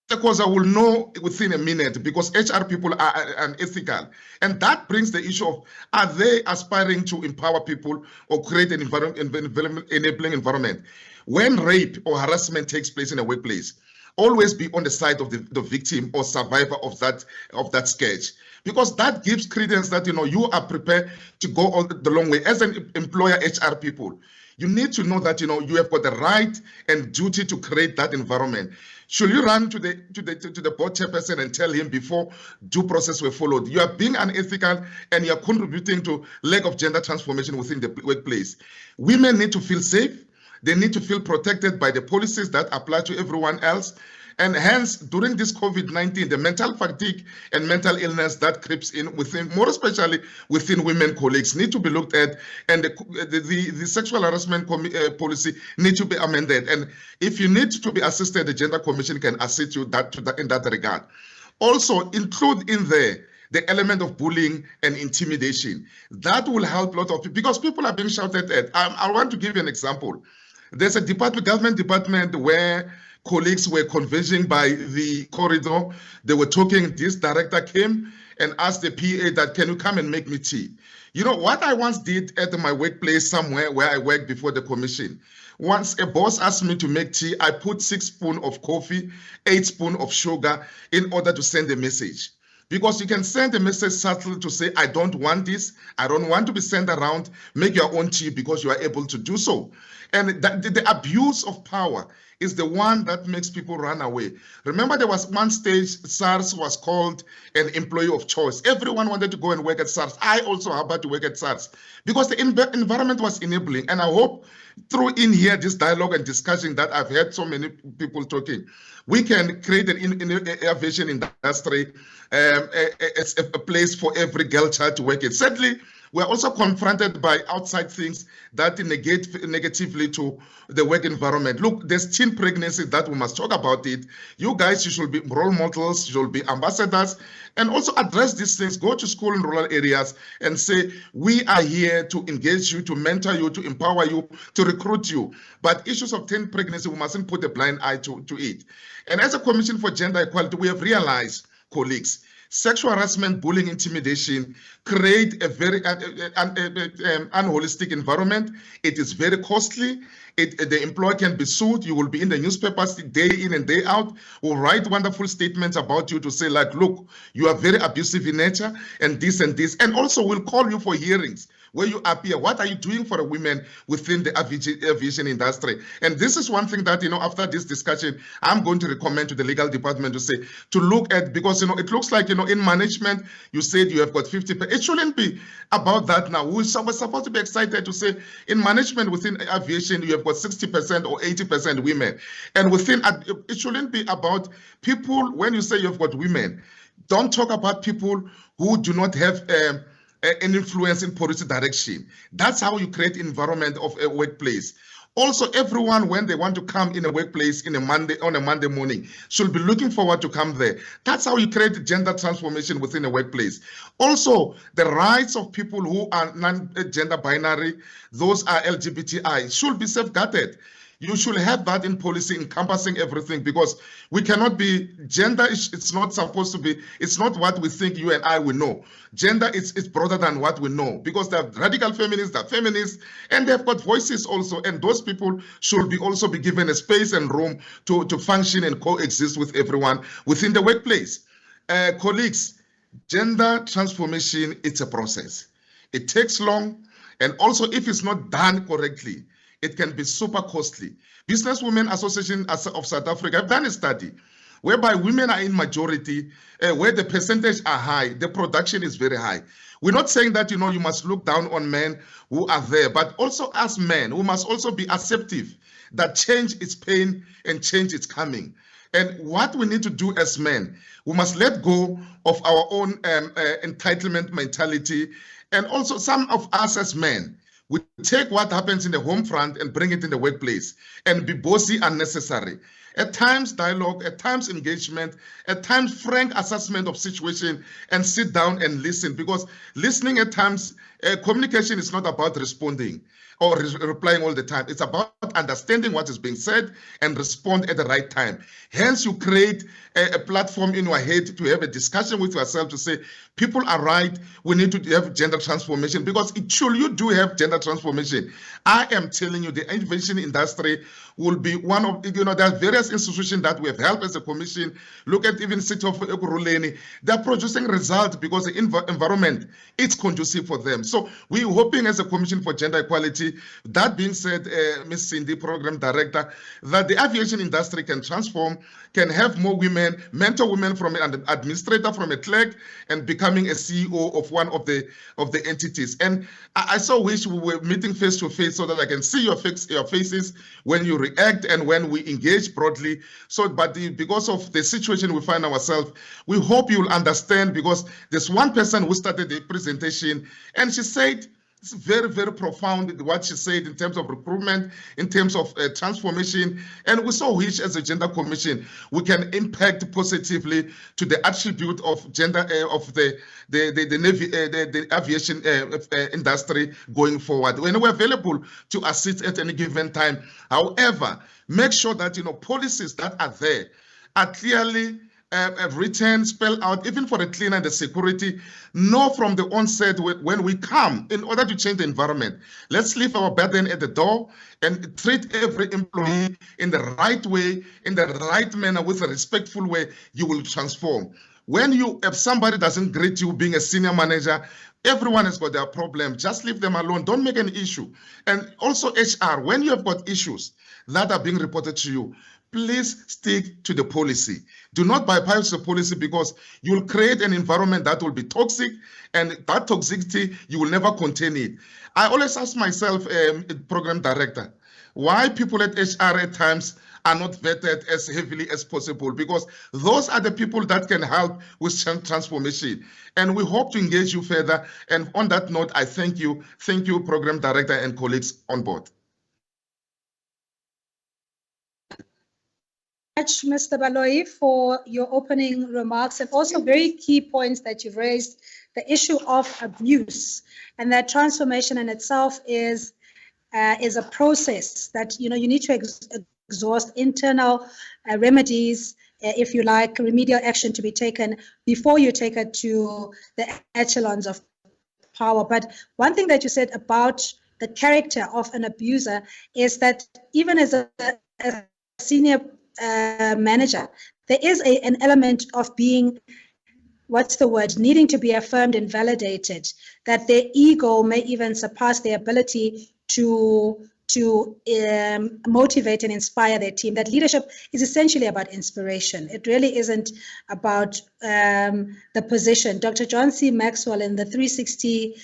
S11: Because I will know within a minute, because HR people are unethical. And that brings the issue of, are they aspiring to empower people or create an enabling environment? When rape or harassment takes place in a workplace, always be on the side of the victim or survivor of that sketch, because that gives credence that you are prepared to go on the long way. As an employer, HR people, you need to know that you have got the right and duty to create that environment. Should you run to the board chairperson and tell him before due process were followed, you are being unethical and you are contributing to lack of gender transformation within the workplace. Women need to feel safe. They need to feel protected by the policies that apply to everyone else. And hence, during this COVID-19, the mental fatigue and mental illness that creeps in within, more especially within women colleagues, need to be looked at, and the sexual harassment policy need to be amended. And if you need to be assisted, the Gender Commission can assist you in that regard. Also, include in there the element of bullying and intimidation. That will help a lot of people, because people are being shouted at. I want to give you an example. There's a government department where colleagues were converging by the corridor. They were talking. This director came and asked the PA that, can you come and make me tea? What I once did at my workplace somewhere where I worked before the commission. Once a boss asked me to make tea, I put 6 spoons of coffee, 8 spoons of sugar in order to send a message. Because you can send a message subtly to say, I don't want this, I don't want to be sent around, make your own tea because you are able to do so. And the abuse of power is the one that makes people run away. Remember, there was one stage, SARS was called an employee of choice. Everyone wanted to go and work at SARS. I also happened to work at SARS because the environment was enabling. And I hope through in here, this dialogue and discussion that I've heard so many people talking, we can create an aviation industry, a place for every girl child to work in. Sadly, we're also confronted by outside things that negate negatively to the work environment. Look, there's teen pregnancy that we must talk about it. You guys, you should be role models, you should be ambassadors, and also address these things. Go to school in rural areas and say, we are here to engage you, to mentor you, to empower you, to recruit you. But issues of teen pregnancy, we mustn't put a blind eye to it. And as a Commission for Gender Equality, we have realized, colleagues, sexual harassment, bullying, intimidation create a very unholistic environment. It is very costly. The employer can be sued. You will be in the newspapers day in and day out, will write wonderful statements about you to say, like, look, you are very abusive in nature and this, and also will call you for hearings where you appear. What are you doing for the women within the aviation industry? And this is one thing that, after this discussion, I'm going to recommend to the legal department to say, to look at, because, it looks like, in management, you said you have got 50%. It shouldn't be about that now. We're supposed to be excited to say, in management within aviation, you have got 60% or 80% women. And within, it shouldn't be about people, when you say you've got women, don't talk about people who do not have an influence in policy direction. That's how you create environment of a workplace. Also, everyone, when they want to come in a workplace on a Monday morning, should be looking forward to come there. That's how you create gender transformation within a workplace. Also, the rights of people who are non-gender binary, those are LGBTI, should be safeguarded. You should have that in policy encompassing everything, because we cannot be, gender it's not supposed to be, it's not what we think you and I will know. Gender is broader than what we know, because they're radical feminists, they're feminists, and they've got voices also, and those people should also be given a space and room to function and coexist with everyone within the workplace. Colleagues, gender transformation, it's a process. It takes long, and also if it's not done correctly, it can be super costly. Businesswomen Association of South Africa have done a study whereby women are in majority, where the percentage are high, the production is very high. We're not saying that, you must look down on men who are there, but also as men, we must also be acceptive that change is pain and change is coming. And what we need to do as men, we must let go of our own entitlement mentality. And also some of us as men, we take what happens in the home front and bring it in the workplace and be bossy unnecessary. At times dialogue, at times engagement, at times frank assessment of situation, and sit down and listen, because listening at times, communication is not about responding or replying all the time. It's about understanding what is being said and respond at the right time. Hence, you create a platform in your head to have a discussion with yourself to say, people are right, we need to have gender transformation, because you do have gender transformation. I am telling you, the aviation industry will be one of, there are various institutions that we have helped as a commission. Look at even City of Ekurhuleni. They're producing results because the environment is conducive for them. So we're hoping as a Commission for Gender Equality, that being said, Ms. Cindy, Program Director, that the aviation industry can transform, can have more women, mentor women from an administrator, from a clerk, and becoming a CEO of one of the entities. And I so wish we were meeting face to face so that I can see your faces when you react and when we engage broadly. So, but because of the situation we find ourselves, we hope you'll understand, because there's one person who started the presentation and she said, it's very, very profound what she said in terms of recruitment, in terms of transformation. And we so wish as a gender commission, we can impact positively to the attribute of gender of the aviation industry going forward. When we're available to assist at any given time. However, make sure that policies that are there are clearly written, spelled out, even for the cleaner and the security. Know from the onset when we come, in order to change the environment, let's leave our burden at the door and treat every employee in the right way, in the right manner, with a respectful way. You will transform. If somebody doesn't greet you being a senior manager, everyone has got their problem. Just leave them alone. Don't make an issue. And also HR, when you have got issues that are being reported to you, please stick to the policy. Do not bypass the policy, because you will create an environment that will be toxic, and that toxicity, you will never contain it. I always ask myself, Program Director, why people at HR at times are not vetted as heavily as possible, because those are the people that can help with transformation. And we hope to engage you further. And on that note, I thank you. Thank you, Program Director and colleagues on board.
S1: Much, Mr. Baloyi, for your opening remarks, and also very key points that you've raised, the issue of abuse, and that transformation in itself is a process that you need to exhaust internal remedies, if you like, remedial action to be taken before you take it to the echelons of power. But one thing that you said about the character of an abuser is that even as a senior manager, there is an element of being, needing to be affirmed and validated, that their ego may even surpass their ability to motivate and inspire their team. That leadership is essentially about inspiration. It really isn't about the position. Dr. John C. Maxwell in the 360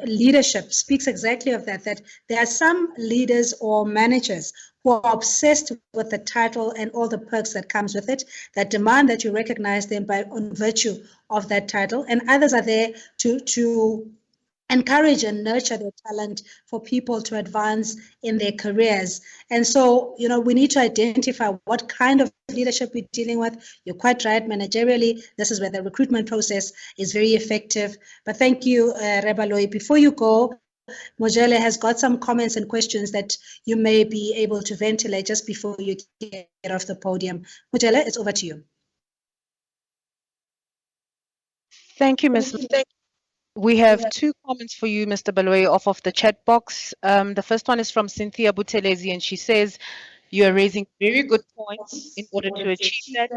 S1: leadership speaks exactly of that there are some leaders or managers who are obsessed with the title and all the perks that comes with it, that demand that you recognize them on virtue of that title, and others are there to encourage and nurture their talent for people to advance in their careers. And so, we need to identify what kind of leadership we're dealing with. You're quite right, managerially, this is where the recruitment process is very effective. But thank you, Rebaloyi. Before you go, Mojele has got some comments and questions that you may be able to ventilate just before you get off the podium. Mojele, it's over to you.
S6: Thank you, Ms. We have two comments for you, Mr. Baloyi, off of the chat box. The first one is from Cynthia Butelezi, and she says, you are raising very good points. In order to achieve that,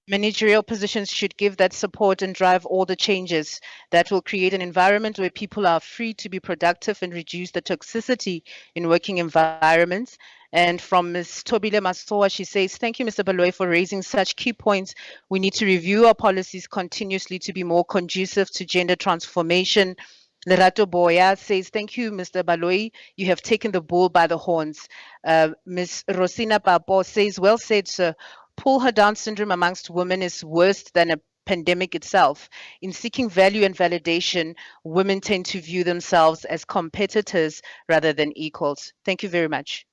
S6: managerial positions should give that support and drive all the changes that will create an environment where people are free to be productive and reduce the toxicity in working environments. And from Ms. Tobile Masoa, she says, thank you, Mr. Baloyi, for raising such key points. We need to review our policies continuously to be more conducive to gender transformation. Lerato Boya says, thank you, Mr. Baloyi. You have taken the bull by the horns. Ms. Rosina Babo says, well said, sir. Pull her Down syndrome amongst women is worse than a pandemic itself. In seeking value and validation, women tend to view themselves as competitors rather than equals. Thank you very much.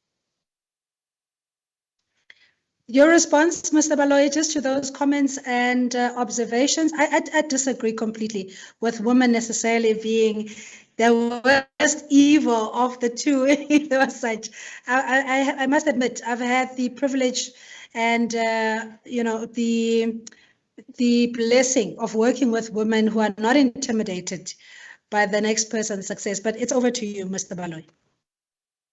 S1: Your response, Mr. Baloyi, just to those comments and observations. I disagree completely with women necessarily being the worst evil of the two. There was such. I must admit, I've had the privilege and the blessing of working with women who are not intimidated by the next person's success. But it's over to you, Mr. Baloyi.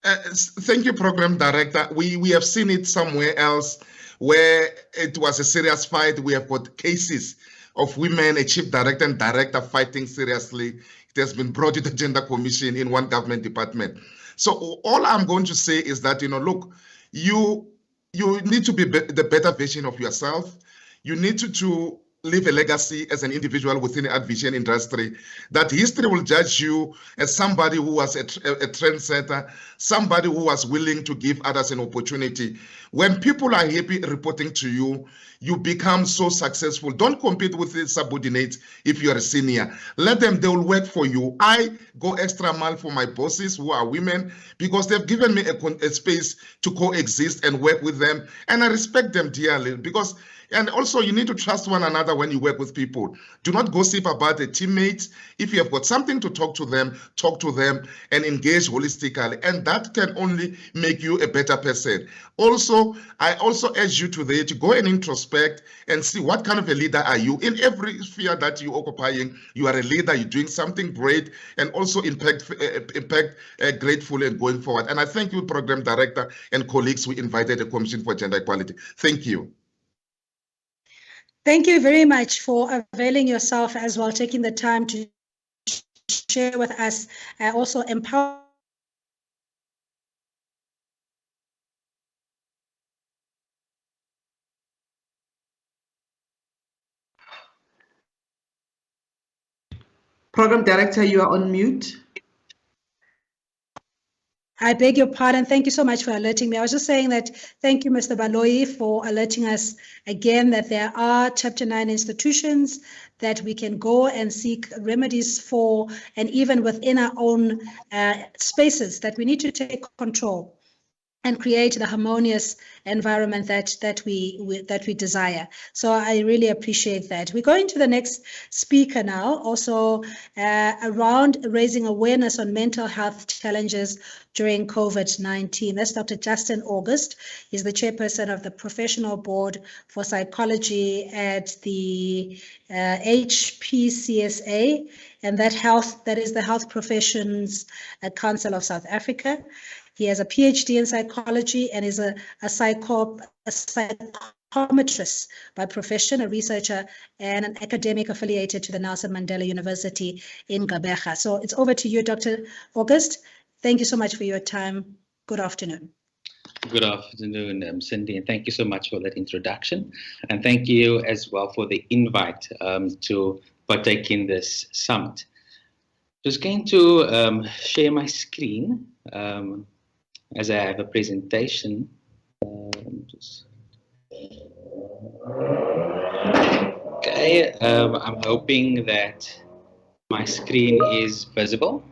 S11: Thank you, Program Director. We have seen it somewhere else where it was a serious fight. We have got cases of women, a chief director and director fighting seriously. It has been brought to the Gender Commission in one government department. So all I'm going to say is that, look, you need to be the better version of yourself. You need to leave a legacy as an individual within the aviation industry, that history will judge you as somebody who was a trendsetter, somebody who was willing to give others an opportunity. When people are happy reporting to you, you become so successful. Don't compete with the subordinates if you're a senior. Let them, they will work for you. I go extra mile for my bosses who are women because they've given me a space to coexist and work with them. And I respect them dearly because, and also you need to trust one another when you work with people. Do not gossip about the teammates. If you have got something to talk to them and engage holistically. And that can only make you a better person. Also, I also urge you today to go and introspect and see what kind of a leader are you. In every sphere that you're occupying, you are a leader, you're doing something great and also impact grateful and going forward. And I thank you, Program Director and colleagues who invited the Commission for Gender Equality. Thank you.
S1: Thank you very much for availing yourself as well, taking the time to share with us, also empower.
S2: Program Director, you are on mute.
S1: I beg your pardon. Thank you so much for alerting me. I was just saying that thank you, Mr. Baloyi, for alerting us again that there are Chapter 9 institutions that we can go and seek remedies for, and even within our own spaces that we need to take control and create the harmonious environment that we desire. So I really appreciate that. We're going to the next speaker now, also around raising awareness on mental health challenges during COVID-19. That's Dr. Justin August. He's the chairperson of the Professional Board for Psychology at the HPCSA, and that is the Health Professions Council of South Africa. He has a PhD in psychology and is a psychometrist by profession, a researcher, and an academic affiliated to the Nelson Mandela University in Gqeberha. So it's over to you, Dr. August. Thank you so much for your time. Good afternoon.
S12: Good afternoon, Cindy, and thank you so much for that introduction. And thank you as well for the invite to partake in this summit. Just going to share my screen as I have a presentation. Okay, I'm hoping that my screen is visible.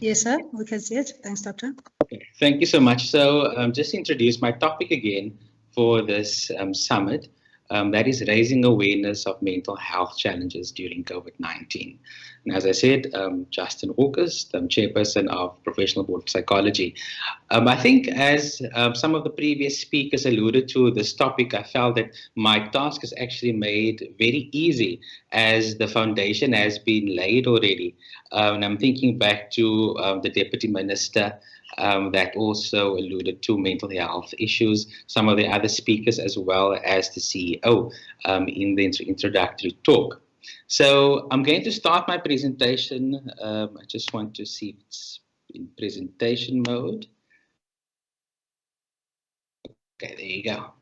S1: Yes, sir, we can see it. Thanks, Doctor.
S12: Okay, thank you so much. So just to introduce my topic again for this summit, that is raising awareness of mental health challenges during COVID-19. And as I said, Justin August, I'm chairperson of Professional Board of Psychology. I think as some of the previous speakers alluded to this topic, I felt that my task is actually made very easy as the foundation has been laid already. And I'm thinking back to the Deputy Minister that also alluded to mental health issues, some of the other speakers as well as the CEO in the introductory talk. So I'm going to start my presentation. I just want to see if it's in presentation mode. Okay, there you go.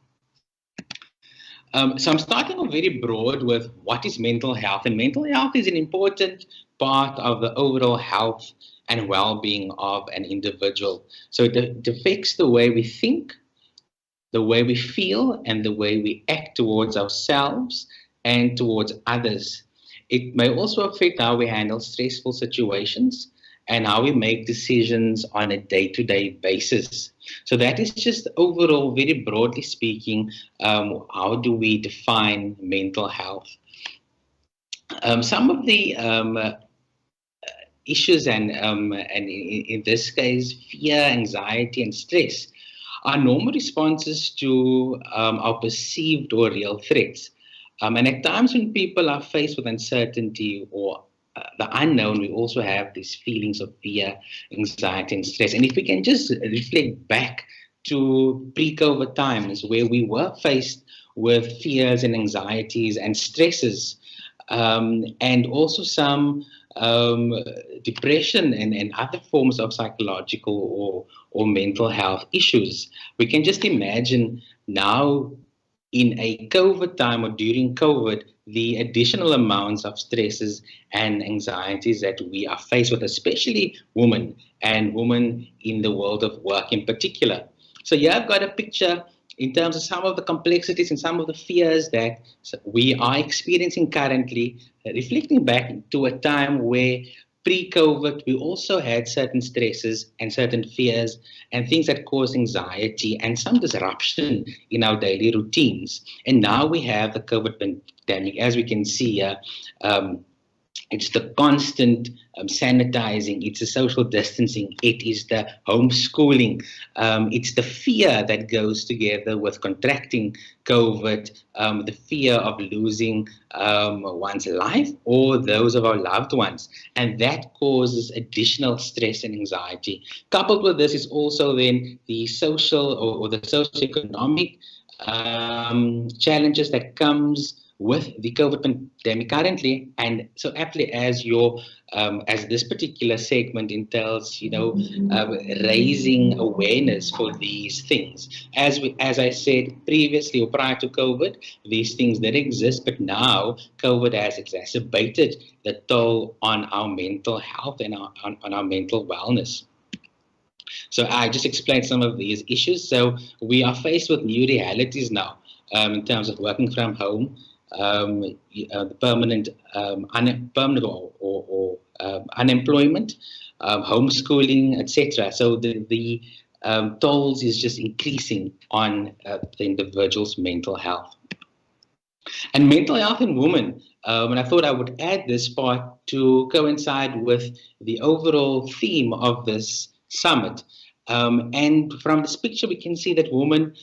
S12: So I'm starting off very broad with what is mental health, and mental health is an important part of the overall health and well-being of an individual. So it affects the way we think, the way we feel, and the way we act towards ourselves and towards others. It may also affect how we handle stressful situations and how we make decisions on a day-to-day basis. So that is just overall, very broadly speaking, how do we define mental health? Some of the issues and in this case, fear, anxiety, and stress are normal responses to our perceived or real threats. And at times when people are faced with uncertainty or the unknown, we also have these feelings of fear, anxiety, and stress. And if we can just reflect back to pre-COVID times where we were faced with fears and anxieties and stresses, and also some depression and other forms of psychological or mental health issues. We can just imagine now in a COVID time or during COVID, the additional amounts of stresses and anxieties that we are faced with, especially women and women in the world of work in particular. So yeah, I've got a picture in terms of some of the complexities and some of the fears that we are experiencing currently, reflecting back to a time where pre-COVID, we also had certain stresses and certain fears and things that cause anxiety and some disruption in our daily routines. And now we have the COVID pandemic. As we can see, it's the constant sanitizing, it's the social distancing, it is the homeschooling, it's the fear that goes together with contracting COVID, the fear of losing one's life or those of our loved ones. And that causes additional stress and anxiety. Coupled with this is also then the social or the socioeconomic challenges that comes with the COVID pandemic currently, and so aptly as as this particular segment entails, raising awareness for these things. As I said previously or prior to COVID, these things did exist, but now COVID has exacerbated the toll on our mental health and on our mental wellness. So I just explained some of these issues. So we are faced with new realities now in terms of working from home. The permanent unemployment, homeschooling, etc. So the tolls is just increasing on the individual's mental health. And mental health in women, and I thought I would add this part to coincide with the overall theme of this summit. And from this picture, we can see that women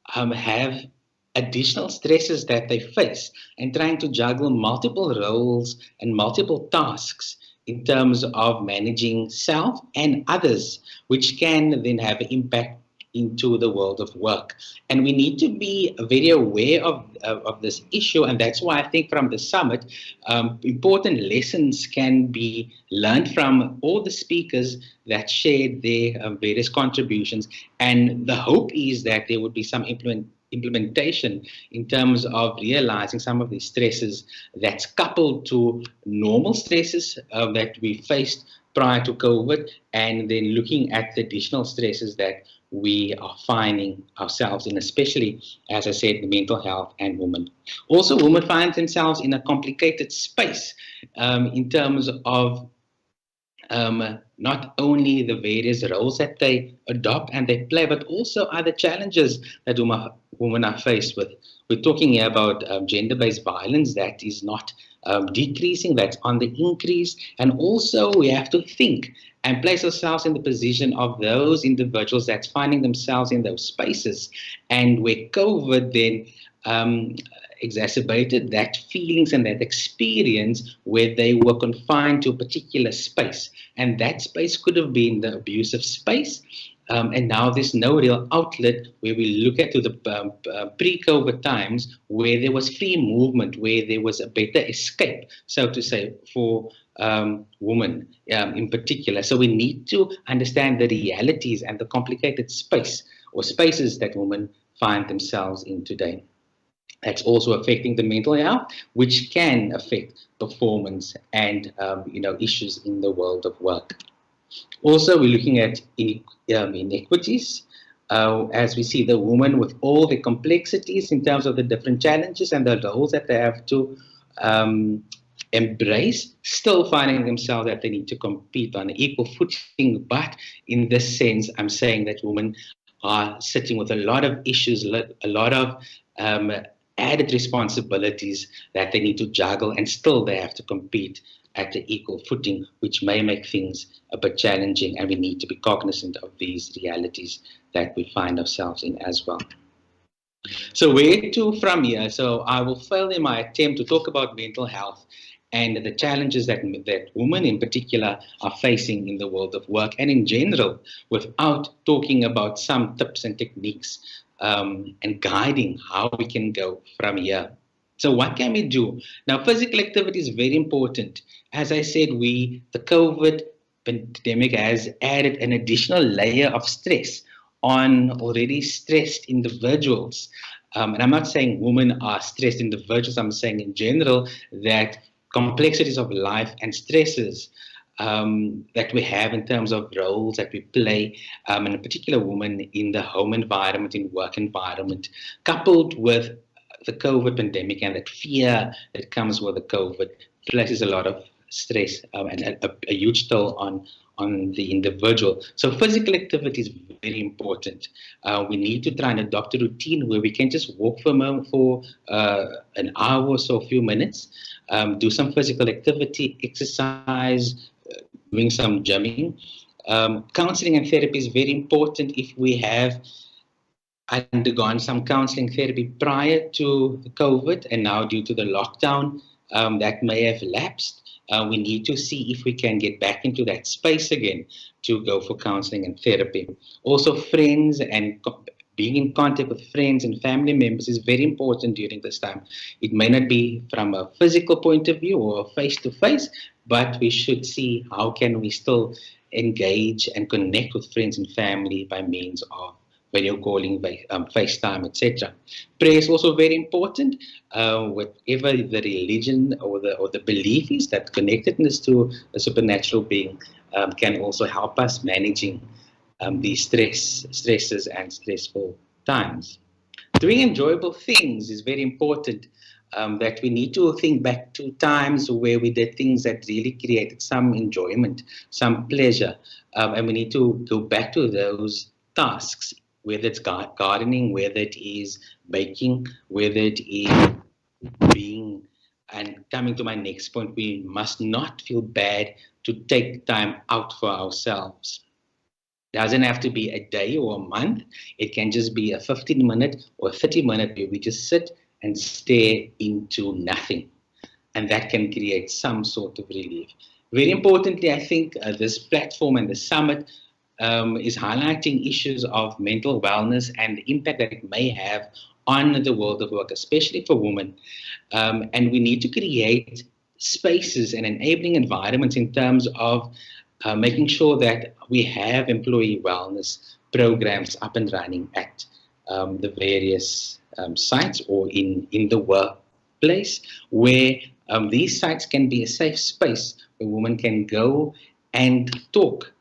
S12: have additional stresses that they face and trying to juggle multiple roles and multiple tasks in terms of managing self and others, which can then have an impact into the world of work. And we need to be very aware of this issue, and that's why I think from the summit, important lessons can be learned from all the speakers that shared their various contributions, and the hope is that there would be some implementation in terms of realizing some of these stresses that's coupled to normal stresses that we faced prior to COVID, and then looking at the additional stresses that we are finding ourselves in, especially, as I said, the mental health and women. Also, women find themselves in a complicated space in terms of not only the various roles that they adopt and they play, but also other challenges that women are faced with. We're talking here about gender-based violence that is not decreasing, that's on the increase. And also we have to think and place ourselves in the position of those individuals that's finding themselves in those spaces. And where COVID then exacerbated that feelings and that experience where they were confined to a particular space. And that space could have been the abusive space. And now there's no real outlet where we look at to the pre-COVID times where there was free movement, where there was a better escape, so to say, for women in particular. So we need to understand the realities and the complicated space or spaces that women find themselves in today. That's also affecting the mental health, which can affect performance and issues in the world of work. Also, we're looking at inequities, as we see the women with all the complexities in terms of the different challenges and the roles that they have to embrace, still finding themselves that they need to compete on an equal footing. But in this sense, I'm saying that women are sitting with a lot of issues, a lot of added responsibilities that they need to juggle, and still they have to compete at the equal footing, which may make things a bit challenging, and we need to be cognizant of these realities that we find ourselves in as well. So where to from here? So I will fail in my attempt to talk about mental health and the challenges that women in particular are facing in the world of work and in general, without talking about some tips and techniques and guiding how we can go from here. So what can we do? Now, physical activity is very important. As I said, the COVID pandemic has added an additional layer of stress on already stressed individuals. And I'm not saying women are stressed individuals, I'm saying in general that complexities of life and stresses that we have in terms of roles that we play, and in particular women in the home environment, in work environment, coupled with the COVID pandemic and that fear that comes with the COVID, places a lot of stress and a huge toll on the individual. So physical activity is very important. We need to try and adopt a routine where we can just walk for a moment, for an hour or so, a few minutes, do some physical activity, exercise, doing some gymming. Counseling and therapy is very important if we have undergone some counseling therapy prior to the COVID, and now due to the lockdown, that may have lapsed. We need to see if we can get back into that space again to go for counseling and therapy. Also, friends and being in contact with friends and family members is very important during this time. It may not be from a physical point of view or face-to-face, but we should see how can we still engage and connect with friends and family by means of video calling, FaceTime, etc. Prayer is also very important. Whatever the religion or the belief is, that connectedness to a supernatural being can also help us managing these stresses and stressful times. Doing enjoyable things is very important. That we need to think back to times where we did things that really created some enjoyment, some pleasure, and we need to go back to those tasks, whether it's gardening, whether it is baking, whether it is being, and coming to my next point, we must not feel bad to take time out for ourselves. It doesn't have to be a day or a month. It can just be a 15-minute or 30-minute where we just sit and stare into nothing. And that can create some sort of relief. Very importantly, I think this platform and the summit is highlighting issues of mental wellness and the impact that it may have on the world of work, especially for women. And we need to create spaces and enabling environments in terms of making sure that we have employee wellness programs up and running at the various sites or in the workplace, where these sites can be a safe space where women can go and talk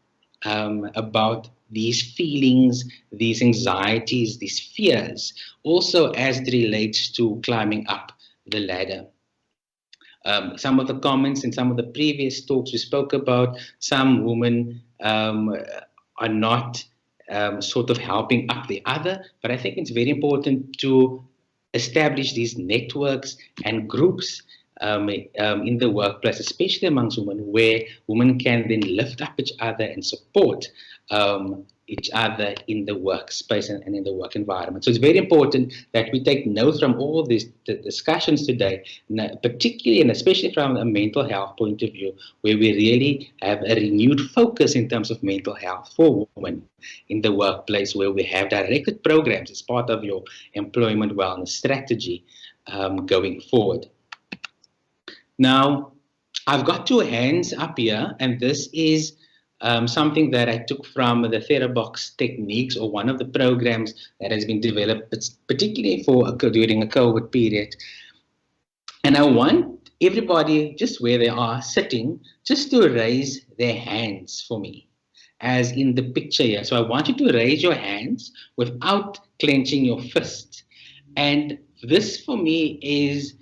S12: about these feelings, these anxieties, these fears, also as it relates to climbing up the ladder. Some of the comments in some of the previous talks we spoke about, some women are not sort of helping up the other, but I think it's very important to establish these networks and groups in the workplace, especially amongst women, where women can then lift up each other and support each other in the workspace and in the work environment. So it's very important that we take notes from all these discussions today, particularly and especially from a mental health point of view, where we really have a renewed focus in terms of mental health for women in the workplace, where we have directed programs as part of your employment wellness strategy going forward. Now, I've got two hands up here, and this is something that I took from the TheraBox techniques, or one of the programs that has been developed, particularly during a COVID period. And I want everybody, just where they are sitting, just to raise their hands for me, as in the picture here. So I want you to raise your hands without clenching your fist. And this for me is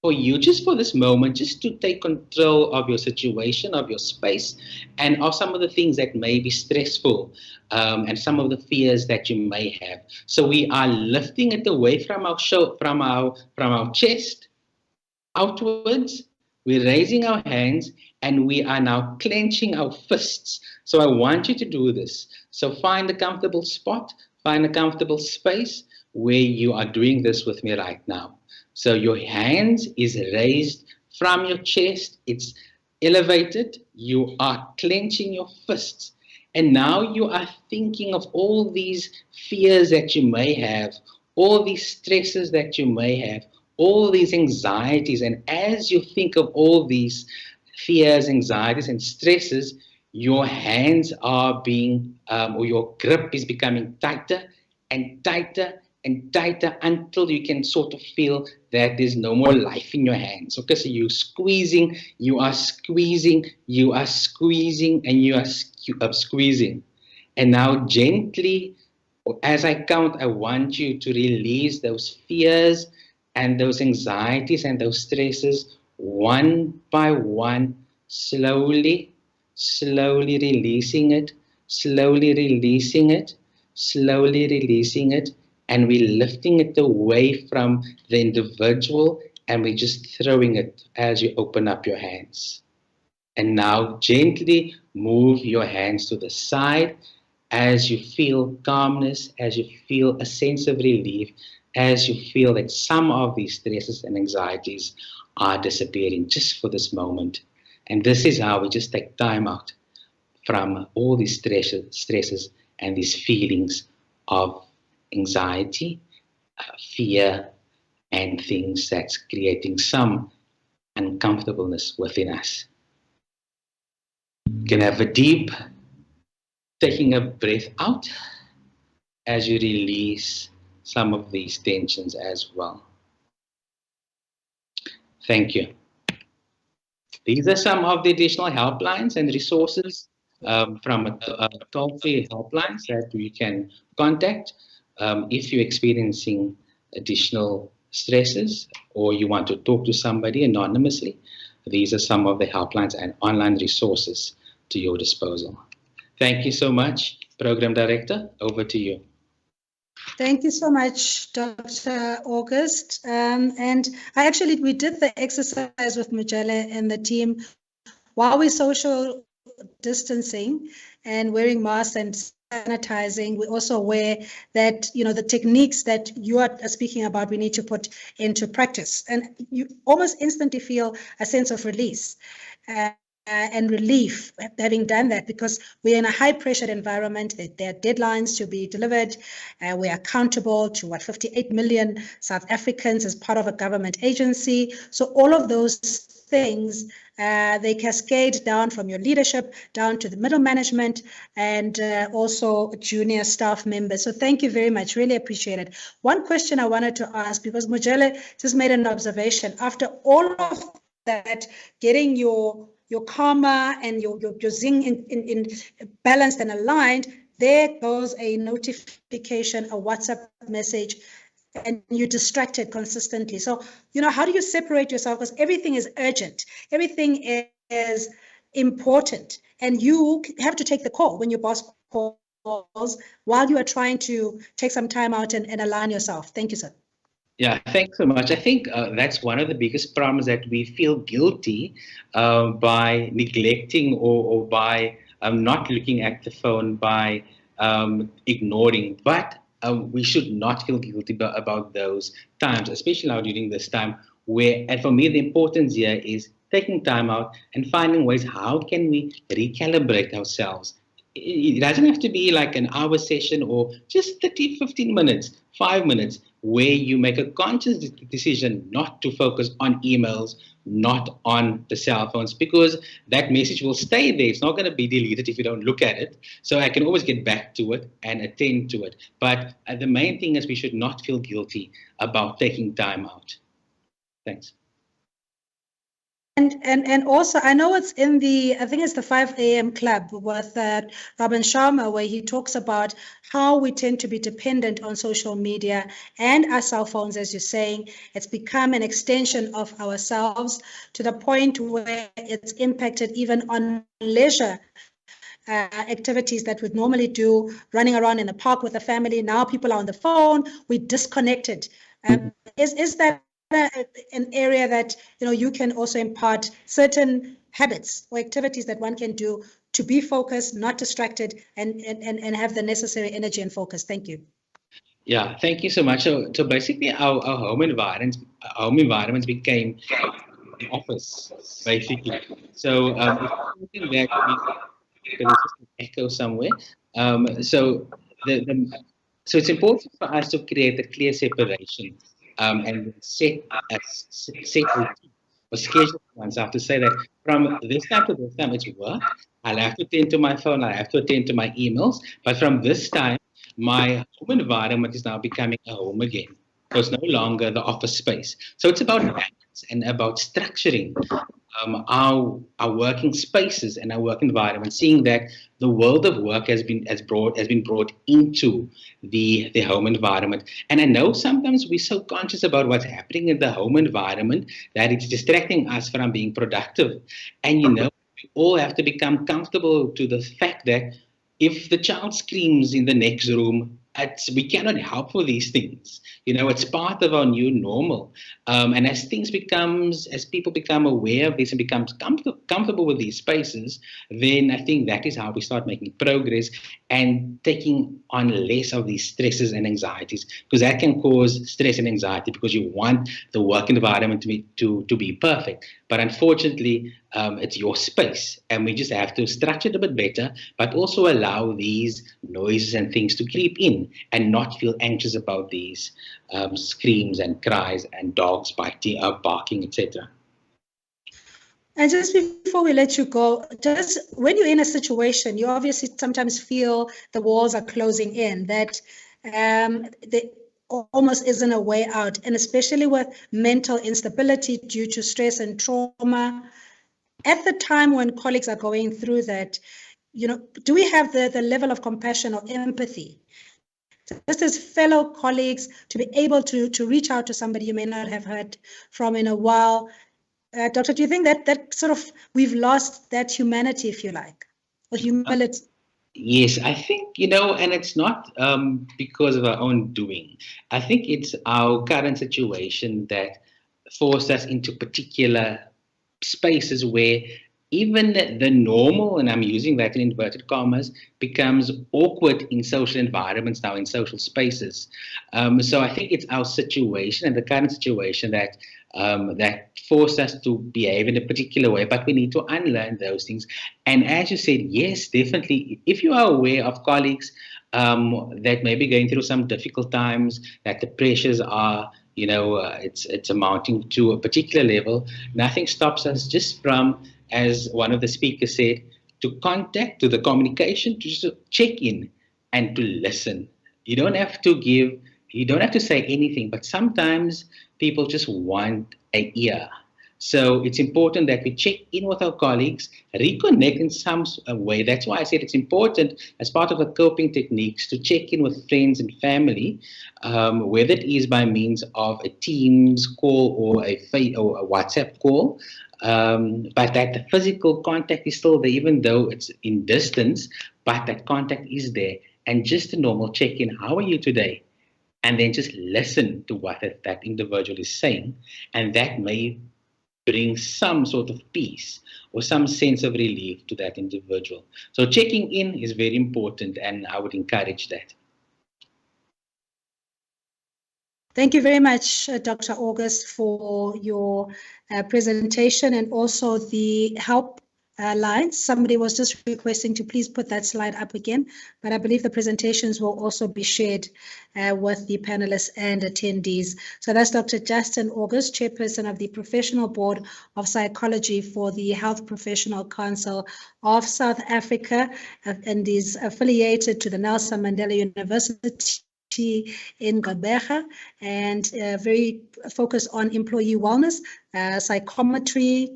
S12: for you, just for this moment, just to take control of your situation, of your space, and of some of the things that may be stressful, and some of the fears that you may have. So we are lifting it away from our from our chest outwards. We're raising our hands and we are now clenching our fists. So I want you to do this. So find a comfortable spot, find a comfortable space where you are doing this with me right now. So your hands is raised from your chest, it's elevated, you are clenching your fists. And now you are thinking of all these fears that you may have, all these stresses that you may have, all these anxieties. And as you think of all these fears, anxieties, and stresses, your hands are being, or your grip is becoming tighter and tighter and tighter until you can sort of feel that there's no more life in your hands. Okay, so you're squeezing, you are squeezing, you are squeezing, and you are squeezing. And now gently, as I count, I want you to release those fears and those anxieties and those stresses one by one, slowly, slowly releasing it, slowly releasing it, slowly releasing it, and we're lifting it away from the individual and we're just throwing it as you open up your hands. And now gently move your hands to the side as you feel calmness, as you feel a sense of relief, as you feel that some of these stresses and anxieties are disappearing just for this moment. And this is how we just take time out from all these stresses and these feelings of anxiety, fear, and things that's creating some uncomfortableness within us. You can have a deep taking a breath out as you release some of these tensions as well. Thank you. These are some of the additional helplines and resources from a toll-free helplines that you can contact if you're experiencing additional stresses or you want to talk to somebody anonymously. These are some of the helplines and online resources to your disposal. Thank you so much, Program Director. Over to you.
S1: Thank you so much, Dr. August. And we did the exercise with Mujale and the team while we're social distancing and wearing masks and sanitizing. We're also aware that, the techniques that you are speaking about, we need to put into practice. And you almost instantly feel a sense of release. And relief having done that, because we're in a high pressured environment. There are deadlines to be delivered. We're accountable to 58 million South Africans as part of a government agency. So all of those things, they cascade down from your leadership down to the middle management and also junior staff members. So thank you very much. Really appreciate it. One question I wanted to ask, because Mujale just made an observation. After all of that, getting your karma and your zing in balanced and aligned, there goes a notification, a WhatsApp message, and you're distracted consistently. So, how do you separate yourself? Because everything is urgent, everything is important, and you have to take the call when your boss calls while you are trying to take some time out and align yourself. Thank you, sir.
S12: Yeah, thanks so much. I think that's one of the biggest problems, that we feel guilty by neglecting or by not looking at the phone, by ignoring. But we should not feel guilty about those times, especially now during this time where, and for me, the importance here is taking time out and finding ways, how can we recalibrate ourselves? It doesn't have to be like an hour session or just 30, 15 minutes, 5 minutes, where you make a conscious decision not to focus on emails, not on the cell phones, because that message will stay there. It's not going to be deleted if you don't look at it. So I can always get back to it and attend to it. But the main thing is we should not feel guilty about taking time out. Thanks.
S1: And also, I know it's in the, I think it's the 5 a.m. club with Robin Sharma, where he talks about how we tend to be dependent on social media and our cell phones, as you're saying. It's become an extension of ourselves to the point where it's impacted even on leisure activities that we'd normally do, running around in the park with the family. Now people are on the phone, we're disconnected. Is that an area that you can also impart certain habits or activities that one can do to be focused, not distracted, and have the necessary energy and focus? Thank you.
S12: Yeah, thank you so much. So basically, our home environments became an office, basically. So it's something that there's just an echo somewhere. So so it's important for us to create a clear separation and set routine or schedule ones. I have to say that from this time to this time, it's work. I'll have to attend to my phone. I'll have to attend to my emails. But from this time, my home environment is now becoming a home again. So it's no longer the office space. So it's about balance and about structuring our working spaces and our work environment, seeing that the world of work has been brought into the home environment. And I know sometimes we're so conscious about what's happening in the home environment that it's distracting us from being productive. And we all have to become comfortable to the fact that if the child screams in the next room, we cannot help for these things. It's part of our new normal. And as people become aware of this and becomes comfortable with these spaces, then I think that is how we start making progress and taking on less of these stresses and anxieties, because that can cause stress and anxiety because you want the work environment to be perfect. But unfortunately, it's your space, and we just have to structure it a bit better, but also allow these noises and things to creep in and not feel anxious about these screams and cries and dogs barking, etc.
S1: And just before we let you go, just when you're in a situation, you obviously sometimes feel the walls are closing in, that there almost isn't a way out, and especially with mental instability due to stress and trauma. At the time when colleagues are going through that, do we have the level of compassion or empathy, just as fellow colleagues, to be able to reach out to somebody you may not have heard from in a while? Doctor, do you think that sort of we've lost that humanity, if you like, or humility?
S12: Yes, I think, and it's not because of our own doing. I think it's our current situation that forced us into particular spaces where even the normal, and I'm using that in inverted commas, becomes awkward in social environments now, in social spaces. So I think it's our situation and the current situation that forced us to behave in a particular way, but we need to unlearn those things. And as you said, yes, definitely, if you are aware of colleagues that may be going through some difficult times, that the pressures are it's amounting to a particular level, nothing stops us just from, as one of the speakers said, to the communication, to just check in and to listen. You don't have to say anything, but sometimes people just want an ear. So it's important that we check in with our colleagues, reconnect in some way. That's why I said it's important as part of the coping techniques to check in with friends and family, whether it is by means of a Teams call or a WhatsApp call. But that the physical contact is still there, even though it's in distance, but that contact is there. And just a normal check-in, how are you today? And then just listen to what that individual is saying. And that may bring some sort of peace or some sense of relief to that individual. So checking in is very important, and I would encourage that.
S1: Thank you very much, Dr. August, for your presentation and also the help lines. Somebody was just requesting to please put that slide up again, but I believe the presentations will also be shared with the panelists and attendees. So that's Dr. Justin August, Chairperson of the Professional Board of Psychology for the Health Professional Council of South Africa, and is affiliated to the Nelson Mandela University in Gqeberha, and very focused on employee wellness, psychometry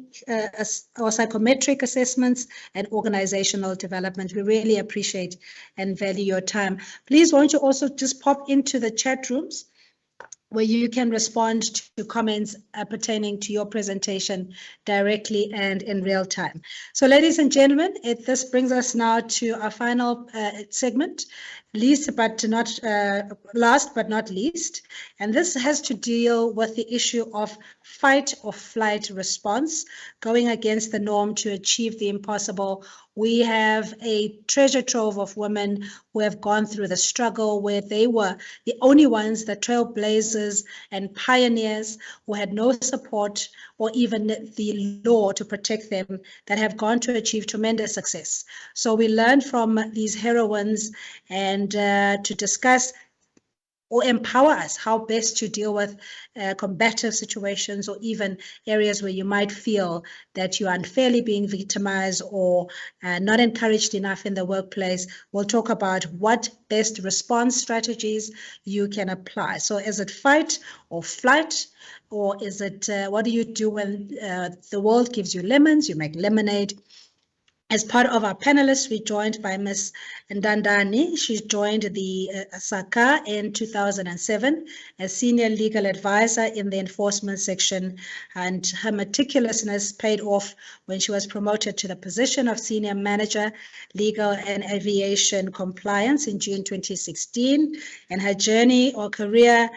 S1: or psychometric assessments, and organizational development. We really appreciate and value your time. Please, won't you also just pop into the chat rooms where you can respond to comments pertaining to your presentation directly and in real time. So ladies and gentlemen, this brings us now to our final segment, last but not least, and this has to deal with the issue of fight or flight response, going against the norm to achieve the impossible. We have a treasure trove of women who have gone through the struggle, where they were the only ones, the trailblazers and pioneers, who had no support or even the law to protect them, that have gone to achieve tremendous success. So we learn from these heroines, and to discuss or empower us how best to deal with combative situations, or even areas where you might feel that you are unfairly being victimized or not encouraged enough in the workplace. We'll talk about what best response strategies you can apply. So is it fight or flight? Or is it, what do you do when the world gives you lemons? You make lemonade. As part of our panelists, we're joined by Ms. Ndandani. She joined the SACA in 2007 as Senior Legal Advisor in the Enforcement Section, and her meticulousness paid off when she was promoted to the position of Senior Manager, Legal and Aviation Compliance in June 2016. And her journey or career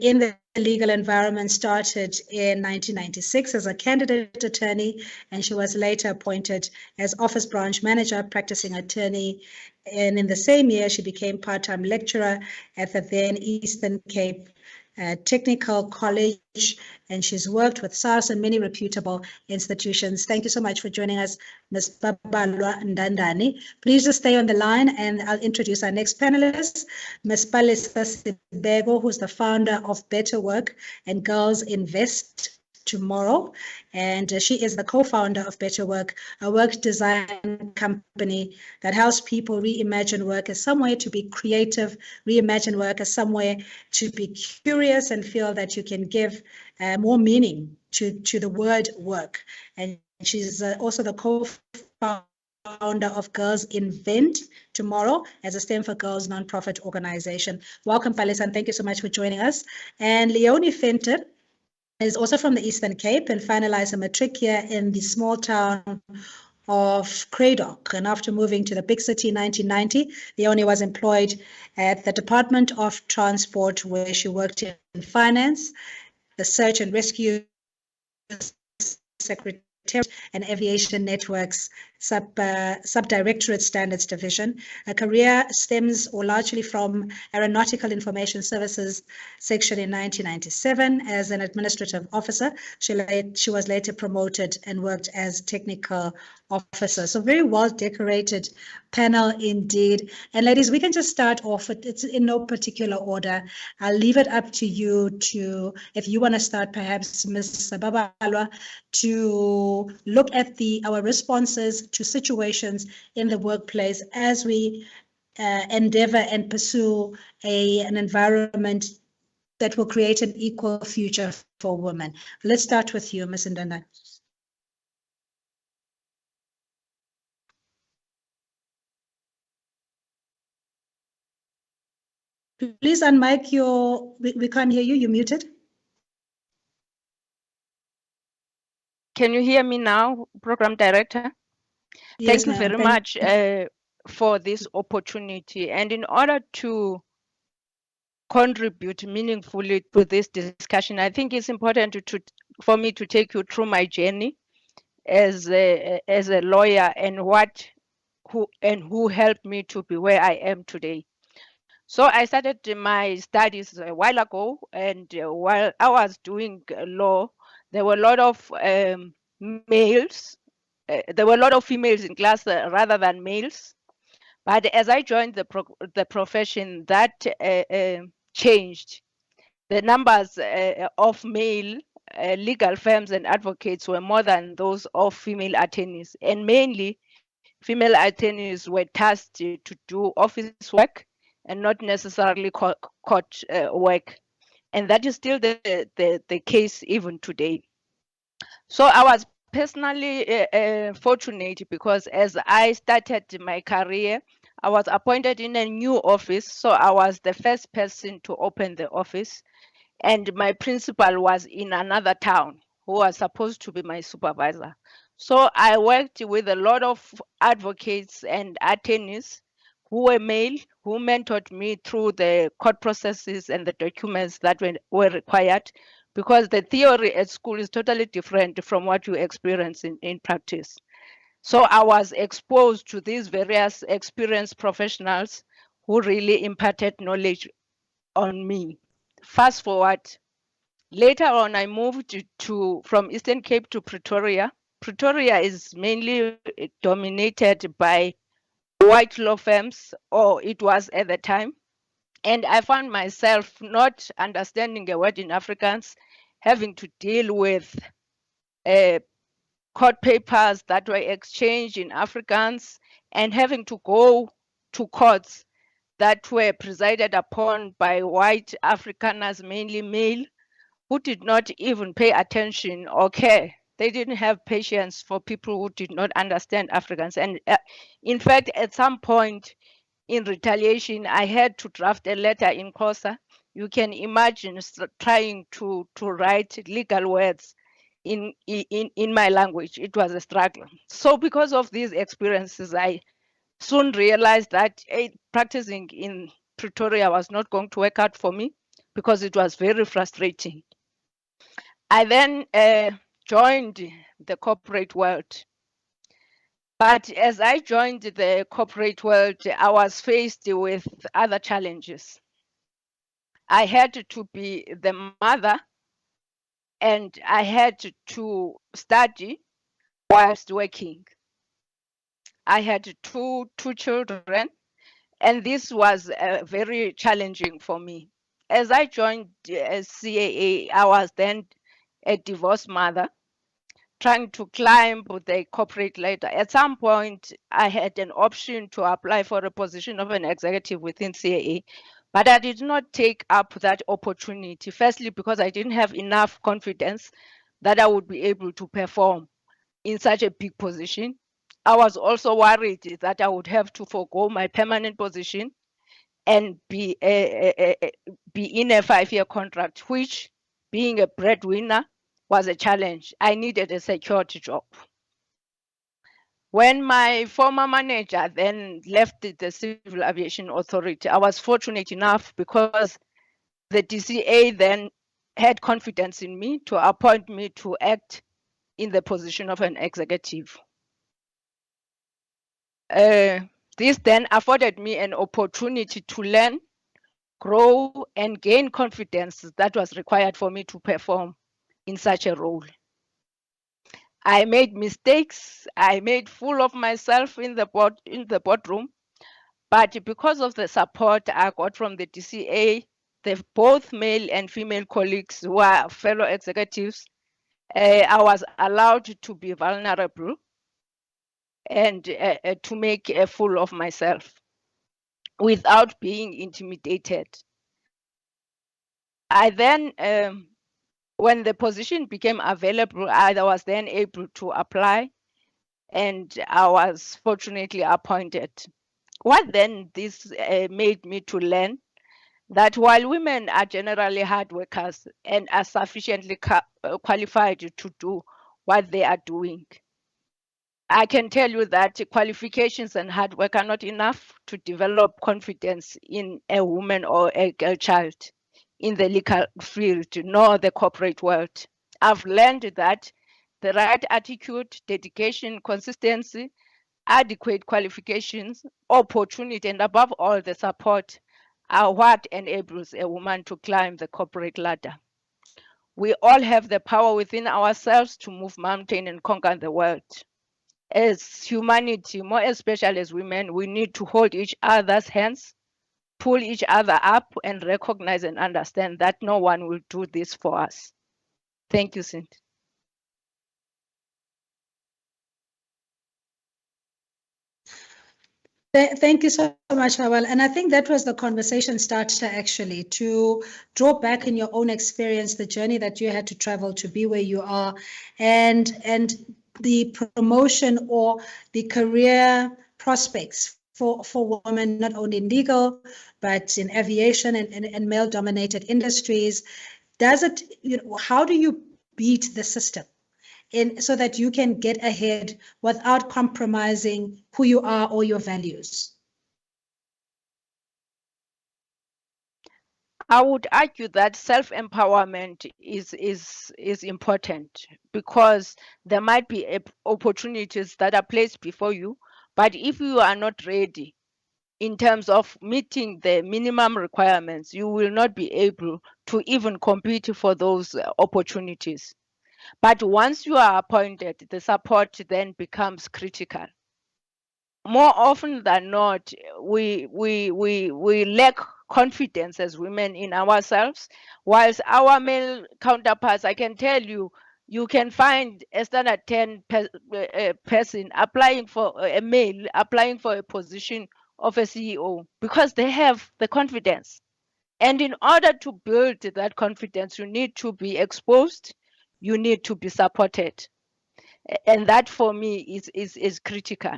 S1: in the legal environment started in 1996 as a candidate attorney, and she was later appointed as office branch manager, practicing attorney. And in the same year, she became part-time lecturer at the then Eastern Cape Technical College, and she's worked with SARS and many reputable institutions. Thank you so much for joining us, Ms. Babalwa Ndandani. Please just stay on the line, and I'll introduce our next panelist, Ms. Palisa Sibego, who's the founder of Better Work and Girls Invest Tomorrow, and she is the co-founder of Better Work, a work design company that helps people reimagine work as somewhere to be creative, reimagine work as somewhere to be curious and feel that you can give more meaning to the word work. And she's also the co-founder of Girls Invent Tomorrow as a STEM for Girls nonprofit organization. Welcome, Palisa, and thank you so much for joining us. And Leonie Fenton is also from the Eastern Cape and finalized a matric here in the small town of Cradock. And after moving to the big city in 1990, Leonie was employed at the Department of Transport, where she worked in finance, the search and rescue secretary, and aviation networks subdirectorate standards division. Her career stems or largely from Aeronautical Information Services section in 1997 as an administrative officer. She was later promoted and worked as technical officer. So very well decorated panel indeed. And ladies, we can just start off with, it's in no particular order. I'll leave it up to you to, if you want to start, perhaps Ms. Babalwa, to look at our responses to situations in the workplace as we endeavor and pursue an environment that will create an equal future for women. Let's start with you, Ms. Ndanda. Please unmic your, we can't hear you, you're muted.
S13: Can you hear me now, Program Director?
S1: Yes,
S13: Thank you very much for this opportunity. And in order to contribute meaningfully to this discussion, I think it's important for me to take you through my journey as a lawyer and who helped me to be where I am today. So I started my studies a while ago, and while I was doing law, there were a lot of males. There were a lot of females in class rather than males. But as I joined the profession, that changed. The numbers of male legal firms and advocates were more than those of female attorneys, and mainly female attorneys were tasked to do office work and not necessarily court work. And that is still the case even today. So I was personally fortunate because as I started my career, I was appointed in a new office. So I was the first person to open the office. And my principal was in another town who was supposed to be my supervisor. So I worked with a lot of advocates and attorneys who were male, who mentored me through the court processes and the documents that were required, because the theory at school is totally different from what you experience in practice. So I was exposed to these various experienced professionals who really imparted knowledge on me. Fast forward, later on, I moved from Eastern Cape to Pretoria. Pretoria is mainly dominated by white law firms, or it was at the time. And I found myself not understanding a word in Afrikaans, having to deal with court papers that were exchanged in Afrikaans, and having to go to courts that were presided upon by white Afrikaners, mainly male, who did not even pay attention or care. They didn't have patience for people who did not understand Afrikaans. And in fact, at some point in retaliation, I had to draft a letter in Xhosa. You can imagine trying to write legal words in my language. It was a struggle. So because of these experiences, I soon realized that practicing in Pretoria was not going to work out for me because it was very frustrating. I then joined the corporate world. But as I joined the corporate world, I was faced with other challenges. I had to be the mother, and I had to study whilst working. I had two children, and this was very challenging for me. As I joined CAA, I was then a divorced mother, trying to climb the corporate ladder. At some point, I had an option to apply for a position of an executive within CAA, but I did not take up that opportunity. Firstly, because I didn't have enough confidence that I would be able to perform in such a big position. I was also worried that I would have to forego my permanent position and be in a 5-year contract, which, being a breadwinner, was a challenge. I needed a security job. When my former manager then left the Civil Aviation Authority, I was fortunate enough because the DCA then had confidence in me to appoint me to act in the position of an executive. This then afforded me an opportunity to learn, grow, and gain confidence that was required for me to perform in such a role. I made mistakes. I made fool of myself in the boardroom, but because of the support I got from the DCA, both male and female colleagues who are fellow executives, I was allowed to be vulnerable and to make a fool of myself without being intimidated. I then, when the position became available, I was then able to apply, and I was fortunately appointed. What then this made me to learn that while women are generally hard workers and are sufficiently qualified to do what they are doing, I can tell you that qualifications and hard work are not enough to develop confidence in a woman or a girl child in the legal field, nor the corporate world. I've learned that the right attitude, dedication, consistency, adequate qualifications, opportunity, and above all, the support are what enables a woman to climb the corporate ladder. We all have the power within ourselves to move mountains and conquer the world. As humanity, more especially as women, we need to hold each other's hands, pull each other up, and recognize and understand that no one will do this for us. Thank you, Cindy.
S1: Thank you so much, Hawal. And I think that was the conversation starter, actually, to draw back in your own experience, the journey that you had to travel to be where you are, and the promotion or the career prospects for women, not only in legal, but in aviation and male-dominated industries. Does it, how do you beat the system so that you can get ahead without compromising who you are or your values?
S13: I would argue that self-empowerment is important, because there might be opportunities that are placed before you, but if you are not ready in terms of meeting the minimum requirements, you will not be able to even compete for those opportunities. But once you are appointed, the support then becomes critical. More often than not, we lack confidence as women in ourselves, whilst our male counterparts, I can tell you, you can find a standard 10 person applying for a male applying for a position of a CEO, because they have the confidence. And in order to build that confidence, you need to be exposed, you need to be supported. And that for me is critical.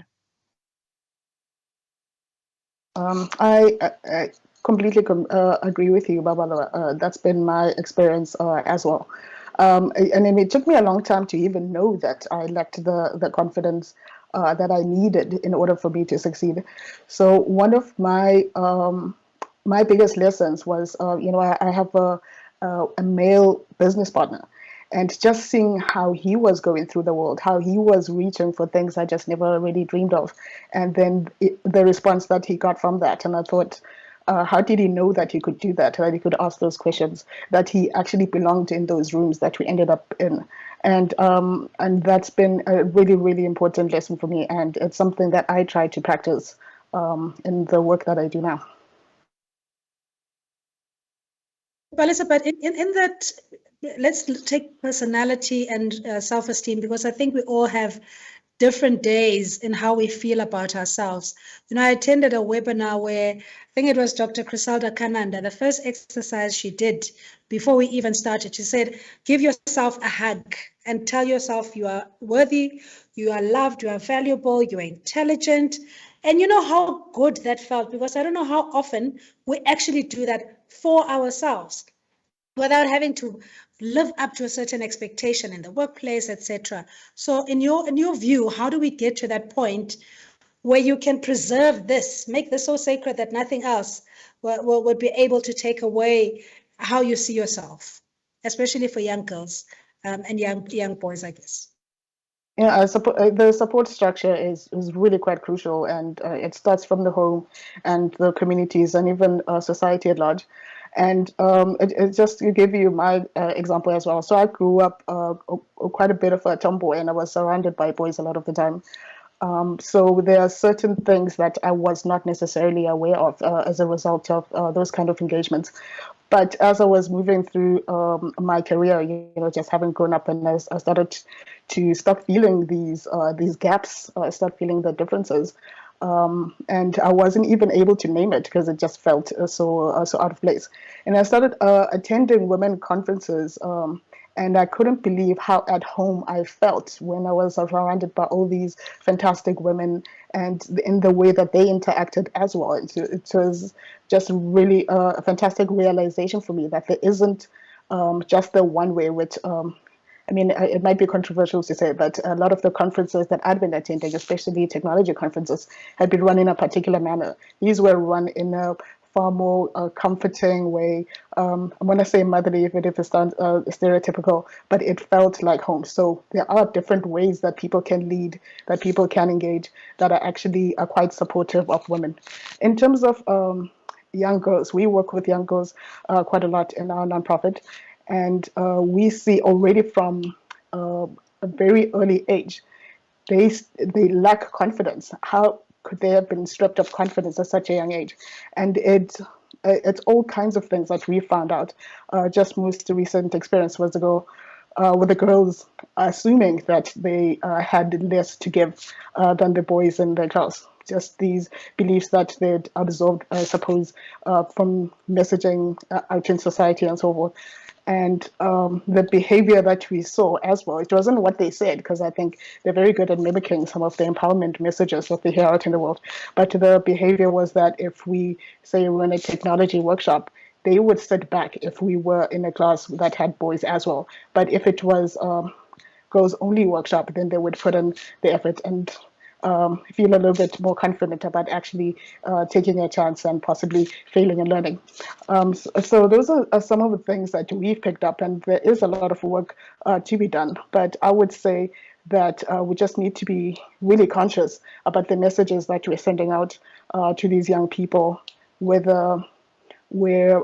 S14: I completely agree with you, Babala. That's been my experience as well. And it took me a long time to even know that I lacked the confidence that I needed in order for me to succeed. So one of my biggest lessons was, I have a male business partner, and just seeing how he was going through the world, how he was reaching for things I just never really dreamed of, and then the response that he got from that, and I thought, how did he know that he could do that he could ask those questions, that he actually belonged in those rooms that we ended up in, and that's been a really, really important lesson for me, and it's something that I try to practice in the work that I do now.
S1: Palisa, but in that, let's take personality and self-esteem, because I think we all have different days in how we feel about ourselves. I attended a webinar where I think it was Dr. Criselda Kananda. The first exercise she did before we even started, she said, give yourself a hug and tell yourself you are worthy, you are loved, you are valuable, you are intelligent. And you know how good that felt, because I don't know how often we actually do that for ourselves without having to live up to a certain expectation in the workplace, etc. So in your view, how do we get to that point where you can preserve this, make this so sacred that nothing else would be able to take away how you see yourself, especially for young girls and young boys, I guess?
S14: Yeah, the support structure is really quite crucial, and it starts from the home and the communities and even society at large. And it just to give you my example as well. So I grew up quite a bit of a tomboy, and I was surrounded by boys a lot of the time. So there are certain things that I was not necessarily aware of as a result of those kind of engagements. But as I was moving through my career, just having grown up, and I started to start feeling these gaps, start feeling the differences, and I wasn't even able to name it because it just felt so out of place. And I started attending women conferences. And I couldn't believe how at home I felt when I was surrounded by all these fantastic women, and in the way that they interacted as well. It was just really a fantastic realization for me that there isn't just the one way, which I mean, it might be controversial to say, but a lot of the conferences that I'd been attending, especially technology conferences, had been run in a particular manner. These were run in a far more comforting way. I want to say motherly, even if it sounds stereotypical, but it felt like home. So there are different ways that people can lead, that people can engage, that are actually quite supportive of women. In terms of young girls, we work with young girls quite a lot in our nonprofit, and we see already from a very early age, they lack confidence. How could they have been stripped of confidence at such a young age? And it's all kinds of things that we found out. Just most recent experience was ago with the girls assuming that they had less to give than the boys in their class. just these beliefs that they'd absorbed, I suppose, from messaging out in society and so forth. And the behavior that we saw as well, it wasn't what they said, because I think they're very good at mimicking some of the empowerment messages that they hear out in the world. But the behavior was that if we, say, were in a technology workshop, they would sit back if we were in a class that had boys as well. But if it was girls only workshop, then they would put in the effort and feel a little bit more confident about actually taking a chance and possibly failing and learning. So those are some of the things that we've picked up, and there is a lot of work to be done. But I would say that we just need to be really conscious about the messages that we're sending out to these young people, whether we're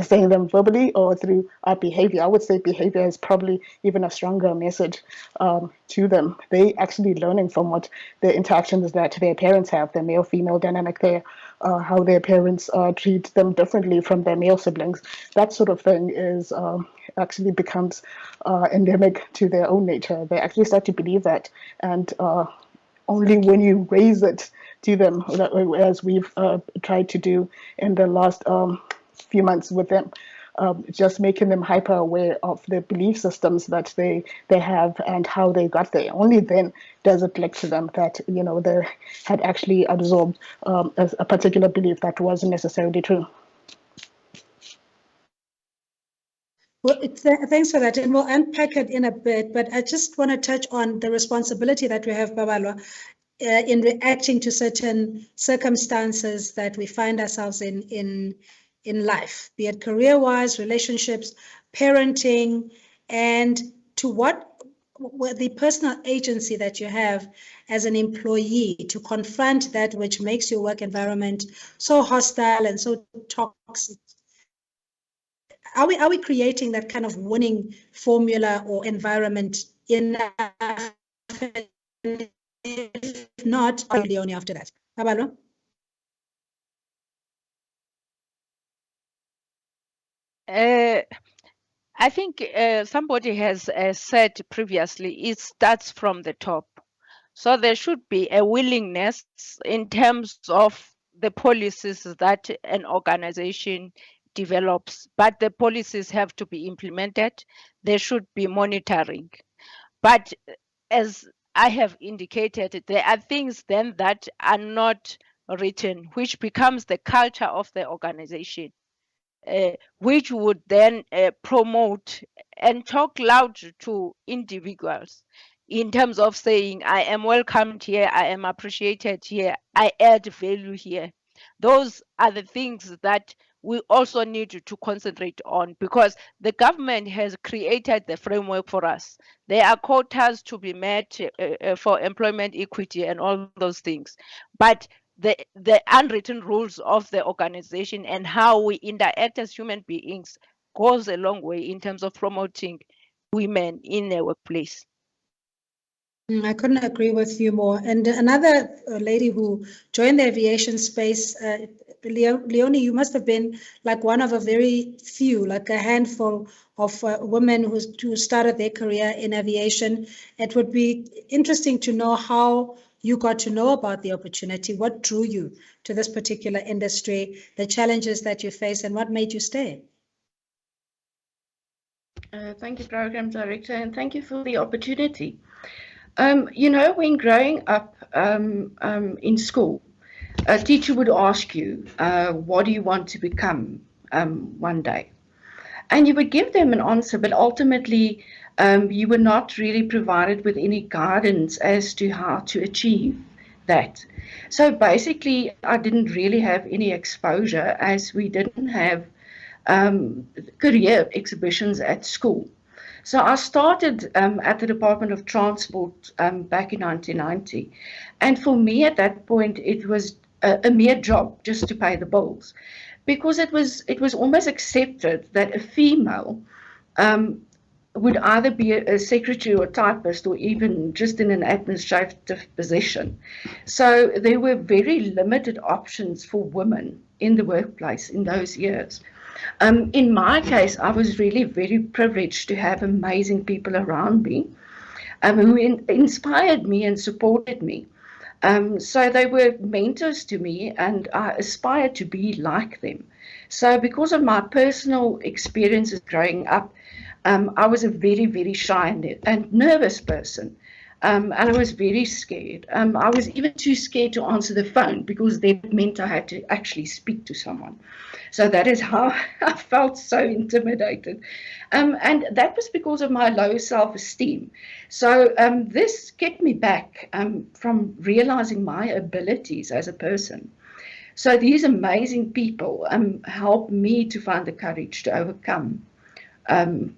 S14: saying them verbally or through our behavior. I would say behavior is probably even a stronger message to them. They actually learning from what the interactions that their parents have, their male-female dynamic there, how their parents treat them differently from their male siblings. That sort of thing is actually becomes endemic to their own nature. They actually start to believe that, and only when you raise it to them, as we've tried to do in the last few months with them, just making them hyper aware of the belief systems that they have and how they got there. Only then does it click to them that, you know, they had actually absorbed a particular belief that wasn't necessarily true.
S1: Well, thanks for that, and we'll unpack it in a bit, but I just want to touch on the responsibility that we have, Babalwa, in reacting to certain circumstances that we find ourselves in life, be it career-wise, relationships, parenting, and to what the personal agency that you have as an employee to confront that which makes your work environment so hostile and so toxic. Are we creating that kind of winning formula or environment enough? If not, only after that. Babalo?
S13: I think somebody has said previously, it starts from the top. So there should be a willingness in terms of the policies that an organization develops, but the policies have to be implemented. There should be monitoring. But as I have indicated, there are things then that are not written, which becomes the culture of the organization, which would then promote and talk loud to individuals in terms of saying, I am welcomed here, I am appreciated here, I add value here. Those are the things that we also need to concentrate on, because the government has created the framework for us. There are quotas to be met for employment equity and all those things. But the unwritten rules of the organization and how we interact as human beings goes a long way in terms of promoting women in the workplace.
S1: I couldn't agree with you more. And another lady who joined the aviation space, Leonie, you must have been like one of a very few, like a handful of women who started their career in aviation. It would be interesting to know how you got to know about the opportunity, what drew you to this particular industry, the challenges that you face, and what made you stay.
S15: Thank you, Program Director, and thank you for the opportunity. You know, when growing up in school, a teacher would ask you, what do you want to become one day? And you would give them an answer, but ultimately you were not really provided with any guidance as to how to achieve that. So basically, I didn't really have any exposure, as we didn't have career exhibitions at school. So I started at the Department of Transport back in 1990. And for me at that point, it was a mere job just to pay the bills, because it was almost accepted that a female would either be a secretary or typist or even just in an administrative position. So there were very limited options for women in the workplace in those years. In my case, I was really very privileged to have amazing people around me who inspired me and supported me. So they were mentors to me, and I aspired to be like them. So because of my personal experiences growing up, I was a very, very shy and nervous person. And I was very scared. I was even too scared to answer the phone because that meant I had to actually speak to someone. So that is how I felt so intimidated. And that was because of my low self-esteem. So this kept me back from realizing my abilities as a person. So these amazing people helped me to find the courage to overcome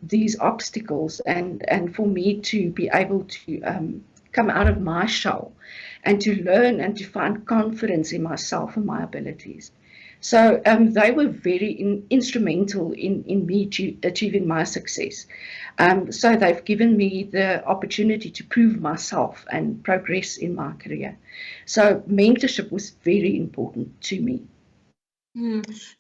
S15: these obstacles and for me to be able to come out of my shell and to learn and to find confidence in myself and my abilities. So they were very instrumental in me achieving my success. So they've given me the opportunity to prove myself and progress in my career. So mentorship was very important to me.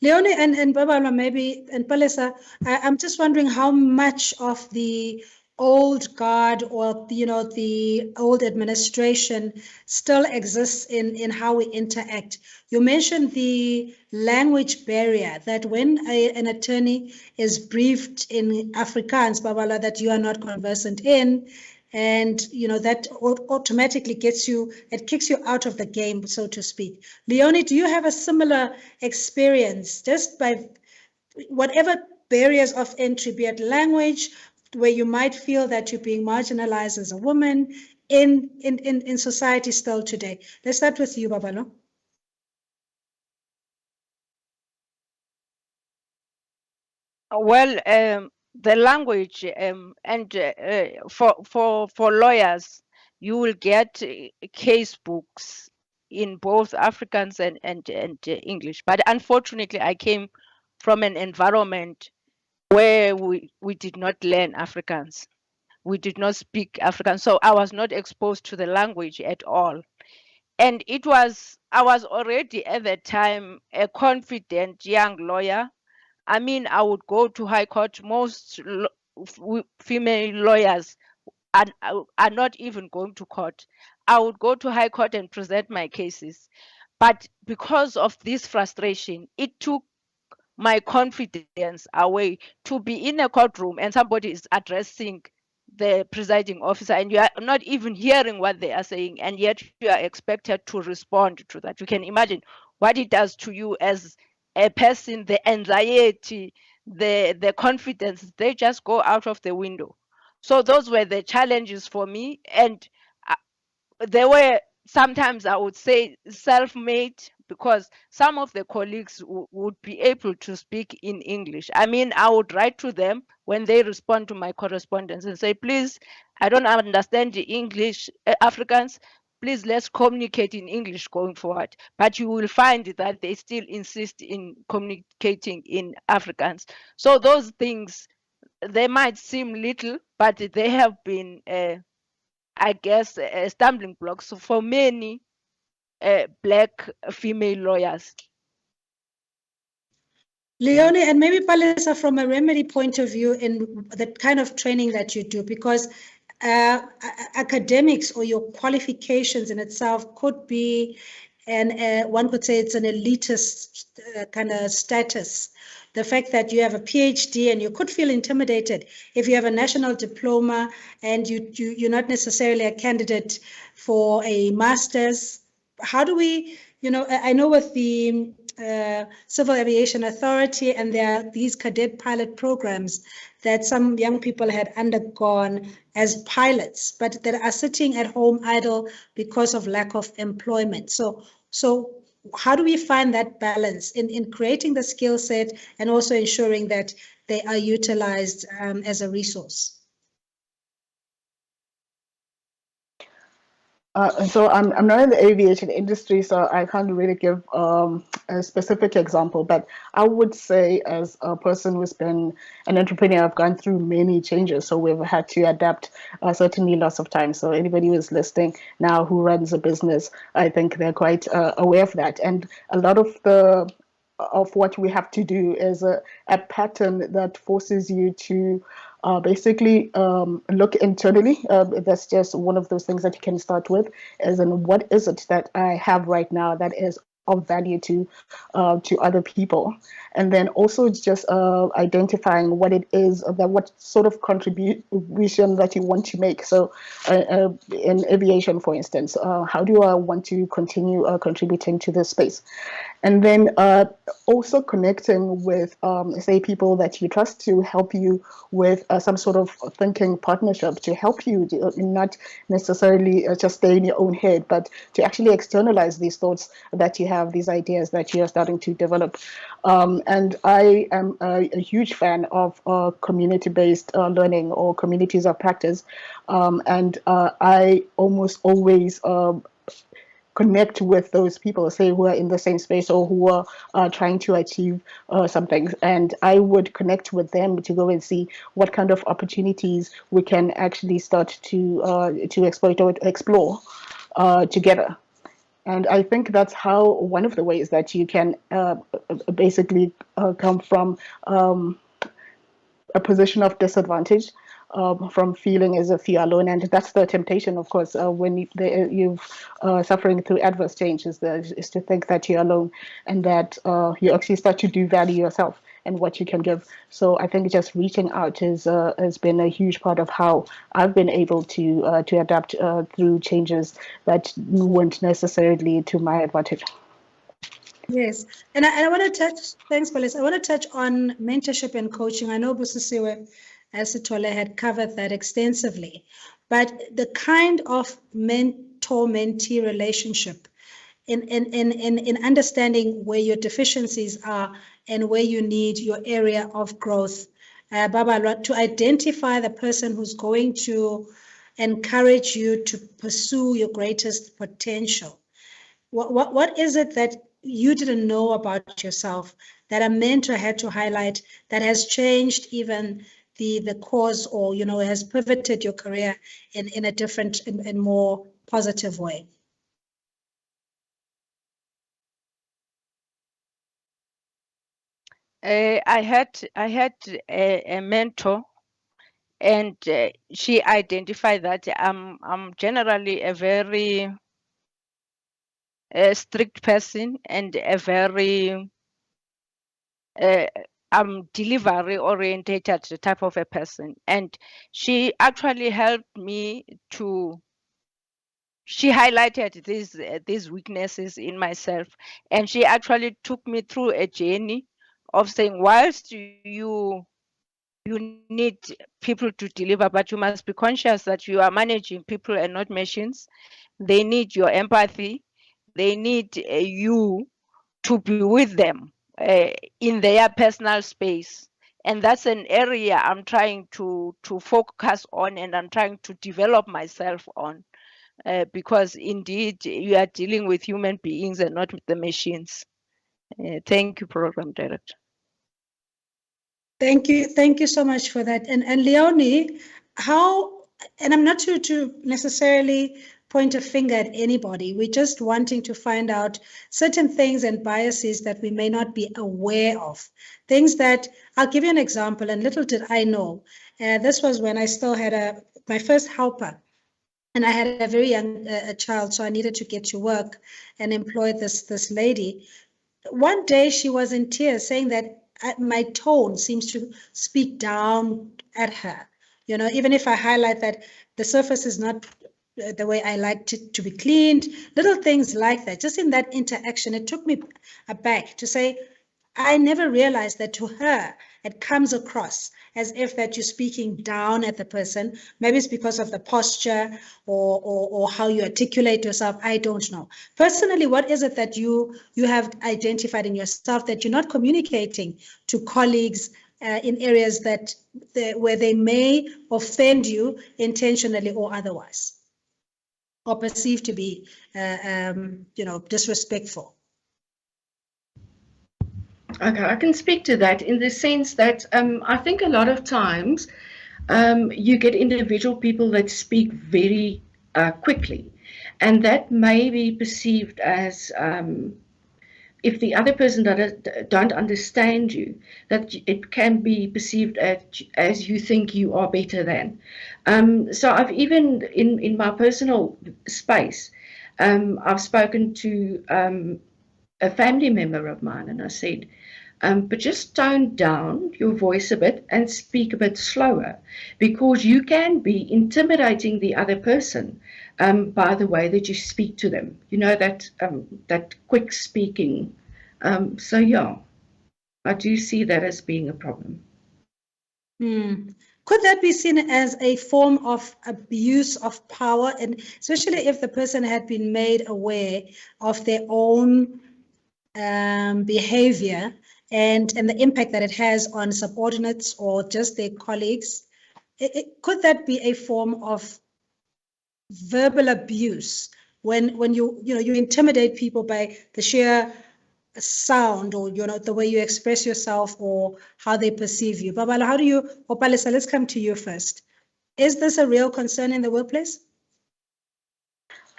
S1: Leonie and Babala, maybe, and Palesa, I'm just wondering how much of the old guard or, the old administration still exists in how we interact. You mentioned the language barrier, that when an attorney is briefed in Afrikaans, Babala, that you are not conversant in, and that automatically kicks you out of the game, so to speak. Leonie, do you have a similar experience, just by whatever barriers of entry, be it language, where you might feel that you're being marginalized as a woman in society still today? Let's start with you, Babalo.
S13: Well, the language and for lawyers, you will get case books in both Afrikaans and English. But unfortunately, I came from an environment where we did not learn Afrikaans. We did not speak Afrikaans, so I was not exposed to the language at all. And I was already at that time a confident young lawyer. I mean, I would go to high court. Most female lawyers are not even going to court. I would go to high court and present my cases. But because of this frustration, it took my confidence away to be in a courtroom and somebody is addressing the presiding officer and you are not even hearing what they are saying, and yet you are expected to respond to that. You can imagine what it does to you as a person, the anxiety, the confidence, they just go out of the window. So those were the challenges for me, and they were sometimes, I would say, self-made, because some of the colleagues would be able to speak in English. I mean, I would write to them when they respond to my correspondence and say, please, I don't understand the English, Afrikaans, please let's communicate in English going forward. But you will find that they still insist in communicating in Afrikaans. So those things, they might seem little, but they have been I guess, stumbling blocks for many Black female lawyers.
S1: Leonie, and maybe Palesa, from a remedy point of view, in the kind of training that you do, because academics or your qualifications in itself could be, and one could say it's an elitist kind of status. The fact that you have a PhD and you could feel intimidated if you have a national diploma and you're not necessarily a candidate for a master's. How do we, I know with the Civil Aviation Authority, and there are these cadet pilot programs that some young people had undergone as pilots, but that are sitting at home idle because of lack of employment. So how do we find that balance in creating the skill set and also ensuring that they are utilized as a resource?
S14: So I'm not in the aviation industry, so I can't really give a specific example, but I would say, as a person who's been an entrepreneur, I've gone through many changes. So we've had to adapt, certainly lots of time. So anybody who's listening now who runs a business, I think they're quite aware of that. And a lot of the of what we have to do is a pattern that forces you to basically look internally. That's just one of those things that you can start with, as in what is it that I have right now that is of value to other people, and then also just identifying what it is that what sort of contribution that you want to make. So in aviation, for instance, how do I want to continue contributing to this space? And then also connecting with, say, people that you trust to help you with some sort of thinking partnership to help you not necessarily just stay in your own head, but to actually externalize these thoughts that you have, these ideas that you are starting to develop. And I am a huge fan of community-based learning or communities of practice. And I almost always connect with those people, say, who are in the same space or who are trying to achieve something. And I would connect with them to go and see what kind of opportunities we can actually start to exploit or explore together. And I think that's how one of the ways that you can basically come from a position of disadvantage, from feeling as if you're alone. And that's the temptation, of course, when you're suffering through adverse change, is to think that you're alone, and that you actually start to devalue yourself and what you can give. So I think just reaching out has been a huge part of how I've been able to adapt through changes that weren't necessarily to my advantage.
S1: Yes, and I want to touch, thanks, Phyllis. I want to touch on mentorship and coaching. I know Busisiwe Asitole had covered that extensively, but the kind of mentor-mentee relationship in understanding where your deficiencies are and where you need your area of growth, Baba, to identify the person who's going to encourage you to pursue your greatest potential. What is it that you didn't know about yourself that a mentor had to highlight that has changed even the course, or has pivoted your career in a different and more positive way?
S13: I had a mentor, and she identified that I'm generally a very strict person and a very I'm delivery oriented type of a person, and she actually helped me to. She highlighted these weaknesses in myself, and she actually took me through a journey of saying, whilst you need people to deliver, but you must be conscious that you are managing people and not machines. They need your empathy. They need you to be with them in their personal space. And that's an area I'm trying to focus on, and I'm trying to develop myself on, because indeed you are dealing with human beings and not with the machines. Thank you, Program Director.
S1: Thank you so much for that. And Leonie, how, and I'm not to necessarily point a finger at anybody, we're just wanting to find out certain things and biases that we may not be aware of. Things that, I'll give you an example, and little did I know, this was when I still had my first helper, and I had a very young child, so I needed to get to work and employ this lady. One day she was in tears, saying that my tone seems to speak down at her. Even if I highlight that the surface is not the way I like it to be cleaned, little things like that. Just in that interaction, it took me aback to say, I never realized that to her, it comes across as if that you're speaking down at the person. Maybe it's because of the posture or how you articulate yourself. I don't know. Personally, what is it that you have identified in yourself that you're not communicating to colleagues in areas where they may offend you intentionally or otherwise, or perceived to be disrespectful?
S15: Okay, I can speak to that in the sense that I think a lot of times you get individual people that speak very quickly, and that may be perceived as if the other person don't understand you, that it can be perceived as you think you are better than. So I've even in my personal space, I've spoken to a family member of mine, and I said, but just tone down your voice a bit and speak a bit slower, because you can be intimidating the other person by the way that you speak to them. You know, that quick speaking. So yeah, I do see that as being a problem.
S1: Could that be seen as a form of abuse of power, and especially if the person had been made aware of their own behavior and the impact that it has on subordinates or just their colleagues? Could that be a form of verbal abuse when you intimidate people by the sheer sound, or the way you express yourself or how they perceive you? Babala, how do you, or Palisa, let's come to you first. Is this a real concern in the workplace?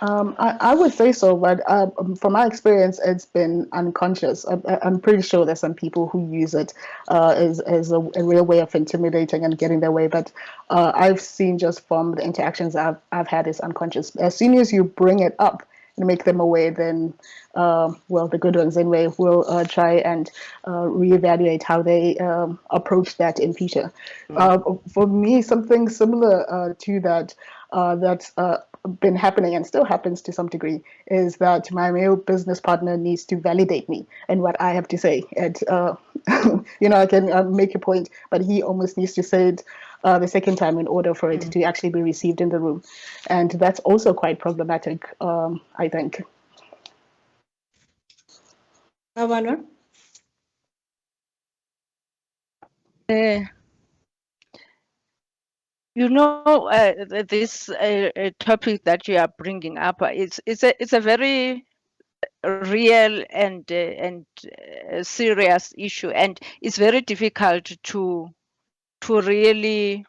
S14: I would say so, but from my experience, it's been unconscious. I'm pretty sure there's some people who use it as a real way of intimidating and getting their way. But I've seen just from the interactions I've had, is unconscious. As soon as you bring it up and make them aware, then well, the good ones anyway will try and reevaluate how they approach that in future. For me, something similar to that that's been happening and still happens to some degree is that my male business partner needs to validate me and what I have to say. And I can make a point, but he almost needs to say it the second time in order for it to actually be received in the room, and that's also quite problematic, I think.
S13: This topic that you are bringing up, it's a very real and serious issue, and it's very difficult to really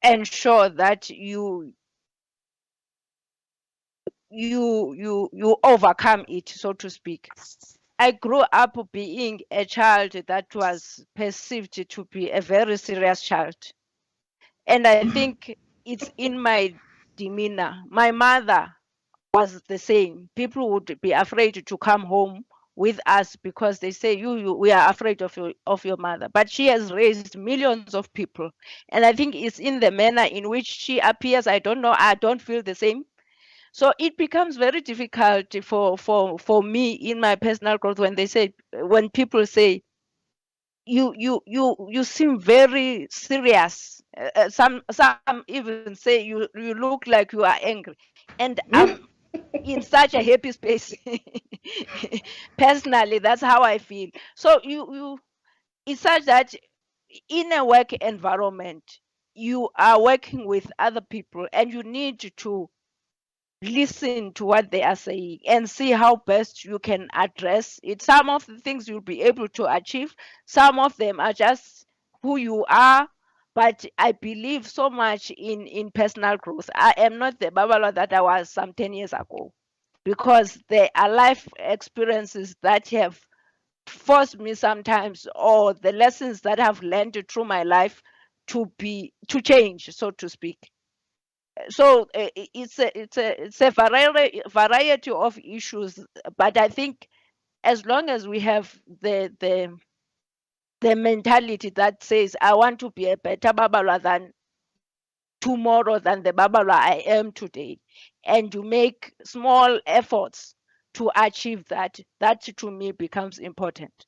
S13: ensure that you overcome it, so to speak. I grew up being a child that was perceived to be a very serious child. And I think it's in my demeanor. My mother was the same. People would be afraid to come home with us because they say, we are afraid of your mother. But she has raised millions of people. And I think it's in the manner in which she appears. I don't know. I don't feel the same. So it becomes very difficult for me in my personal growth when people say, you seem very serious. Some even say you look like you are angry, and I'm in such a happy space. Personally, that's how I feel. So it's such that in a work environment, you are working with other people, and you need to listen to what they are saying and see how best you can address it. Some of the things you'll be able to achieve, some of them are just who you are. But I believe so much in personal growth. I am not the Babala that I was some 10 years ago, because there are life experiences that have forced me sometimes, or the lessons that I've learned through my life to change, so to speak. So it's a variety of issues, but I think as long as we have the mentality that says, I want to be a better Babala than tomorrow, than the Babala I am today, and you make small efforts to achieve that to me becomes important.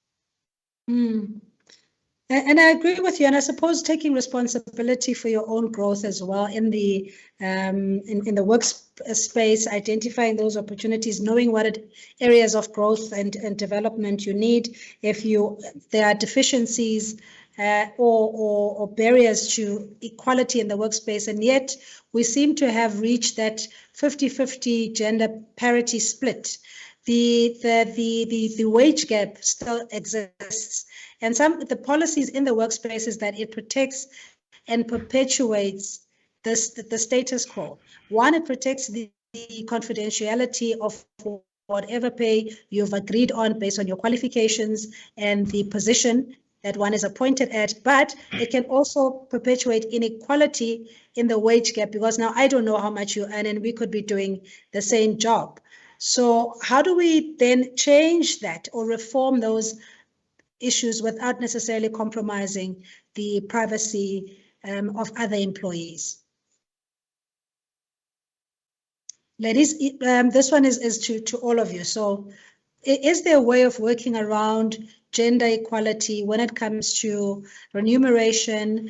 S1: And I agree with you, and I suppose taking responsibility for your own growth as well in the in the workspace, identifying those opportunities, knowing what areas of growth and development you need. If there are deficiencies or barriers to equality in the workspace, and yet we seem to have reached that 50-50 gender parity split. The wage gap still exists. And the policies in the workspace is that it protects and perpetuates the status quo. One, it protects the confidentiality of whatever pay you've agreed on based on your qualifications and the position that one is appointed at, but it can also perpetuate inequality in the wage gap, because now I don't know how much you earn and we could be doing the same job. So how do we then change that or reform those issues without necessarily compromising the privacy of other employees? Ladies, this one is to all of you. So is there a way of working around gender equality when it comes to remuneration,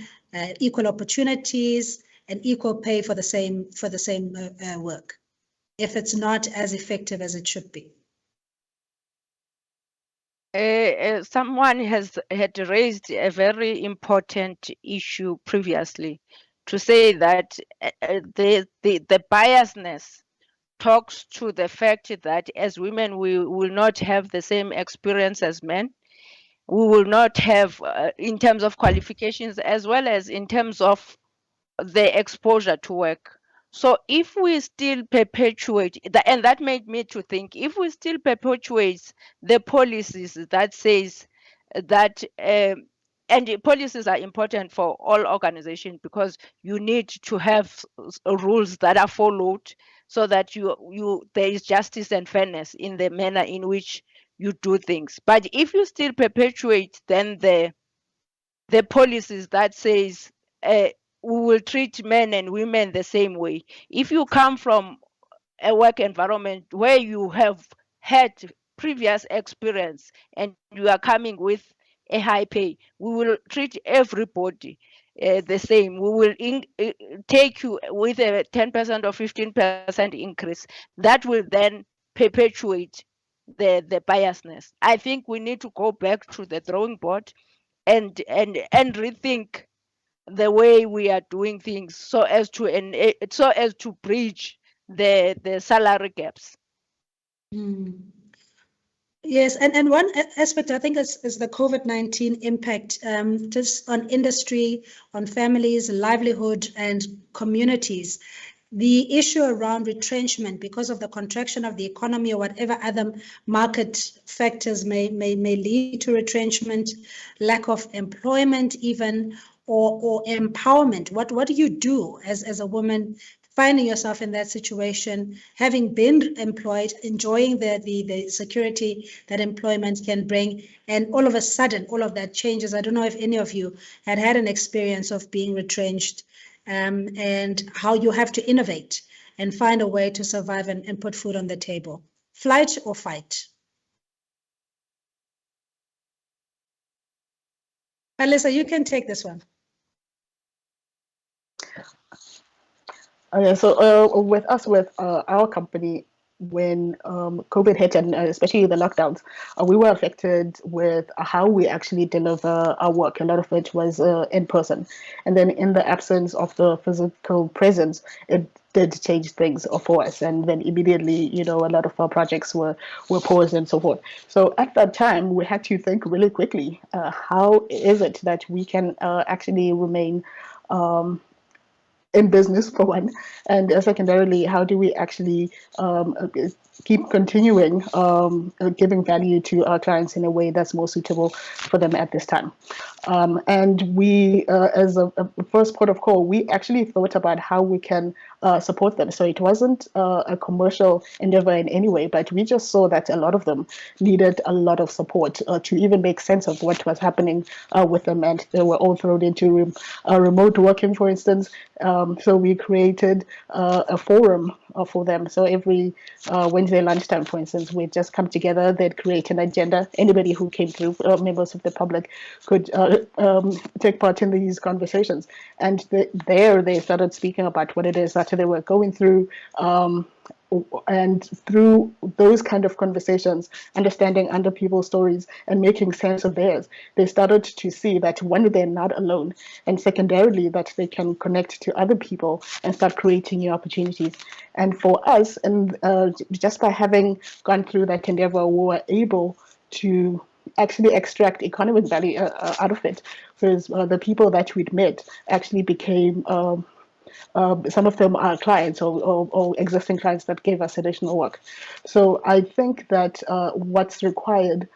S1: equal opportunities, and equal pay for the same work, if it's not as effective as it should be?
S13: Someone had raised a very important issue previously, to say that the biasness talks to the fact that as women we will not have the same experience as men. We will not have, in terms of qualifications as well as in terms of the exposure to work. So if we still perpetuate that, and that made me to think, if we still perpetuate the policies that says that, and the policies are important for all organizations, because you need to have rules that are followed so that there is justice and fairness in the manner in which you do things. But if you still perpetuate then the policies that says we will treat men and women the same way. If you come from a work environment where you have had previous experience and you are coming with a high pay, we will treat everybody the same. We will take you with a 10% or 15% increase. That will then perpetuate the biasness. I think we need to go back to the drawing board and rethink the way we are doing things so as to bridge the salary gaps.
S1: Yes, and one aspect I think is the COVID-19 impact just on industry, on families, livelihood, and communities. The issue around retrenchment because of the contraction of the economy or whatever other market factors may lead to retrenchment, lack of employment even, or empowerment. What do you do as a woman finding yourself in that situation, having been employed, enjoying the security that employment can bring, and all of a sudden all of that changes? I don't know if any of you had an experience of being retrenched, and how you have to innovate and find a way to survive and put food on the table. Flight or fight? Alyssa, you can take this one.
S14: Okay, so with our company, when COVID hit and especially the lockdowns, we were affected with how we actually deliver our work. A lot of it was in person. And then in the absence of the physical presence, it did change things for us. And then immediately, a lot of our projects were paused and so forth. So at that time, we had to think really quickly, how is it that we can actually remain in business, for one, and secondarily, how do we actually keep continuing giving value to our clients in a way that's more suitable for them at this time? And we, as a first port of call, we actually thought about how we can support them. So it wasn't a commercial endeavor in any way, but we just saw that a lot of them needed a lot of support to even make sense of what was happening with them, and they were all thrown into remote working, for instance. So we created a forum for them. So every Wednesday lunchtime, for instance, we'd just come together, they'd create an agenda. Anybody who came through, members of the public, could take part in these conversations. And there they started speaking about what it is that they were going through, and through those kind of conversations, understanding other people's stories and making sense of theirs, they started to see that, one, they're not alone, and secondarily, that they can connect to other people and start creating new opportunities. And for us, and just by having gone through that endeavor, we were able to actually extract economic value out of it, because the people that we'd met actually became some of them are clients or existing clients that gave us additional work. So I think that what's required,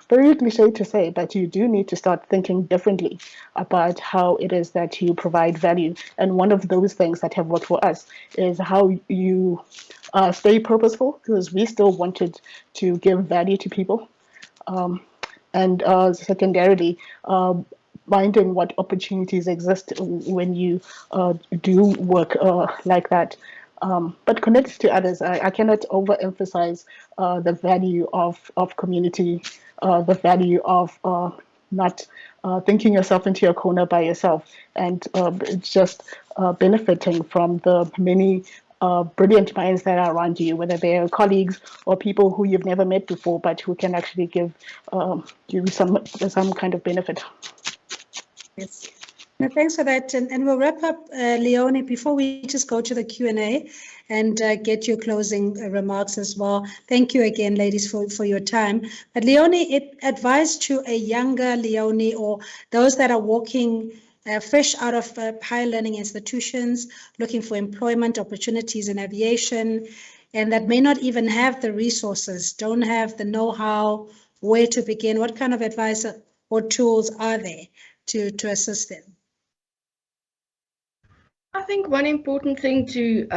S14: very cliche to say, but you do need to start thinking differently about how it is that you provide value. And one of those things that have worked for us is how you stay purposeful, because we still wanted to give value to people. And secondarily, finding what opportunities exist when you do work like that. But connect to others. I cannot overemphasize the value of community, the value of not thinking yourself into a corner by yourself, and just benefiting from the many brilliant minds that are around you, whether they are colleagues or people who you've never met before, but who can actually give you some kind of benefit.
S1: Yes. No, thanks for that. And we'll wrap up, Leonie, before we just go to the Q&A and get your closing remarks as well. Thank you again, ladies, for your time. But Leonie, advice to a younger Leonie or those that are walking fresh out of higher learning institutions, looking for employment opportunities in aviation, and that may not even have the resources, don't have the know-how, where to begin. What kind of advice or tools are there to assist them?
S15: I think one important thing to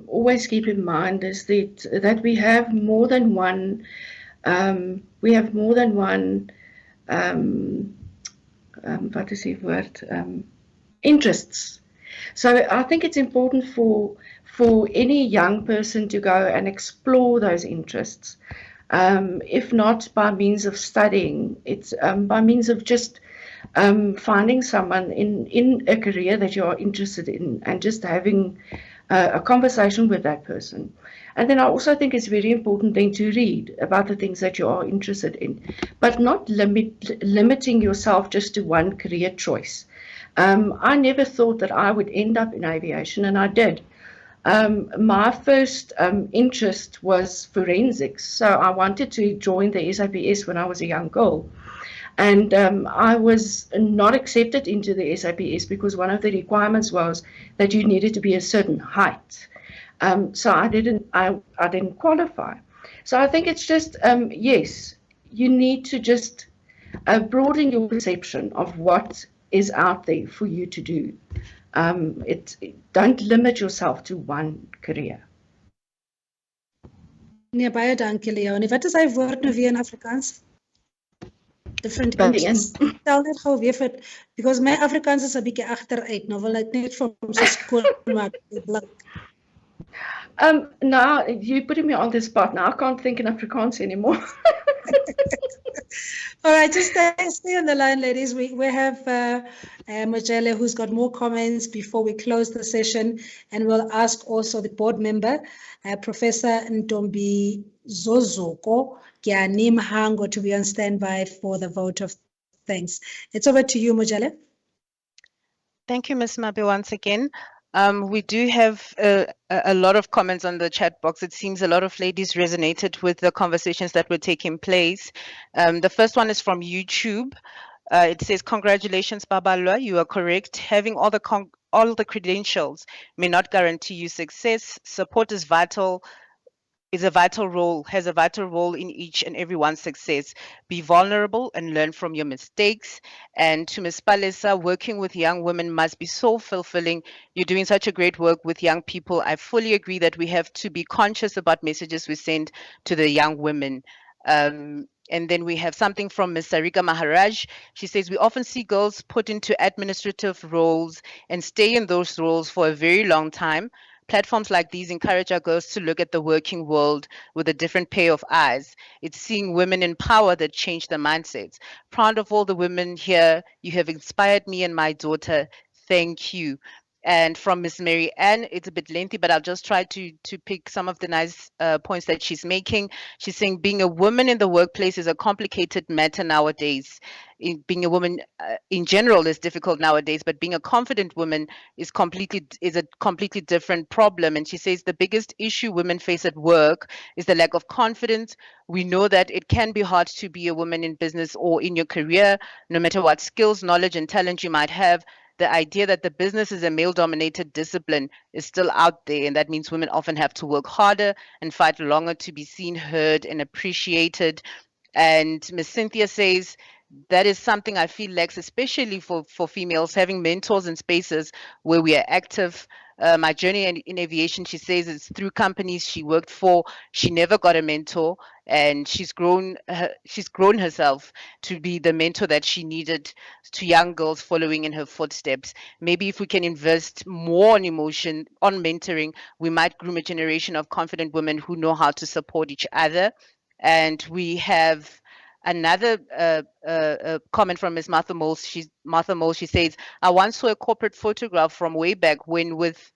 S15: always keep in mind is that we have more than one. What is the word? Interests. So I think it's important for any young person to go and explore those interests. If not by means of studying, it's by means of just finding someone in a career that you are interested in and just having a conversation with that person. And then I also think it's very important then to read about the things that you are interested in, but not limiting yourself just to one career choice. I never thought that I would end up in aviation, and I did. My first interest was forensics, so I wanted to join the SAPS when I was a young girl. And I was not accepted into the SAPS because one of the requirements was that you needed to be a certain height. So I didn't qualify. So I think it's just, yes, you need to just broaden your perception of what is out there for you to do. Don't limit yourself to one career.
S1: Nee, baie dankie, Leonie. Wat is hy woord nou weer in Afrikaans? Different interests. Tel net gou weer vir, because my Afrikaans is 'n bietjie agteruit. Nou wil ek net vir hom se skool maak.
S15: Now you're putting me on the spot. Now I can't think in Afrikaans anymore.
S1: All right, just stay on the line, ladies. We have Mojele, who's got more comments before we close the session, and we'll ask also the board member, Professor Ntombi Zozoko Gyani Mhango, to be on standby for the vote of thanks. It's over to you, Mojele.
S6: Thank you, Ms. Mabe, once again. We do have a lot of comments on the chat box. It seems a lot of ladies resonated with the conversations that were taking place. The first one is from YouTube. It says, congratulations, Babalwa, you are correct. Having all the credentials may not guarantee you success. Support is vital. Has a vital role in each and everyone's success. Be vulnerable and learn from your mistakes. And to Ms. Palesa, working with young women must be so fulfilling. You're doing such a great work with young people. I fully agree that we have to be conscious about messages we send to the young women. And then we have something from Ms. Sarika Maharaj. She says, we often see girls put into administrative roles and stay in those roles for a very long time. Platforms like these encourage our girls to look at the working world with a different pair of eyes. It's seeing women in power that change their mindsets. Proud of all the women here. You have inspired me and my daughter. Thank you. And from Miss Mary Ann, it's a bit lengthy, but I'll just try to pick some of the nice points that she's making. She's saying being a woman in the workplace is a complicated matter nowadays. Being a woman in general is difficult nowadays, but being a confident woman is a completely different problem. And she says the biggest issue women face at work is the lack of confidence. We know that it can be hard to be a woman in business or in your career, no matter what skills, knowledge, and talent you might have. the idea that the business is a male-dominated discipline is still out there, and that means women often have to work harder and fight longer to be seen, heard, and appreciated. And Ms. Cynthia says that is something I feel lacks, especially for females, having mentors in spaces where we are active. My journey in aviation, she says, is through companies she worked for. She never got a mentor, and she's grown herself to be the mentor that she needed to young girls following in her footsteps. Maybe if we can invest more on emotion, on mentoring, we might groom a generation of confident women who know how to support each other. And we have another comment from Ms. Martha Moles. She says, I once saw a corporate photograph from way back when, with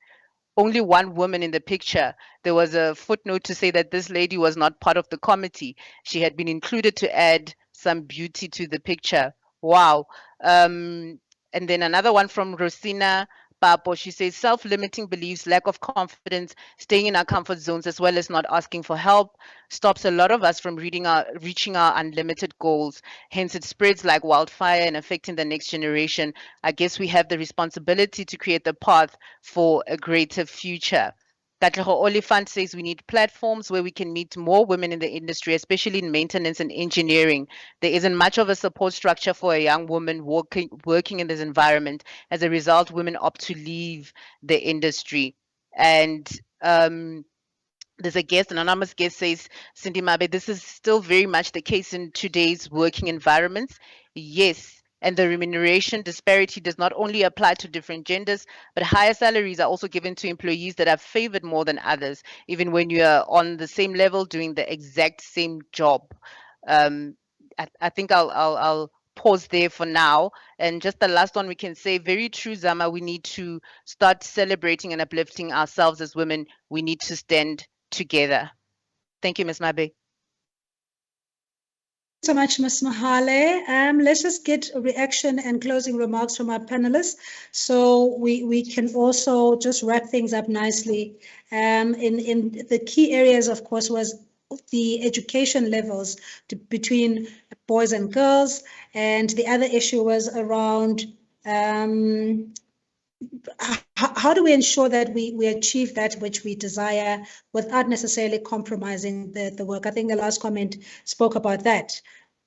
S6: only one woman in the picture. There was a footnote to say that this lady was not part of the committee. She had been included to add some beauty to the picture. Wow. And then another one from Rosina Papo. She says, self-limiting beliefs, lack of confidence, staying in our comfort zones, as well as not asking for help, stops a lot of us from reaching our unlimited goals. Hence, it spreads like wildfire and affecting the next generation. I guess we have the responsibility to create the path for a greater future. Katlego Olifant says we need platforms where we can meet more women in the industry, especially in maintenance and engineering. There isn't much of a support structure for a young woman working in this environment. As a result, women opt to leave the industry. And there's a guest, an anonymous guest says, Cindy Mabe, this is still very much the case in today's working environments. Yes. And the remuneration disparity does not only apply to different genders, but higher salaries are also given to employees that are favored more than others, even when you are on the same level doing the exact same job. I think I'll pause there for now. And just the last one we can say, very true, Zama, we need to start celebrating and uplifting ourselves as women. We need to stand together. Thank you, Ms. Mabe.
S1: So much, Ms. Mahale. Let's just get a reaction and closing remarks from our panelists, so we can also just wrap things up nicely. In the key areas, of course, was the education levels between boys and girls, and the other issue was around how do we ensure that we achieve that which we desire without necessarily compromising the work? I think the last comment spoke about that.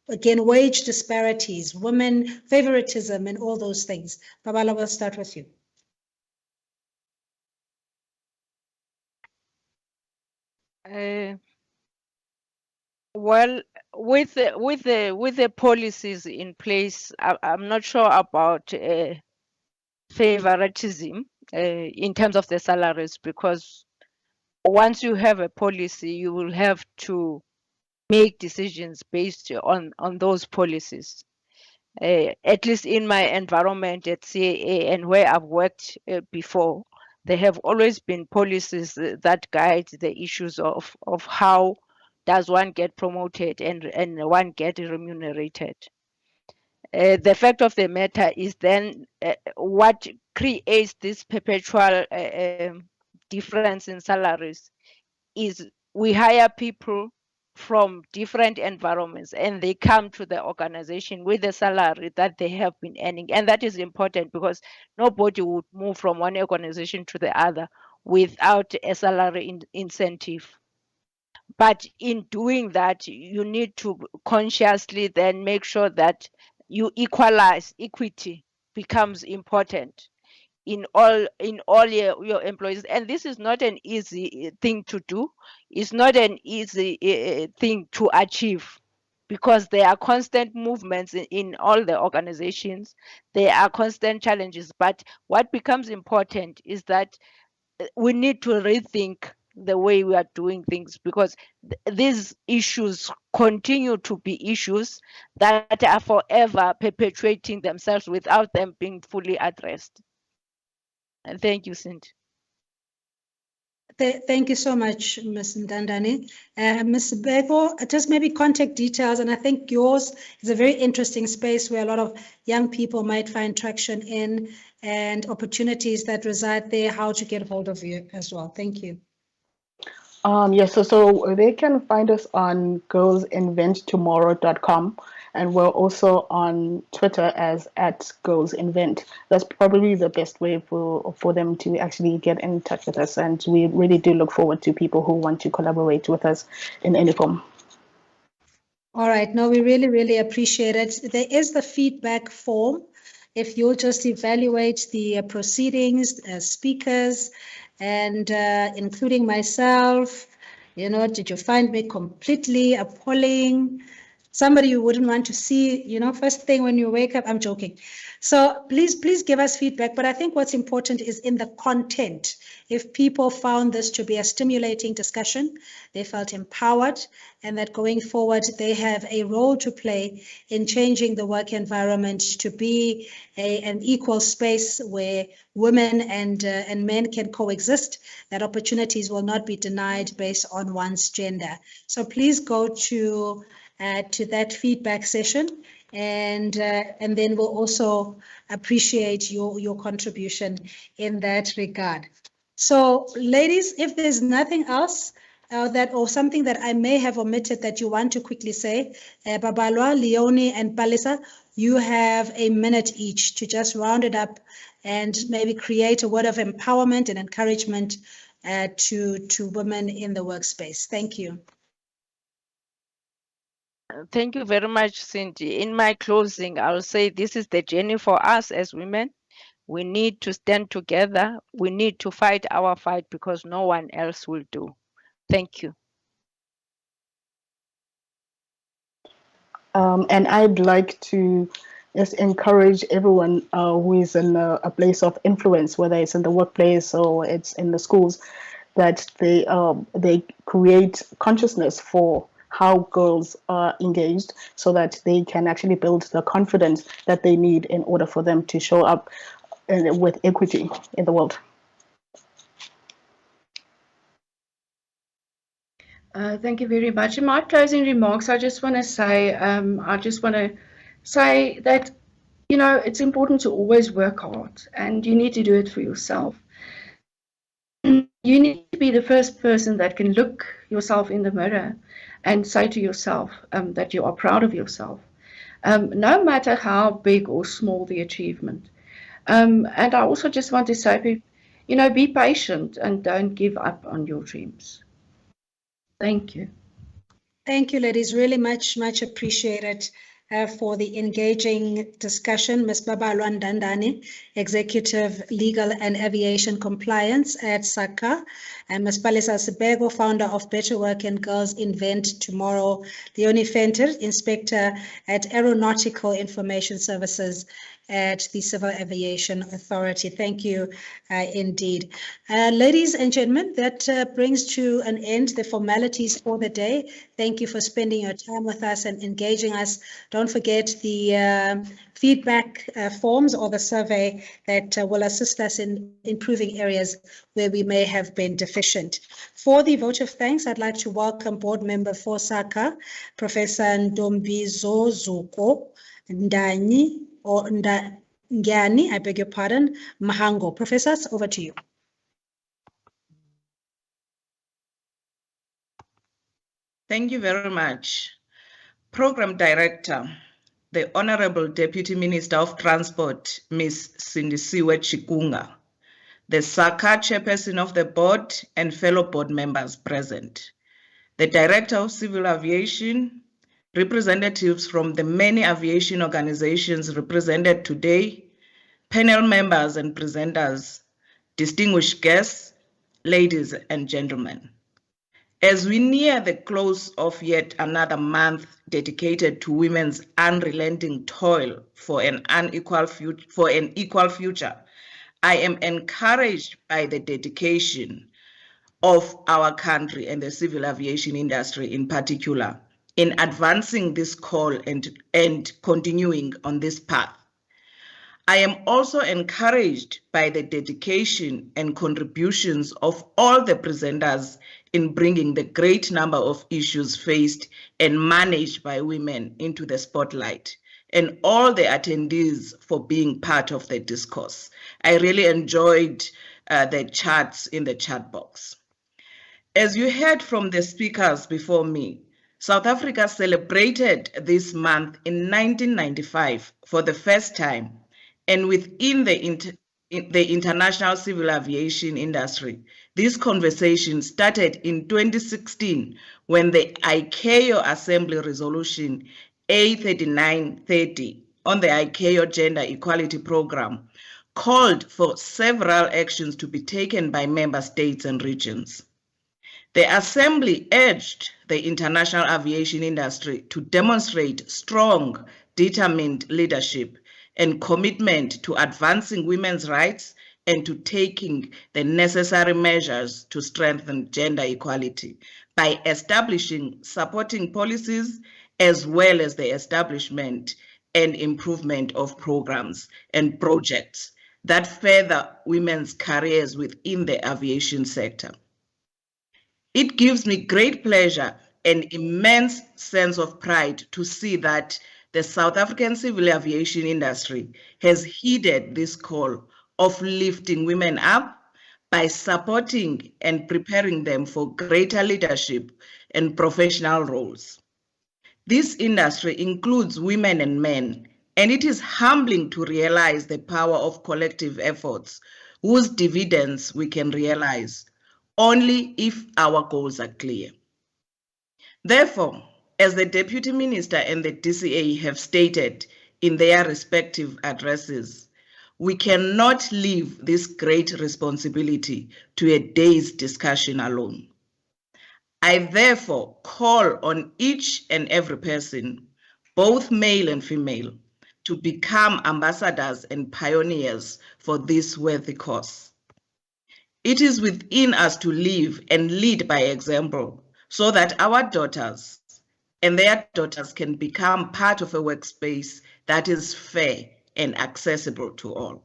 S1: Again, wage disparities, women favoritism, and all those things. Babala, we'll start with you.
S13: Well, with the policies in place, I'm not sure about favoritism in terms of the salaries, because once you have a policy, you will have to make decisions based on those policies. At least in my environment at CAA and where I've worked before, there have always been policies that guide the issues of how does one get promoted and one get remunerated. The fact of the matter is then what creates this perpetual difference in salaries is we hire people from different environments and they come to the organization with the salary that they have been earning. And that is important because nobody would move from one organization to the other without a salary incentive. But in doing that, you need to consciously then make sure that you equalize. Equity becomes important in all your employees, and this is not an easy thing to do. It's not an easy thing to achieve, because there are constant movements in all the organizations. There are constant challenges, but what becomes important is that we need to rethink the way we are doing things, because these issues continue to be issues that are forever perpetuating themselves without them being fully addressed. And thank you, Cindy.
S1: Thank you so much, Ms. Ndandani. Ms. Bego, just maybe contact details, and I think yours is a very interesting space where a lot of young people might find traction in, and opportunities that reside there, how to get hold of you as well. Thank you.
S14: Yes, so they can find us on girlsinventtomorrow.com, And we're also on Twitter as @GirlsInvent. That's probably the best way for them to actually get in touch with us. And we really do look forward to people who want to collaborate with us in any form.
S1: All right. No, we really, really appreciate it. There is the feedback form. If you'll just evaluate the proceedings, speakers, and including myself, did you find me completely appalling? Somebody you wouldn't want to see, first thing when you wake up? I'm joking. So please give us feedback. But I think what's important is in the content. If people found this to be a stimulating discussion, they felt empowered, and that going forward, they have a role to play in changing the work environment to be an equal space where women and men can coexist, that opportunities will not be denied based on one's gender. So please go to that feedback session, and then we'll also appreciate your contribution in that regard. So, ladies, if there's nothing else or something that I may have omitted that you want to quickly say, Babalwa, Leonie, and Palisa, you have a minute each to just round it up and maybe create a word of empowerment and encouragement to women in the workspace. Thank you.
S13: Thank you very much, Cindy. In my closing, I'll say this is the journey for us as women. We need to stand together. We need to fight our fight because no one else will do. Thank you.
S14: And I'd like to just encourage everyone who is in a place of influence, whether it's in the workplace or it's in the schools, that they create consciousness for how girls are engaged so that they can actually build the confidence that they need in order for them to show up with equity in the world.
S15: Thank you very much. In my closing remarks, I just want to say, that, it's important to always work hard, and you need to do it for yourself. You need to be the first person that can look yourself in the mirror and say to yourself that you are proud of yourself, no matter how big or small the achievement. And I also just want to say, be patient and don't give up on your dreams. Thank you.
S1: Thank you, ladies. Really much appreciated for the engaging discussion. Ms. Babalwa Ndandani, Executive Legal and Aviation Compliance at SACA, and Ms. Palisa Sibego, founder of Better Work and Girls Invent Tomorrow. Leonie Venter, Inspector at Aeronautical Information Services at the Civil Aviation Authority. Thank you indeed. Ladies and gentlemen, that brings to an end the formalities for the day. Thank you for spending your time with us and engaging us. Don't forget the feedback forms or the survey that will assist us in improving areas where we may have been deficient. For the vote of thanks, I'd like to welcome board member for SACA, Professor Ndombizo Zuko Ndani, or Ngani, I beg your pardon, Mahango. Professors, over to you.
S16: Thank you very much. Program Director, the Honorable Deputy Minister of Transport, Ms. Sindisiwe Chikunga, the SACA Chairperson of the Board and fellow board members present, the Director of Civil Aviation, representatives from the many aviation organizations represented today, panel members and presenters, distinguished guests, ladies and gentlemen. As we near the close of yet another month dedicated to women's unrelenting toil for an equal future, I am encouraged by the dedication of our country and the civil aviation industry in particular in advancing this call and continuing on this path. I am also encouraged by the dedication and contributions of all the presenters in bringing the great number of issues faced and managed by women into the spotlight, and all the attendees for being part of the discourse. I really enjoyed the charts in the chat box. As you heard from the speakers before me, South Africa celebrated this month in 1995 for the first time, and within the international civil aviation industry, this conversation started in 2016 when the ICAO Assembly Resolution A3930 on the ICAO Gender Equality Program called for several actions to be taken by member states and regions. The Assembly urged the international aviation industry to demonstrate strong, determined leadership and commitment to advancing women's rights and to taking the necessary measures to strengthen gender equality by establishing supporting policies as well as the establishment and improvement of programs and projects that further women's careers within the aviation sector. It gives me great pleasure and immense sense of pride to see that the South African civil aviation industry has heeded this call of lifting women up by supporting and preparing them for greater leadership and professional roles. This industry includes women and men, and it is humbling to realize the power of collective efforts whose dividends we can realize only if our goals are clear. Therefore, as the Deputy Minister and the DCA have stated in their respective addresses, we cannot leave this great responsibility to a day's discussion alone. I therefore call on each and every person, both male and female, to become ambassadors and pioneers for this worthy cause. It is within us to live and lead by example so that our daughters and their daughters can become part of a workspace that is fair and accessible to all.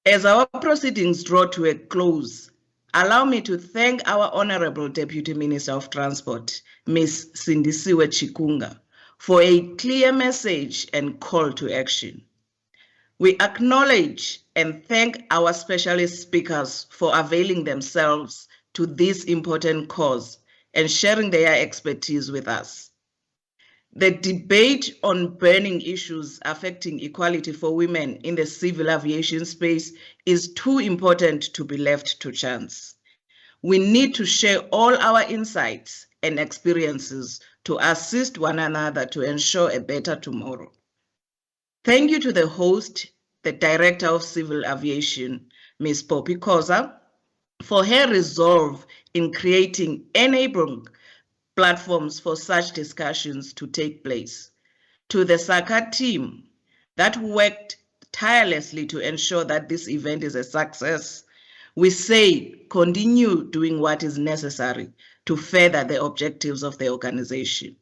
S16: As our proceedings draw to a close, allow me to thank our Honorable Deputy Minister of Transport, Ms. Sindisiwe Chikunga, for a clear message and call to action. We acknowledge and thank our specialist speakers for availing themselves to this important cause and sharing their expertise with us. The debate on burning issues affecting equality for women in the civil aviation space is too important to be left to chance. We need to share all our insights and experiences to assist one another to ensure a better tomorrow. Thank you to the host, the Director of Civil Aviation, Ms. Poppy Khoza, for her resolve in creating enabling platforms for such discussions to take place. To the SACA team that worked tirelessly to ensure that this event is a success, we say continue doing what is necessary to further the objectives of the organization.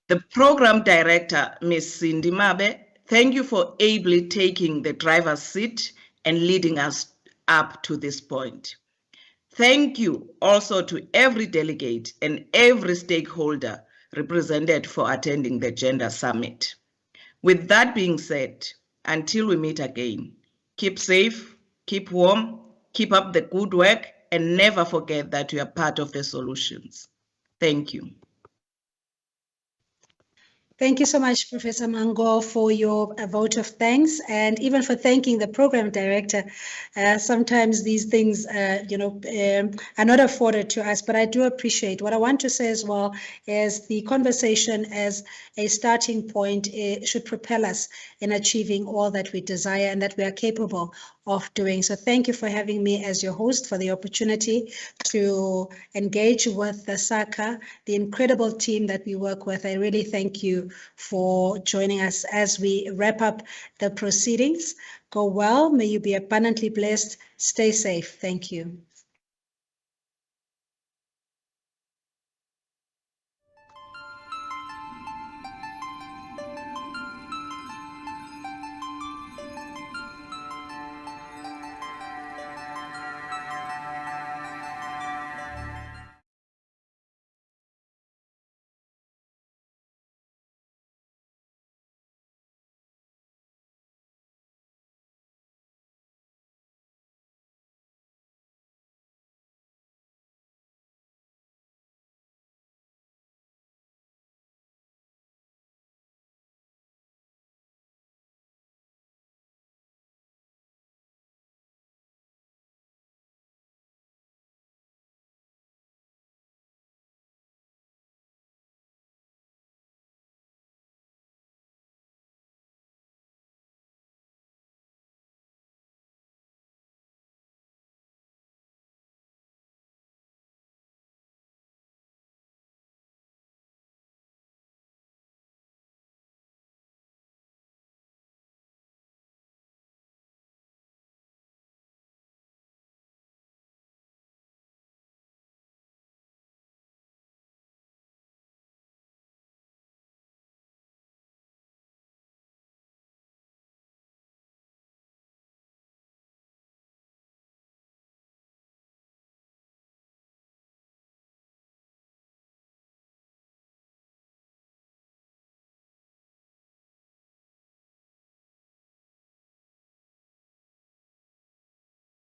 S16: The Program Director, Ms. Cindy Mabe, thank you for ably taking the driver's seat and leading us up to this point. Thank you also to every delegate and every stakeholder represented for attending the Gender Summit. With that being said, until we meet again, keep safe, keep warm, keep up the good work, and never forget that you are part of the solutions. Thank you.
S1: Thank you so much, Professor Mango, for your vote of thanks, and even for thanking the program director. Sometimes these things, are not afforded to us, but I do appreciate. What I want to say as well is the conversation as a starting point should propel us in achieving all that we desire and that we are capable of doing. So thank you for having me as your host, for the opportunity to engage with the SACA, the incredible team that we work with. I really thank you for joining us as we wrap up the proceedings. Go well. May you be abundantly blessed. Stay safe. Thank you.